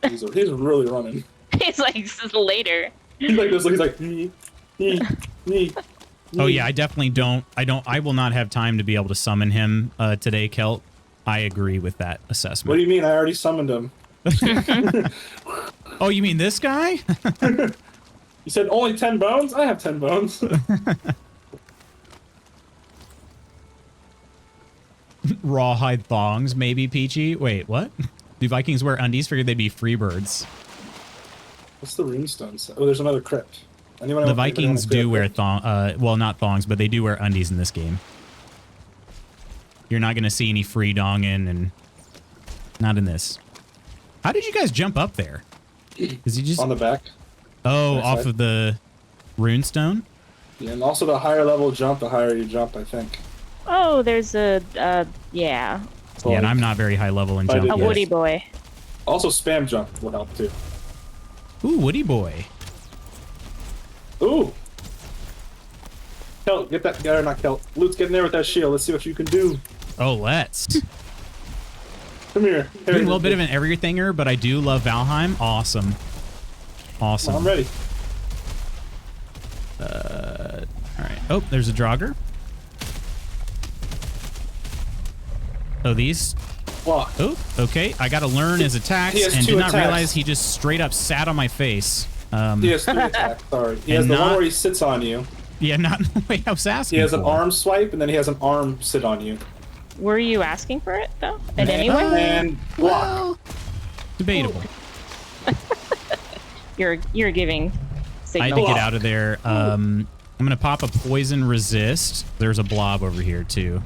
He's really running. He's like, this is later. He's like this. He's like, nee. Oh yeah, I definitely don't. I will not have time to be able to summon him today, Kelt. I agree with that assessment. What do you mean? I already summoned him. Oh, you mean this guy? You said only 10 bones? I have 10 bones. Rawhide thongs, maybe, Peachy. Wait, what? Do Vikings wear undies? Figured they'd be free birds. What's the runestone say? Oh, there's another crypt. Anyone The else- Vikings anybody do wanna wear crypt? well, not thongs, but they do wear undies in this game. You're not going to see any free donging, and not in this. How did you guys jump up there? Is he just On the back. oh back off side. of the runestone? Yeah, and also the higher level jump, the higher you jump, I think. Oh, there's a, yeah, So, Yeah, and like, I'm not very high level in I did jump. a yet. woody boy. Also, spam jump will help too. Ooh, Woody boy. Ooh! Kelt, get that guy, or not Kelt. Luke's getting there with that shield. Let's see what you can do. Oh, let's. Come here. Doing a little bit of an everythinger, but I do love Valheim. Awesome. Awesome. I'm ready. All right. Oh, there's a Draugr. Oh, these. Block. Oh, okay. I got to learn his attacks, He has and 2 did not attacks. realize he just straight up sat on my face. He has 3 attacks, sorry. He has And the one not- where he sits on you. Yeah, not in the way I was asking He has an for. arm swipe, and then he has an arm sit on you. Were you asking for it though? In any way? And block. Well, debatable. You're giving I had signal. to get out of there. I'm gonna pop a poison resist. There's a blob over here too.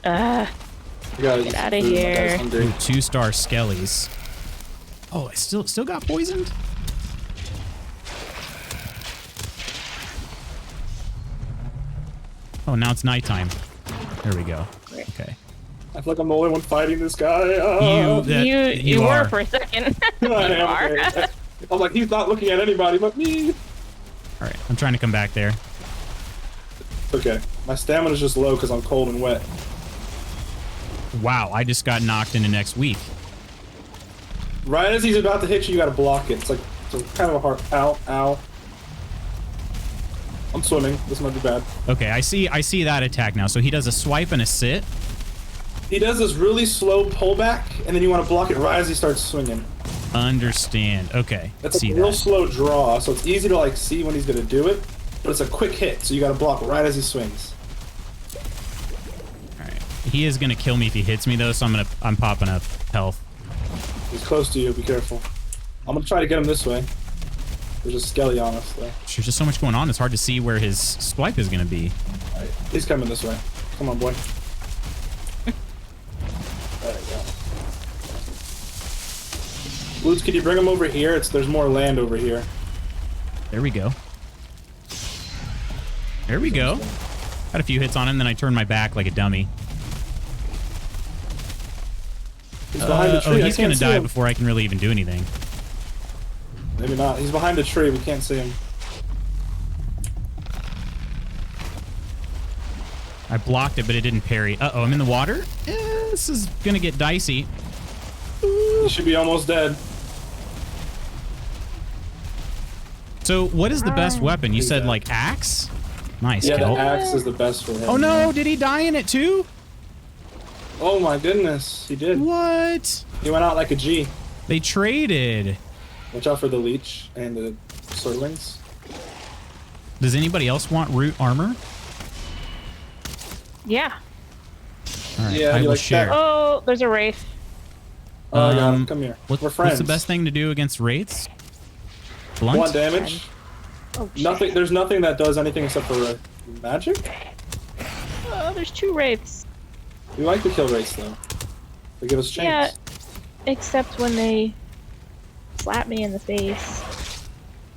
You gotta Get eat outta food, my guy's here. hungry. Ooh, 2-star skellies. Oh, I still got poisoned? Oh, now it's nighttime. There we go. Okay. I feel like I'm the only one fighting this guy. You were are. for a second. I You am, are. okay. I'm like, he's not looking at anybody but me. All right, I'm trying to come back there. Okay, my stamina's just low because I'm cold and wet. Wow, I just got knocked into next week. Right as he's about to hit you, you gotta block it. It's like kind of a hard. Ow, ow. I'm swimming. This might be bad. Okay, I see that attack now. So he does a swipe and a sit. He does this really slow pullback, and then you want to block it right as he starts swinging. Understand. Okay, It's see a real that. slow draw, so it's easy to like see when he's gonna do it, but it's a quick hit, so you gotta block right as he swings. All right, he is gonna kill me if he hits me though. So I'm popping up health. He's close to you. Be careful. I'm gonna try to get him this way. There's a skelly on us, though. There's just so much going on. It's hard to see where his swipe is gonna be. All right, he's coming this way. Come on, boy. There you go. Lutz, can you bring him over here? There's more land over here. There we go. There we go. Got a few hits on him, then I turned my back like a dummy. He's behind the tree. Oh, I he's can't gonna see die him. before I can really even do anything. Maybe not. He's behind a tree. We can't see him. I blocked it, but it didn't parry. Uh-oh, I'm in the water? This is gonna get dicey. He should be almost dead. So what is the best weapon? You He's said dead. like axe? Nice, Yeah, the Kel. axe is the best for him. Oh no, did he die in it too? Oh my goodness, he did. What? He went out like a G. They traded. Watch out for the leech and the swordlings. Does anybody else want root armor? Yeah. All right, Yeah, I you will like share. that? Oh, there's a wraith. Oh, I got him. Come here. We're friends. What's the best thing to do against wraiths? Blunt? 1 damage. Oh, shit. Nothing. There's nothing that does anything except for magic. Oh, there's 2 wraiths. We like to kill wraiths though. They give us Yeah, chains. except when they slap me in the face.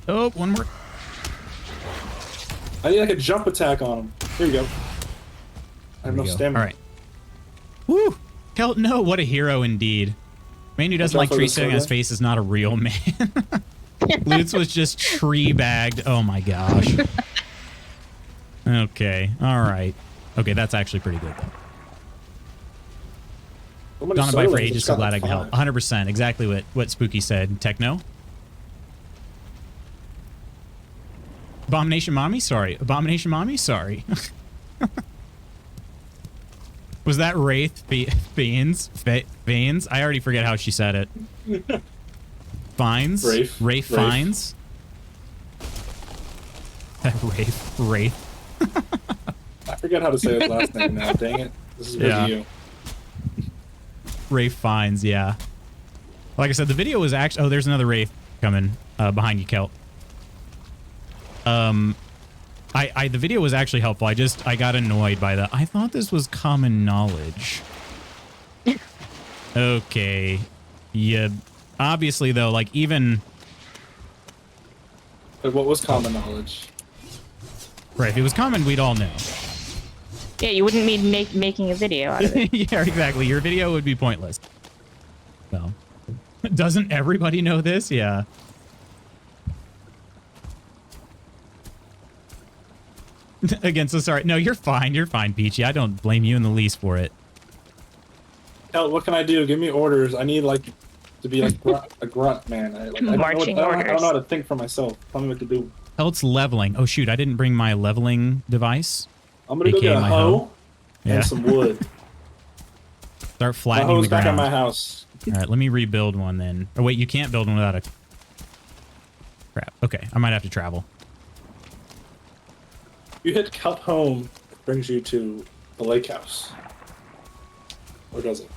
Oh, one more. I need like a jump attack on him. Here you go. I have no stamina. All right. Woo! Kelt, no, what a hero indeed. Man who doesn't Watch like out for tree the sitting on his soda. face is not a real man. Lutz was just tree bagged. Oh my gosh. Okay. All right. Okay, that's actually pretty good though. So many Gone by for sodas, ages, it's so got glad I like can help. 5. 100%. Exactly what Spooky said. Techno? Abomination Mommy? Sorry. Abomination Mommy? Sorry. Was that Wraith Fiends? Fiends? I already forget how she said it. Fines? Wraith Fines? Wraith. I forget how to say his last name now. Dang it. This is Yeah. you. Wraith Fines, yeah. Like I said, the video was actually... Oh, there's another Wraith coming behind you, Kelt. The video was actually helpful. I got annoyed by that. I thought this was common knowledge. Okay. Yeah. Obviously, though, like, even... But what was common knowledge? Right, if it was common, we'd all know. Yeah, you wouldn't need making a video out of it. Yeah, exactly. Your video would be pointless. So, doesn't everybody know this? Yeah. Again, so sorry. No, you're fine. You're fine, Peachy. I don't blame you in the least for it. Hell, what can I do? Give me orders. I need like to be like a grunt man. I don't know how to think for myself. Tell me what to do. Kelt's leveling. Oh shoot, I didn't bring my leveling device. I'm gonna go get a my hoe Yeah. and some wood. Start My flattening hoe's the back at ground. my house. All right, let me rebuild one then. Oh wait, you can't build one without a... Crap. Okay, I might have to travel. You hit Cut Home, it brings you to the lake house. Or does it?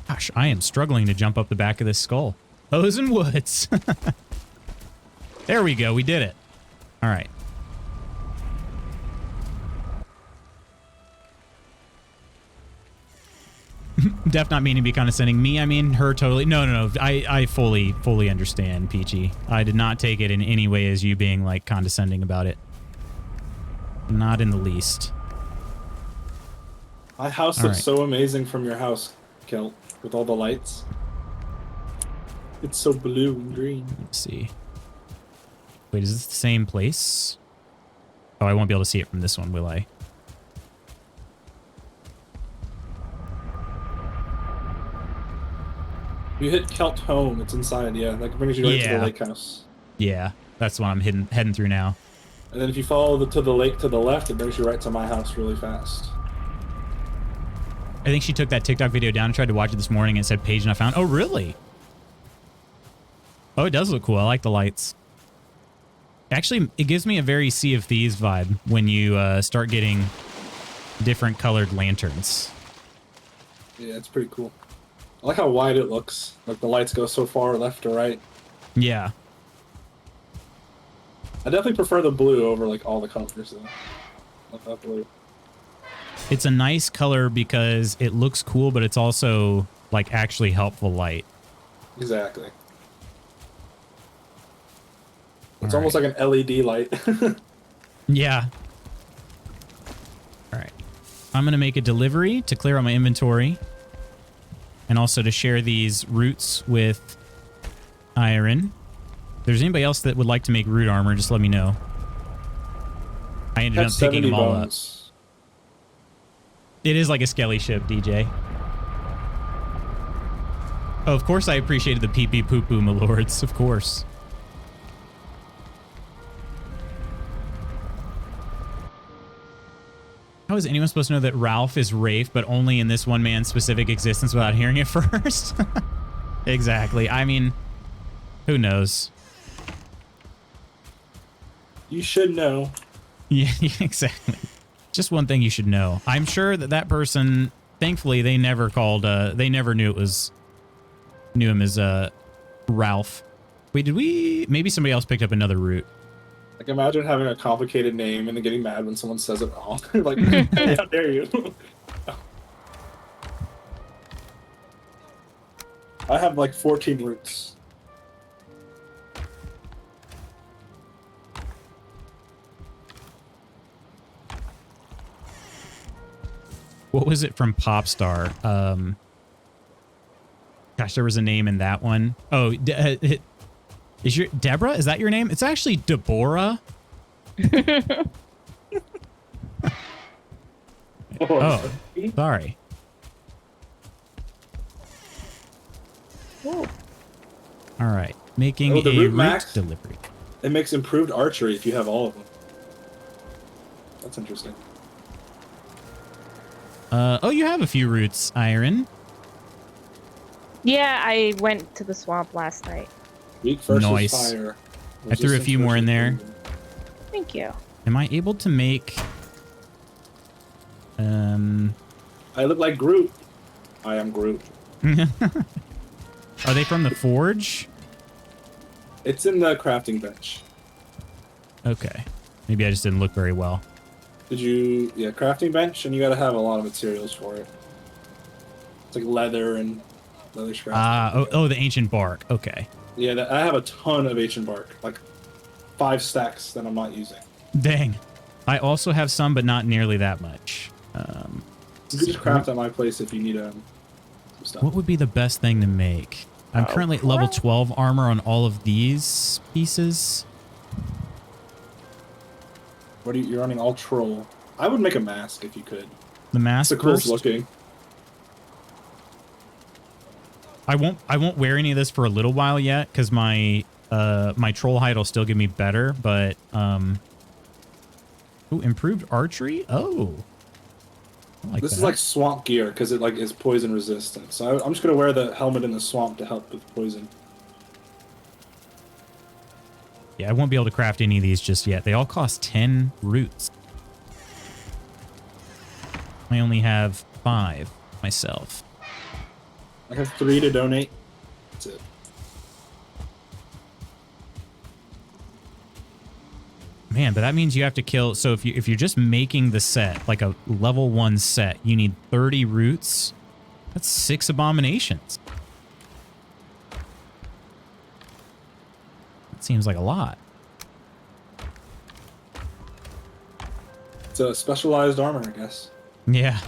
Gosh, I am struggling to jump up the back of this skull. Hoes and woods. There we go. We did it. All right. Def not meaning to be condescending. Me, I mean her totally. No. I fully understand, Peachy. I did not take it in any way as you being like condescending about it. Not in the least. My house All looks right. so amazing from your house, Kelt, with all the lights. It's so blue and green. Let's see. Wait, is this the same place? Oh, I won't be able to see it from this one, will I? You hit Kelt Home, it's inside, yeah. That brings you right to Yeah. the lake house. Yeah, that's what I'm heading through now. And then if you follow to the lake to the left, it brings you right to my house really fast. I think she took that TikTok video down and tried to watch it this morning and it said page not found. Oh, really? Oh, it does look cool. I like the lights. Actually, it gives me a very Sea of Thieves vibe when you start getting different colored lanterns. Yeah, it's pretty cool. I like how wide it looks. Like the lights go so far left or right. Yeah. I definitely prefer the blue over like all the colors though. Love that blue. It's a nice color because it looks cool, but it's also like actually helpful light. Exactly. It's All almost like an LED light. Yeah. All right. I'm going to make a delivery to clear out my inventory and also to share these roots with Iron. If there's anybody else that would like to make root armor, just let me know. I ended up That's picking 70 them all up. bones. It is like a skelly ship, DJ. Oh, of course I appreciated the pee-pee poo-poo, my lords. Of course. How is anyone supposed to know that Ralph is Rafe, but only in this one man's specific existence without hearing it first? Exactly. I mean, who knows? You should know. Yeah, exactly. Just one thing you should know. I'm sure that that person, thankfully, they never called, they never knew him as, Ralph. Wait, maybe somebody else picked up another route. Like, imagine having a complicated name and then getting mad when someone says it wrong. Like, how dare you? I have like 14 routes. What was it from Popstar? Gosh, there was a name in that one. Oh, is your Deborah? Is that your name? It's actually Deborah. Oh, sorry. Ooh. All right, making Oh, the a route route max? delivery. It makes improved archery if you have all of them. That's interesting. Oh, you have a few routes, Iron. Yeah, I went to the swamp last night. Weak versus Nice. fire. I threw a few more in there. Thank you. Am I able to make? I look like Groot. I am Groot. Are they from the forge? It's in the crafting bench. Okay, maybe I just didn't look very well. Did you... Yeah, crafting bench, and you gotta have a lot of materials for it. It's like leather and leather scraps. Oh, the ancient bark. Okay. Yeah, I have a ton of ancient bark. Like 5 stacks that I'm not using. Dang. I also have some, but not nearly that much. You can just craft at my place if you need some stuff. What would be the best thing to make? I'm currently at level 12 armor on all of these pieces. What are you're running all troll. I would make a mask if you could. The It's mask the coolest first. looking. I won't wear any of this for a little while yet because my troll hide will still give me better, but ooh, improved archery? Oh. I like This that. is like swamp gear because it like is poison resistant. So I'm just gonna wear the helmet in the swamp to help with poison. Yeah, I won't be able to craft any of these just yet. They all cost 10 roots. I only have 5 myself. I have 3 to donate. That's it. Man, but that means you have to kill. So if you're just making the set, like a level 1 set, you need 30 roots. That's 6 abominations. That seems like a lot. It's a specialized armor, I guess. Yeah.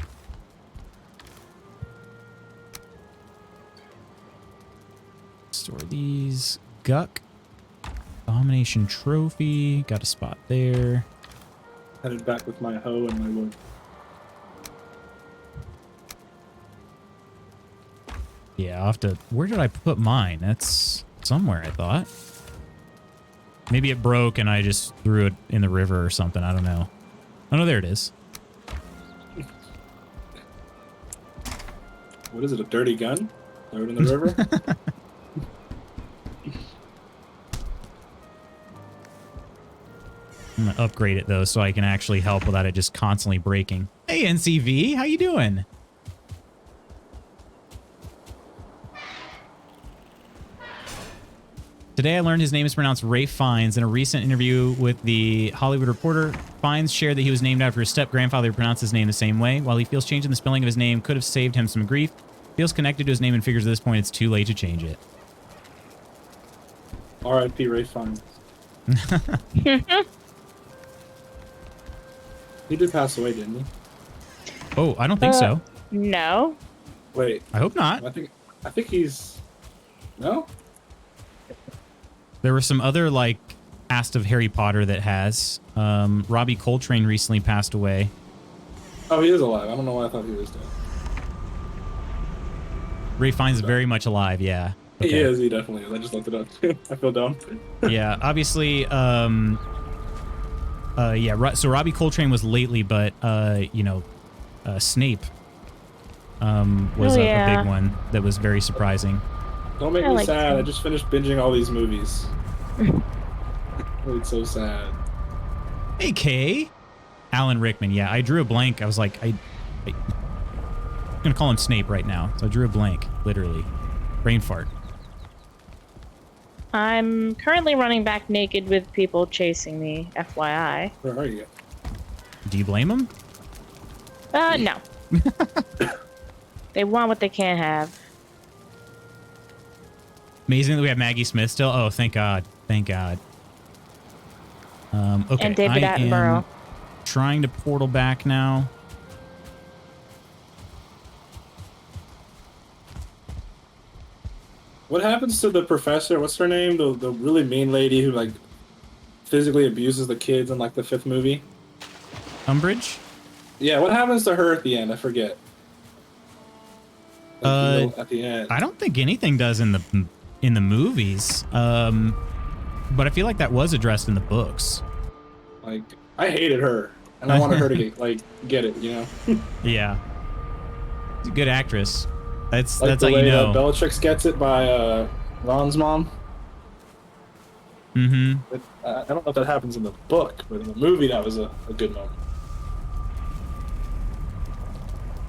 Store these. Guck. Abomination trophy. Got a spot there. Headed back with my hoe and my wood. Yeah, I'll have to... Where did I put mine? That's somewhere, I thought. Maybe it broke and I just threw it in the river or something. I don't know. Oh, no, there it is. What is it, a dirty gun? Throw it in the river? I'm going to upgrade it, though, so I can actually help without it just constantly breaking. Hey, NCV, how you doing? Today I learned his name is pronounced Rafe Fiennes. In a recent interview with the Hollywood Reporter, Fiennes shared that he was named after his step-grandfather who pronounced his name the same way. While he feels changing the spelling of his name could have saved him some grief, feels connected to his name and figures at this point it's too late to change it. R.I.P. Ray Fine. He did pass away, didn't he? Oh, I don't think so. No. Wait, I hope not. I think he's... No? There were some other, like, cast of Harry Potter that has. Robbie Coltrane recently passed away. Oh, he is alive. I don't know why I thought he was dead. Ray Fiennes is very much alive, yeah. He Okay. is, he definitely is. I just looked it up too. I feel dumb. Yeah, obviously, Yeah. So Robbie Coltrane was lately, but Snape was a big one that was very surprising. Don't make I me like sad. Snape. I just finished binging all these movies. It's so sad. Hey, Kay. Alan Rickman. Yeah, I drew a blank. I was like, I'm gonna call him Snape right now. So I drew a blank, literally. Brain fart. I'm currently running back naked with people chasing me, FYI. Where are you? Do you blame him? No. They want what they can't have. Amazing that we have Maggie Smith still. Oh, thank God. Thank God. Okay, And David I am Attenborough. trying to portal back now. What happens to the professor? What's her name? The really mean lady who like physically abuses the kids in like the 5th movie. Umbridge? Yeah, what happens to her at the end? I forget. Like, at the end. I don't think anything does in the movies. But I feel like that was addressed in the books. Like, I hated her, and I wanted her to get it, you know. Yeah. She's a good actress. That's Like that's the how way you know. Bellatrix gets it by Ron's mom. Mm-hmm. I don't know if that happens in the book, but in the movie, that was a good moment.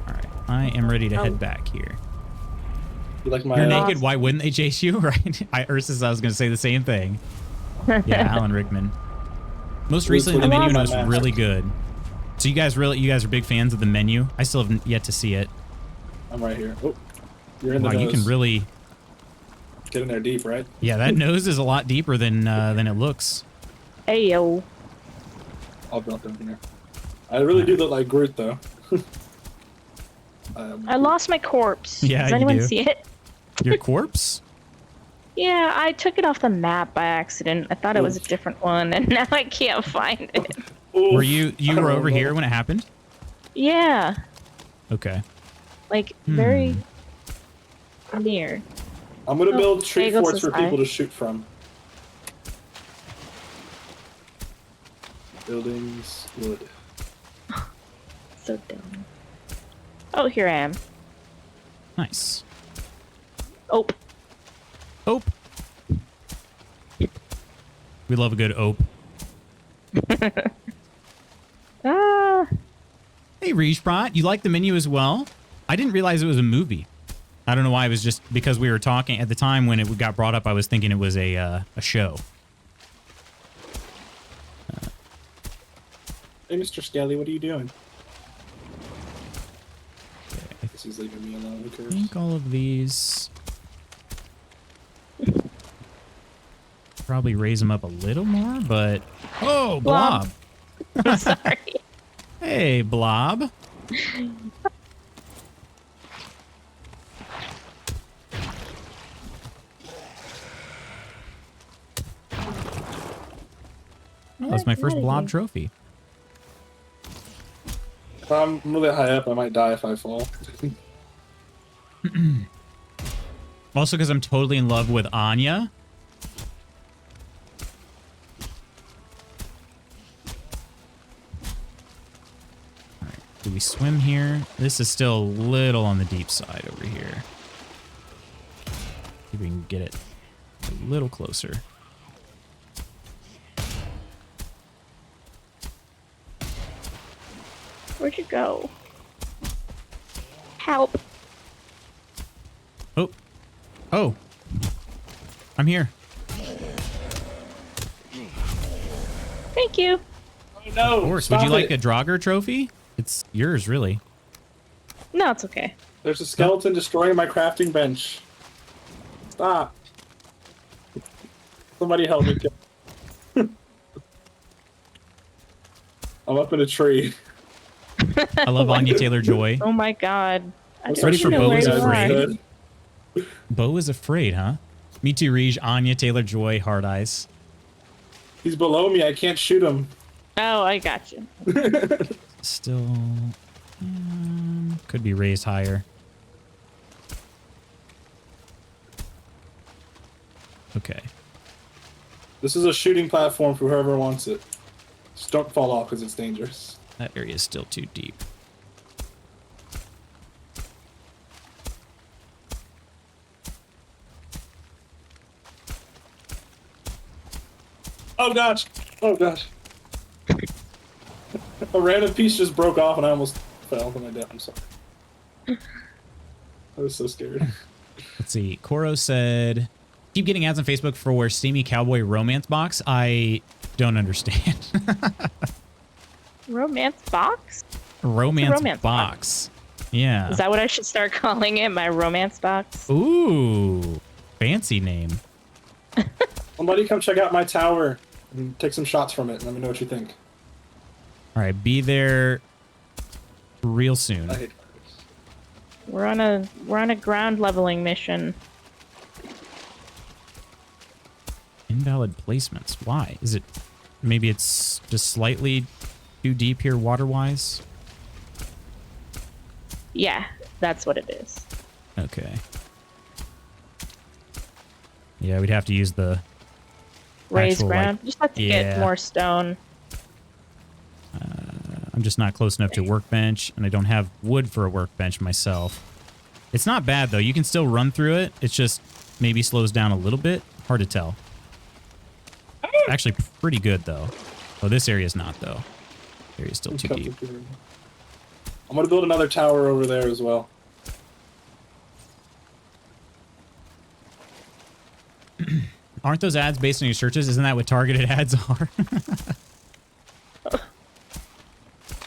All right. I am ready to head back here. You like my? You're naked. Why wouldn't they chase you? Right? I was going to say the same thing. Yeah, Alan Rickman. Most recently, the menu was really good. So you guys are big fans of the menu. I still haven't yet to see it. I'm right here. Oh, you're in the Wow, nose. you can really get in there deep, right? Yeah, that nose is a lot deeper than it looks. Hey, yo. I'll drop them here. I really do look like Groot, though. I lost my corpse. Yeah, Does you anyone do. see it? Your corpse? Yeah, I took it off the map by accident. I thought it was a different one, and now I can't find it. Were you were over here when it happened? Yeah, Okay. like very near. I'm gonna build tree there goes forts this for eye. people to shoot from. Buildings, wood. So dumb. Oh, here I am. Nice. Oh, Ope. We love a good ope. Hey, Rejprot, you like the menu as well? I didn't realize it was a movie. I don't know why. It was just because we were talking at the time when it got brought up. I was thinking it was a show. Hey, Mr. Skelly, what are you doing? I guess he's leaving me alone. Who I cares? think all of these. Probably raise them up a little more, but oh, Blob. sorry. Hey, Blob. Oh, that's my first Blob trophy. If I'm really high up, I might die if I fall. Also, because I'm totally in love with Anya. All right, do we swim here? This is still a little on the deep side over here. See if we can get it a little closer. Where'd you go? Help. Oh. Oh. I'm here. Thank you. Oh, no! Of course. Stop Would you like it. a Draugr trophy? It's yours, really. No, it's okay. There's a skeleton destroying my crafting bench. Stop. Somebody help me. I'm up in a tree. I love Anya Taylor-Joy. Oh my god. I What's don't ready even for know Bo where is you Afraid? are. Bo is afraid, huh? Me too, Rej. Anya Taylor-Joy, Hard Eyes. He's below me. I can't shoot him. Oh, I got you. Still could be raised higher. Okay. This is a shooting platform for whoever wants it. Just don't fall off because it's dangerous. That area is still too deep. Oh gosh! Oh gosh! A random piece just broke off and I almost fell to my death. I'm sorry. I was so scared. Let's see. Koro said, keep getting ads on Facebook for Steamy Cowboy Romance Box. I don't understand. Romance box? Romance box. Yeah. Is that what I should start calling it? My romance box? Ooh. Fancy name. Somebody come check out my tower and take some shots from it and let me know what you think. All right. Be there real soon. I hate We're on a ground leveling mission. Invalid placements. Why? Is it maybe it's just slightly too deep here water-wise? Yeah, that's what it is. Okay. Yeah, we'd have to use the Raised actual, ground. like, Just have to get more stone. I'm just not close enough to a workbench, and I don't have wood for a workbench myself. It's not bad, though. You can still run through it. It's just maybe slows down a little bit. Hard to tell. Actually, pretty good, though. Oh, this area is not, though. This area is still too deep. I'm going to build another tower over there as well. Aren't those ads based on your searches? Isn't that what targeted ads are?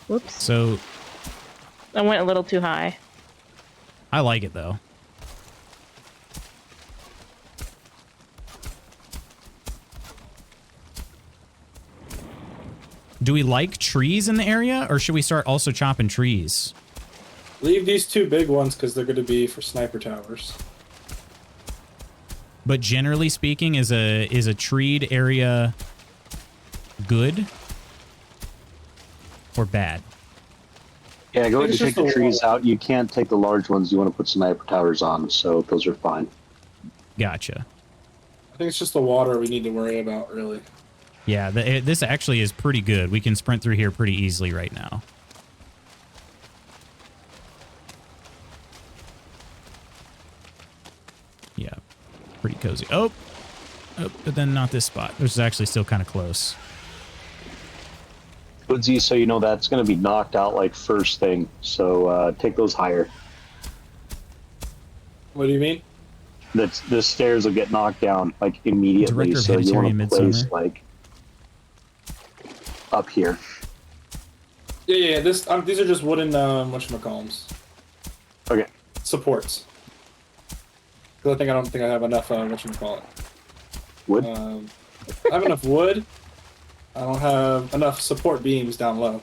Whoops. So, I went a little too high. I like it, though. Do we like trees in the area, or should we start also chopping trees? Leave these two big ones because they're going to be for sniper towers. But generally speaking, is a treed area good or bad? Yeah, go ahead and It's take just the a trees wall. out. You can't take the large ones. You want to put sniper towers on, so those are fine. Gotcha. I think it's just the water we need to worry about, really. Yeah, this actually is pretty good. We can sprint through here pretty easily right now. Yeah, pretty cozy. Oh, but then not this spot. This is actually still kind of close. Woodsy, so you know that's going to be knocked out like first thing. So take those higher. What do you mean? The stairs will get knocked down like immediately. Director of So you want Hereditary to place Midsummer. like up here. Yeah. These are just wooden whatchamacallums. Okay. Supports. Because I don't think I have enough whatchamacallit. Wood. I have enough wood. I don't have enough support beams down low.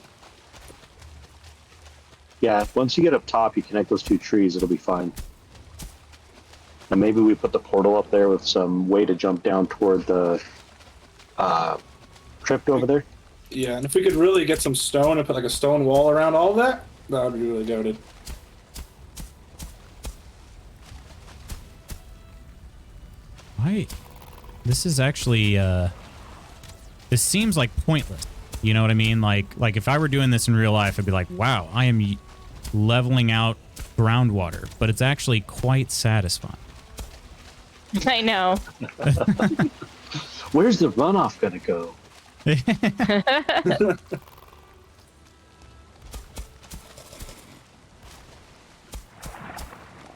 Yeah. Once you get up top, you connect those two trees. It'll be fine. And maybe we put the portal up there with some way to jump down toward the crypt over there. Yeah, and if we could really get some stone and put like a stone wall around all of that, that would be really goated. Right. This is actually this seems like pointless. You know what I mean? Like if I were doing this in real life, I'd be like, wow, I am leveling out groundwater, but it's actually quite satisfying. I know. Where's the runoff going to go? I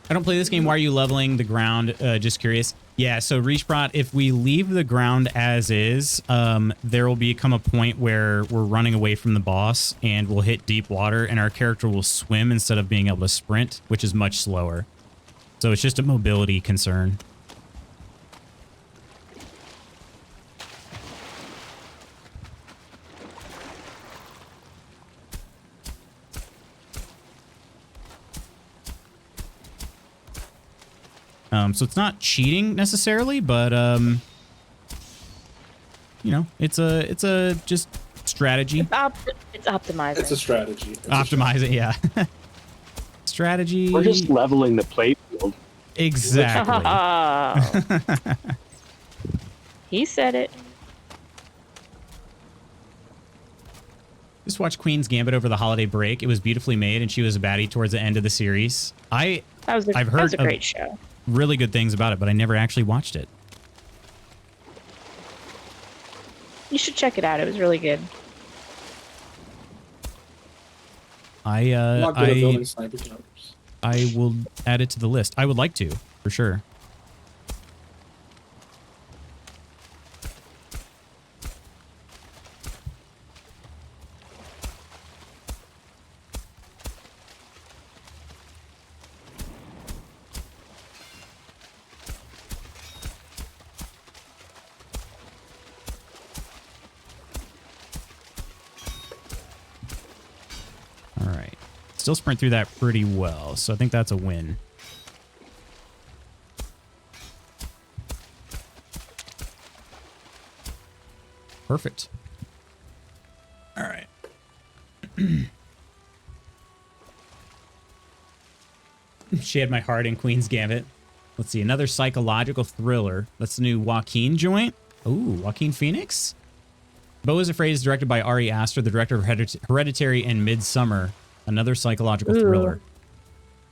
don't play this game. Why are you leveling the ground? Just curious. Yeah, so Reshprot, if we leave the ground as is, there will become a point where we're running away from the boss and we'll hit deep water and our character will swim instead of being able to sprint, which is much slower. So it's just a mobility concern. So it's not cheating necessarily, but you know, it's a just strategy. It's optimizing. It's a strategy. Optimize it, yeah. Strategy. We're just leveling the playfield. Exactly. Oh. He said it. Just watched Queen's Gambit over the holiday break. It was beautifully made, and she was a baddie towards the end of the series. I've That heard was a great show. really good things about it, but I never actually watched it. You should check it out. It was really good. I'm not good at building sniper towers. I will add it to the list. I would like to, for sure. All right. Still sprint through that pretty well, so I think that's a win. Perfect. All right. She had my heart in Queen's Gambit. Let's see, another psychological thriller. That's the new Joaquin joint. Ooh, Joaquin Phoenix? Beau is Afraid is directed by Ari Aster, the director of Hereditary and Midsummer. Another psychological thriller.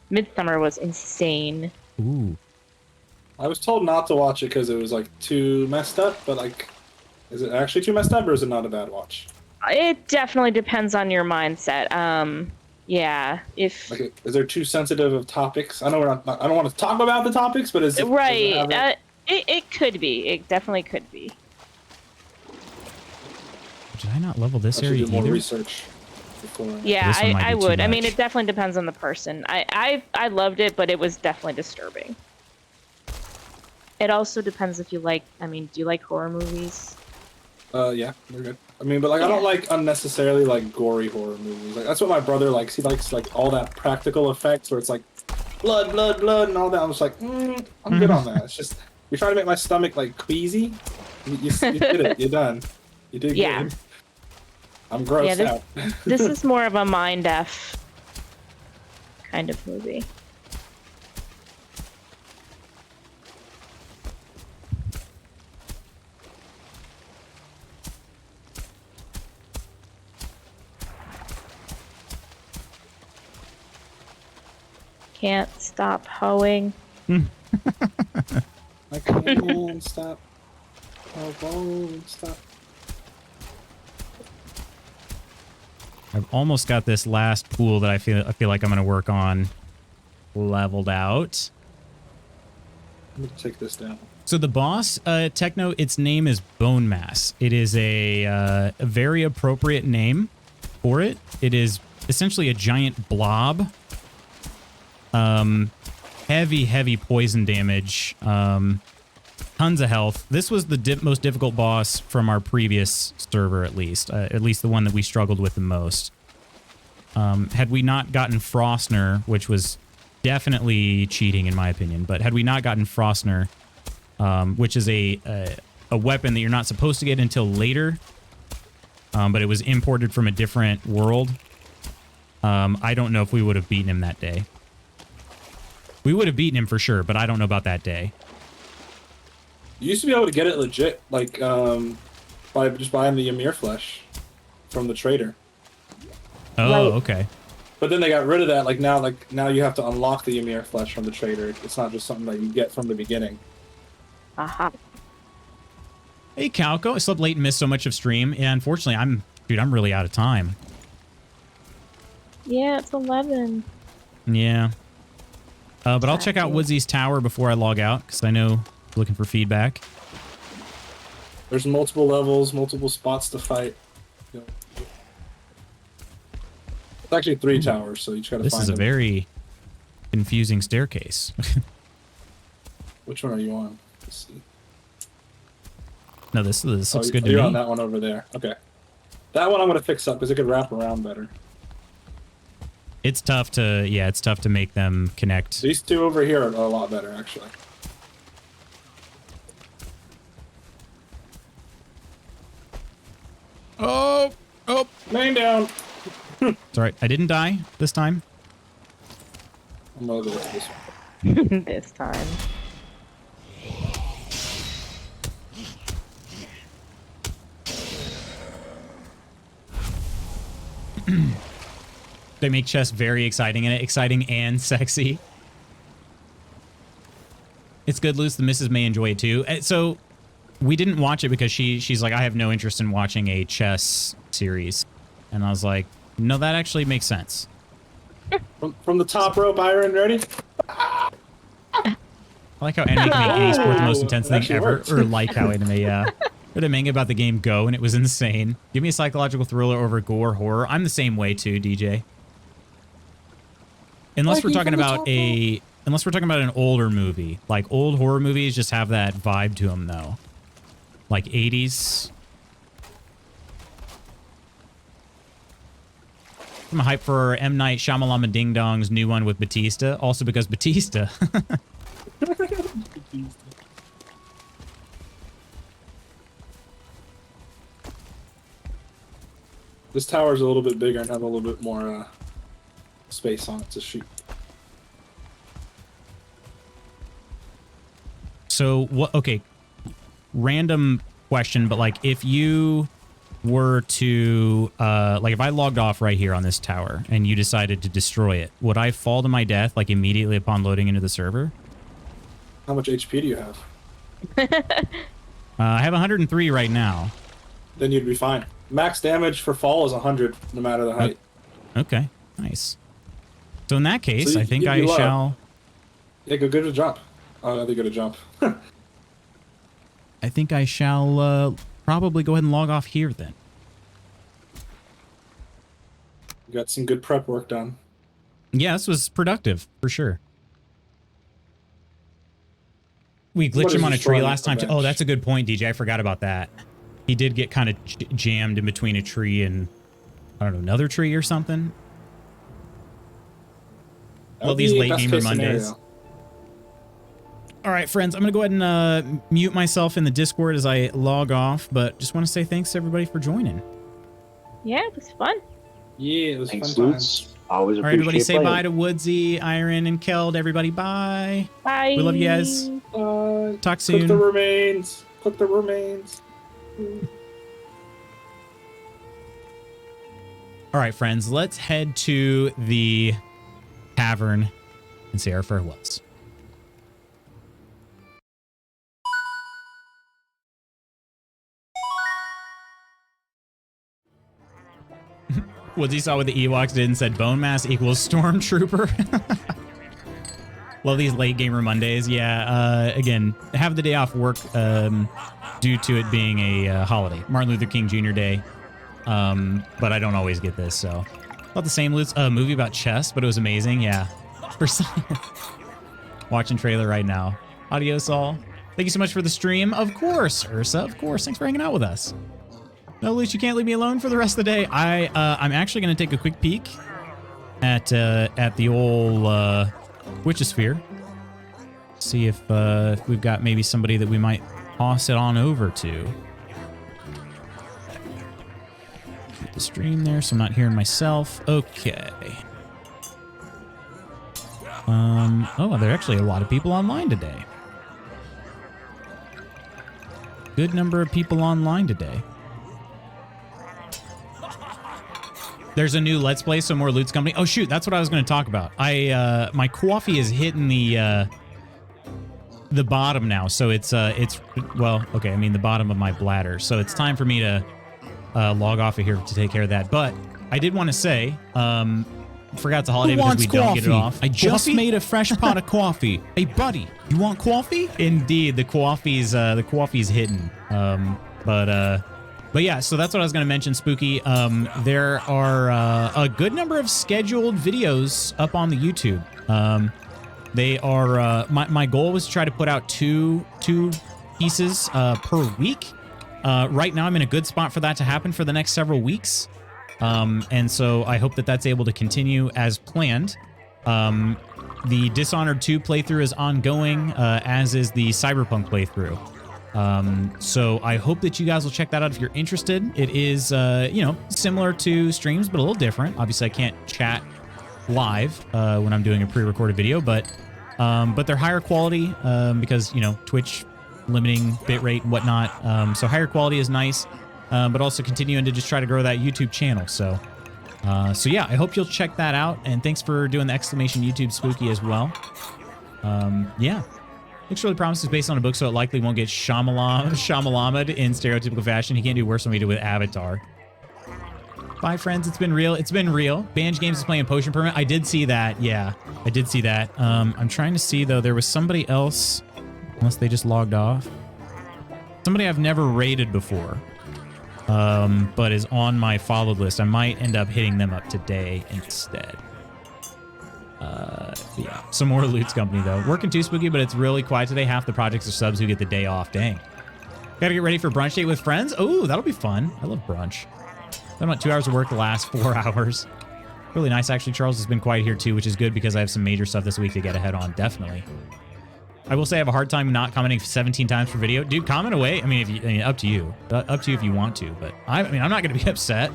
Midsummer was insane. Ooh. I was told not to watch it because it was like too messed up, but like, is it actually too messed up or is it not a bad watch? It definitely depends on your mindset. Yeah, if Like, is there too sensitive of topics? I know we're not. I don't want to talk about the topics, but is it right, does it have it could be. It definitely could be. Did I not level this I should area do more either? research before. Yeah, This one might I be too would. I mean, much. it definitely depends on the person. I loved it, but it was definitely disturbing. It also depends if you like. I mean, do you like horror movies? Yeah, they're good. I mean, but like, I don't like unnecessarily like gory horror movies. Like, that's what my brother likes. He likes like all that practical effects where it's like blood, blood, blood, and all that. I'm just like, I'm good on that. It's just you're trying to make my stomach like queasy. You did it. You're done. You did Yeah. good. I'm grossed out. This is more of a mind f kind of movie. Can't stop hoeing. I can't stop. I won't stop. I've almost got this last pool that I feel like I'm going to work on leveled out. Let me take this down. So the boss, Techno, its name is Bone Mass. It is a very appropriate name for it. It is essentially a giant blob. Heavy poison damage. Tons of health. This was the most difficult boss from our previous server, at least the one that we struggled with the most. Had we not gotten Frostner, which was definitely cheating in my opinion, but had we not gotten Frostner, which is a weapon that you're not supposed to get until later, but it was imported from a different world, I don't know if we would have beaten him that day. We would have beaten him for sure, but I don't know about that day. You used to be able to get it legit, like, by just buying the Ymir flesh from the trader. Oh, Right. okay. But then they got rid of that. Like now you have to unlock the Ymir flesh from the trader. It's not just something that you get from the beginning. Aha. Hey, Calco. I slept late and missed so much of stream. Yeah, unfortunately, I'm really out of time. Yeah, it's 11. Yeah. But I'll check out Woodsy's tower before I log out, because I know I'm looking for feedback. There's multiple levels, multiple spots to fight. You know, it's actually 3 towers, so you just gotta This find is a them. very confusing staircase. Which one are you on? Let's see. No, this looks good to You're me. on that one over there. Okay. That one I'm gonna fix up because it could wrap around better. It's tough to make them connect. These two over here are a lot better, actually. Oh, Man down. it's all right. I didn't die this time. I'm gonna go with this one. This time. They make chess very exciting in it. Exciting and sexy. It's good, Luce. The missus may enjoy it too. So we didn't watch it because she's like, I have no interest in watching a chess series. And I was like, no, that actually makes sense. From the top rope, Iron, ready? I like how anime can make any sport the most intense thing actually ever. works. Or like how anime, yeah. I read a manga about the game Go, and it was insane. Give me a psychological thriller over gore horror. I'm the same way too, DJ. Unless we're talking about an older movie. Like old horror movies just have that vibe to them though. Like 80s. I'm hyped for M. Night Shyamalan Ding Dong's new one with Batista. Also because Batista. This tower's a little bit bigger and have a little bit more space on it to shoot. So what? Okay, random question, but like if you were to like if I logged off right here on this tower and you decided to destroy it, would I fall to my death like immediately upon loading into the server? How much HP do you have? I have 103 right now. Then you'd be fine. Max damage for fall is 100, no matter the height. Okay, nice. So in that case, So I think you'd I be low. shall. Yeah, go get a jump. Oh, they got a jump. I think I shall probably go ahead and log off here then. You got some good prep work done. Yeah, this was productive for sure. We What glitched is him on a tree destroying last time. the Oh, bench? that's a good point, DJ. I forgot about that. He did get kind of jammed in between a tree and, I don't know, another tree or something. Well, these late gamer Mondays. All right, friends, I'm going to go ahead and mute myself in the Discord as I log off, but just want to say thanks to everybody for joining. Yeah, it was fun. Yeah, it was Thanks, fun Lutz. times. Always All right, appreciate everybody say playing. bye to Woodsy, Iron, and Keld. Everybody, bye. Bye. We love you guys. Talk Cook the soon. remains. Cook the remains. All right, friends, let's head to the tavern and say our farewells. Woodsy saw what the Ewoks did and said bone mass equals stormtrooper. Love these late gamer Mondays. Yeah, again, have the day off work due to it being a holiday. Martin Luther King Jr. Day. But I don't always get this, so. About the same movie about chess, but it was amazing. Yeah. For some, watching trailer right now. Adios all. Thank you so much for the stream. Of course, Ursa, of course. Thanks for hanging out with us. No, Luce, you can't leave me alone for the rest of the day. I'm actually going to take a quick peek at the old Witchosphere. See if we've got maybe somebody that we might toss it on over to. Keep the stream there so I'm not hearing myself. Okay. Oh, there are actually a lot of people online today. Good number of people online today. There's a new Let's Play, so more Loot's Company. Oh shoot, that's what I was going to talk about. My coffee is hitting the bottom now, so it's well, okay, I mean the bottom of my bladder. So it's time for me to log off of here to take care of that. But I did want to say, forgot it's a holiday because we don't get it off. I just made a fresh pot of coffee. Hey, buddy, you want coffee? Indeed, the coffee's hitting. But yeah, so that's what I was going to mention, Spooky. There are a good number of scheduled videos up on the YouTube. They are my goal was to try to put out two pieces per week. Right now, I'm in a good spot for that to happen for the next several weeks. And so I hope that that's able to continue as planned. The Dishonored 2 playthrough is ongoing, as is the Cyberpunk playthrough. So I hope that you guys will check that out if you're interested. It is, similar to streams, but a little different. Obviously, I can't chat live when I'm doing a pre-recorded video, but they're higher quality because, Twitch limiting bitrate and whatnot. So higher quality is nice, but also continuing to just try to grow that YouTube channel. So So yeah, I hope you'll check that out. And thanks for doing the exclamation YouTube spooky as well. Yeah. Looks really promising. Based on a book, so it likely won't get Shyamalama'd in stereotypical fashion. He can't do worse than we did with Avatar. Bye, friends. It's been real. It's been real. Banj Games is playing Potion Permit. I did see that. Yeah, I did see that. I'm trying to see, though. There was somebody else, unless they just logged off. Somebody I've never raided before, but is on my followed list. I might end up hitting them up today instead. Yeah, some more Loot's Company, though. Working too spooky, but it's really quiet today. Half the projects are subs who get the day off. Dang. Gotta get ready for brunch date with friends. Oh, that'll be fun. I love brunch. I'm about 2 hours of work the last 4 hours. Really nice, actually. Charles has been quiet here, too, which is good because I have some major stuff this week to get ahead on, definitely. I will say I have a hard time not commenting 17 times per video. Dude, comment away. I mean, up to you. Up to you if you want to, but I'm not going to be upset.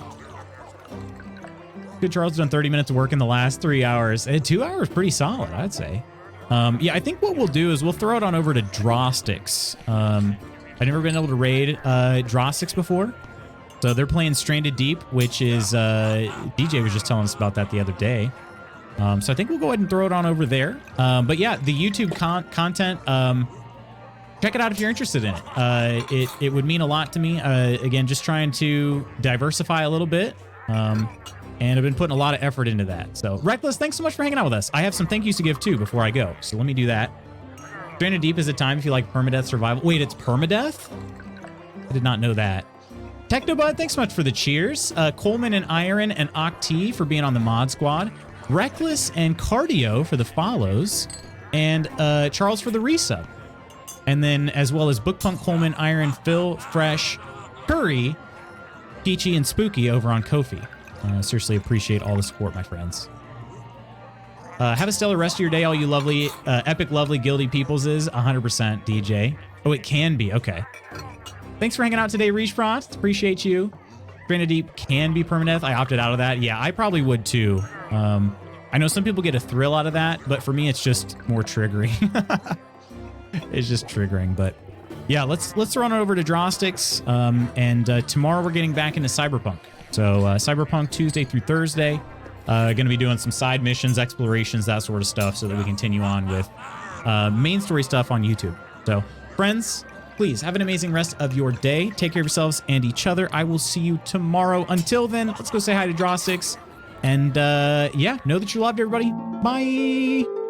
Good, Charles has done 30 minutes of work in the last 3 hours. 2 hours, pretty solid, I'd say. Yeah, I think what we'll do is we'll throw it on over to Drawsticks. I've never been able to raid Drawsticks before. So they're playing Stranded Deep, which is, DJ was just telling us about that the other day. So I think we'll go ahead and throw it on over there. But yeah, the YouTube content, check it out if you're interested in it. It would mean a lot to me. Again, just trying to diversify a little bit. And I've been putting a lot of effort into that. So Reckless, thanks so much for hanging out with us. I have some thank yous to give too before I go. So let me do that. Stranded Deep is a time if you like permadeath survival. Wait, it's permadeath? I did not know that. Technobud, thanks so much for the cheers. Coleman and Iron and Octi for being on the mod squad. Reckless and Cardio for the follows. And Charles for the resub. And then as well as Bookpunk, Coleman, Iron, Phil, Fresh, Curry, Peachy, and Spooky over on Ko-fi. Seriously appreciate all the support, my friends. Have a stellar rest of your day, all you lovely, epic, lovely, guilty peoples is 100% DJ. Oh, it can be. Okay. Thanks for hanging out today, Reach Frost. Appreciate you. Stranded Deep can be permadeath. I opted out of that. Yeah, I probably would too. I know some people get a thrill out of that, but for me, it's just more triggering. It's just triggering, but yeah, let's throw on over to Drawsticks. And tomorrow we're getting back into Cyberpunk. So Cyberpunk Tuesday through Thursday. Going to be doing some side missions, explorations, that sort of stuff, so that we continue on with main story stuff on YouTube. So, friends, please have an amazing rest of your day. Take care of yourselves and each other. I will see you tomorrow. Until then, let's go say hi to Drawsticks. And yeah, know that you're loved, everybody. Bye.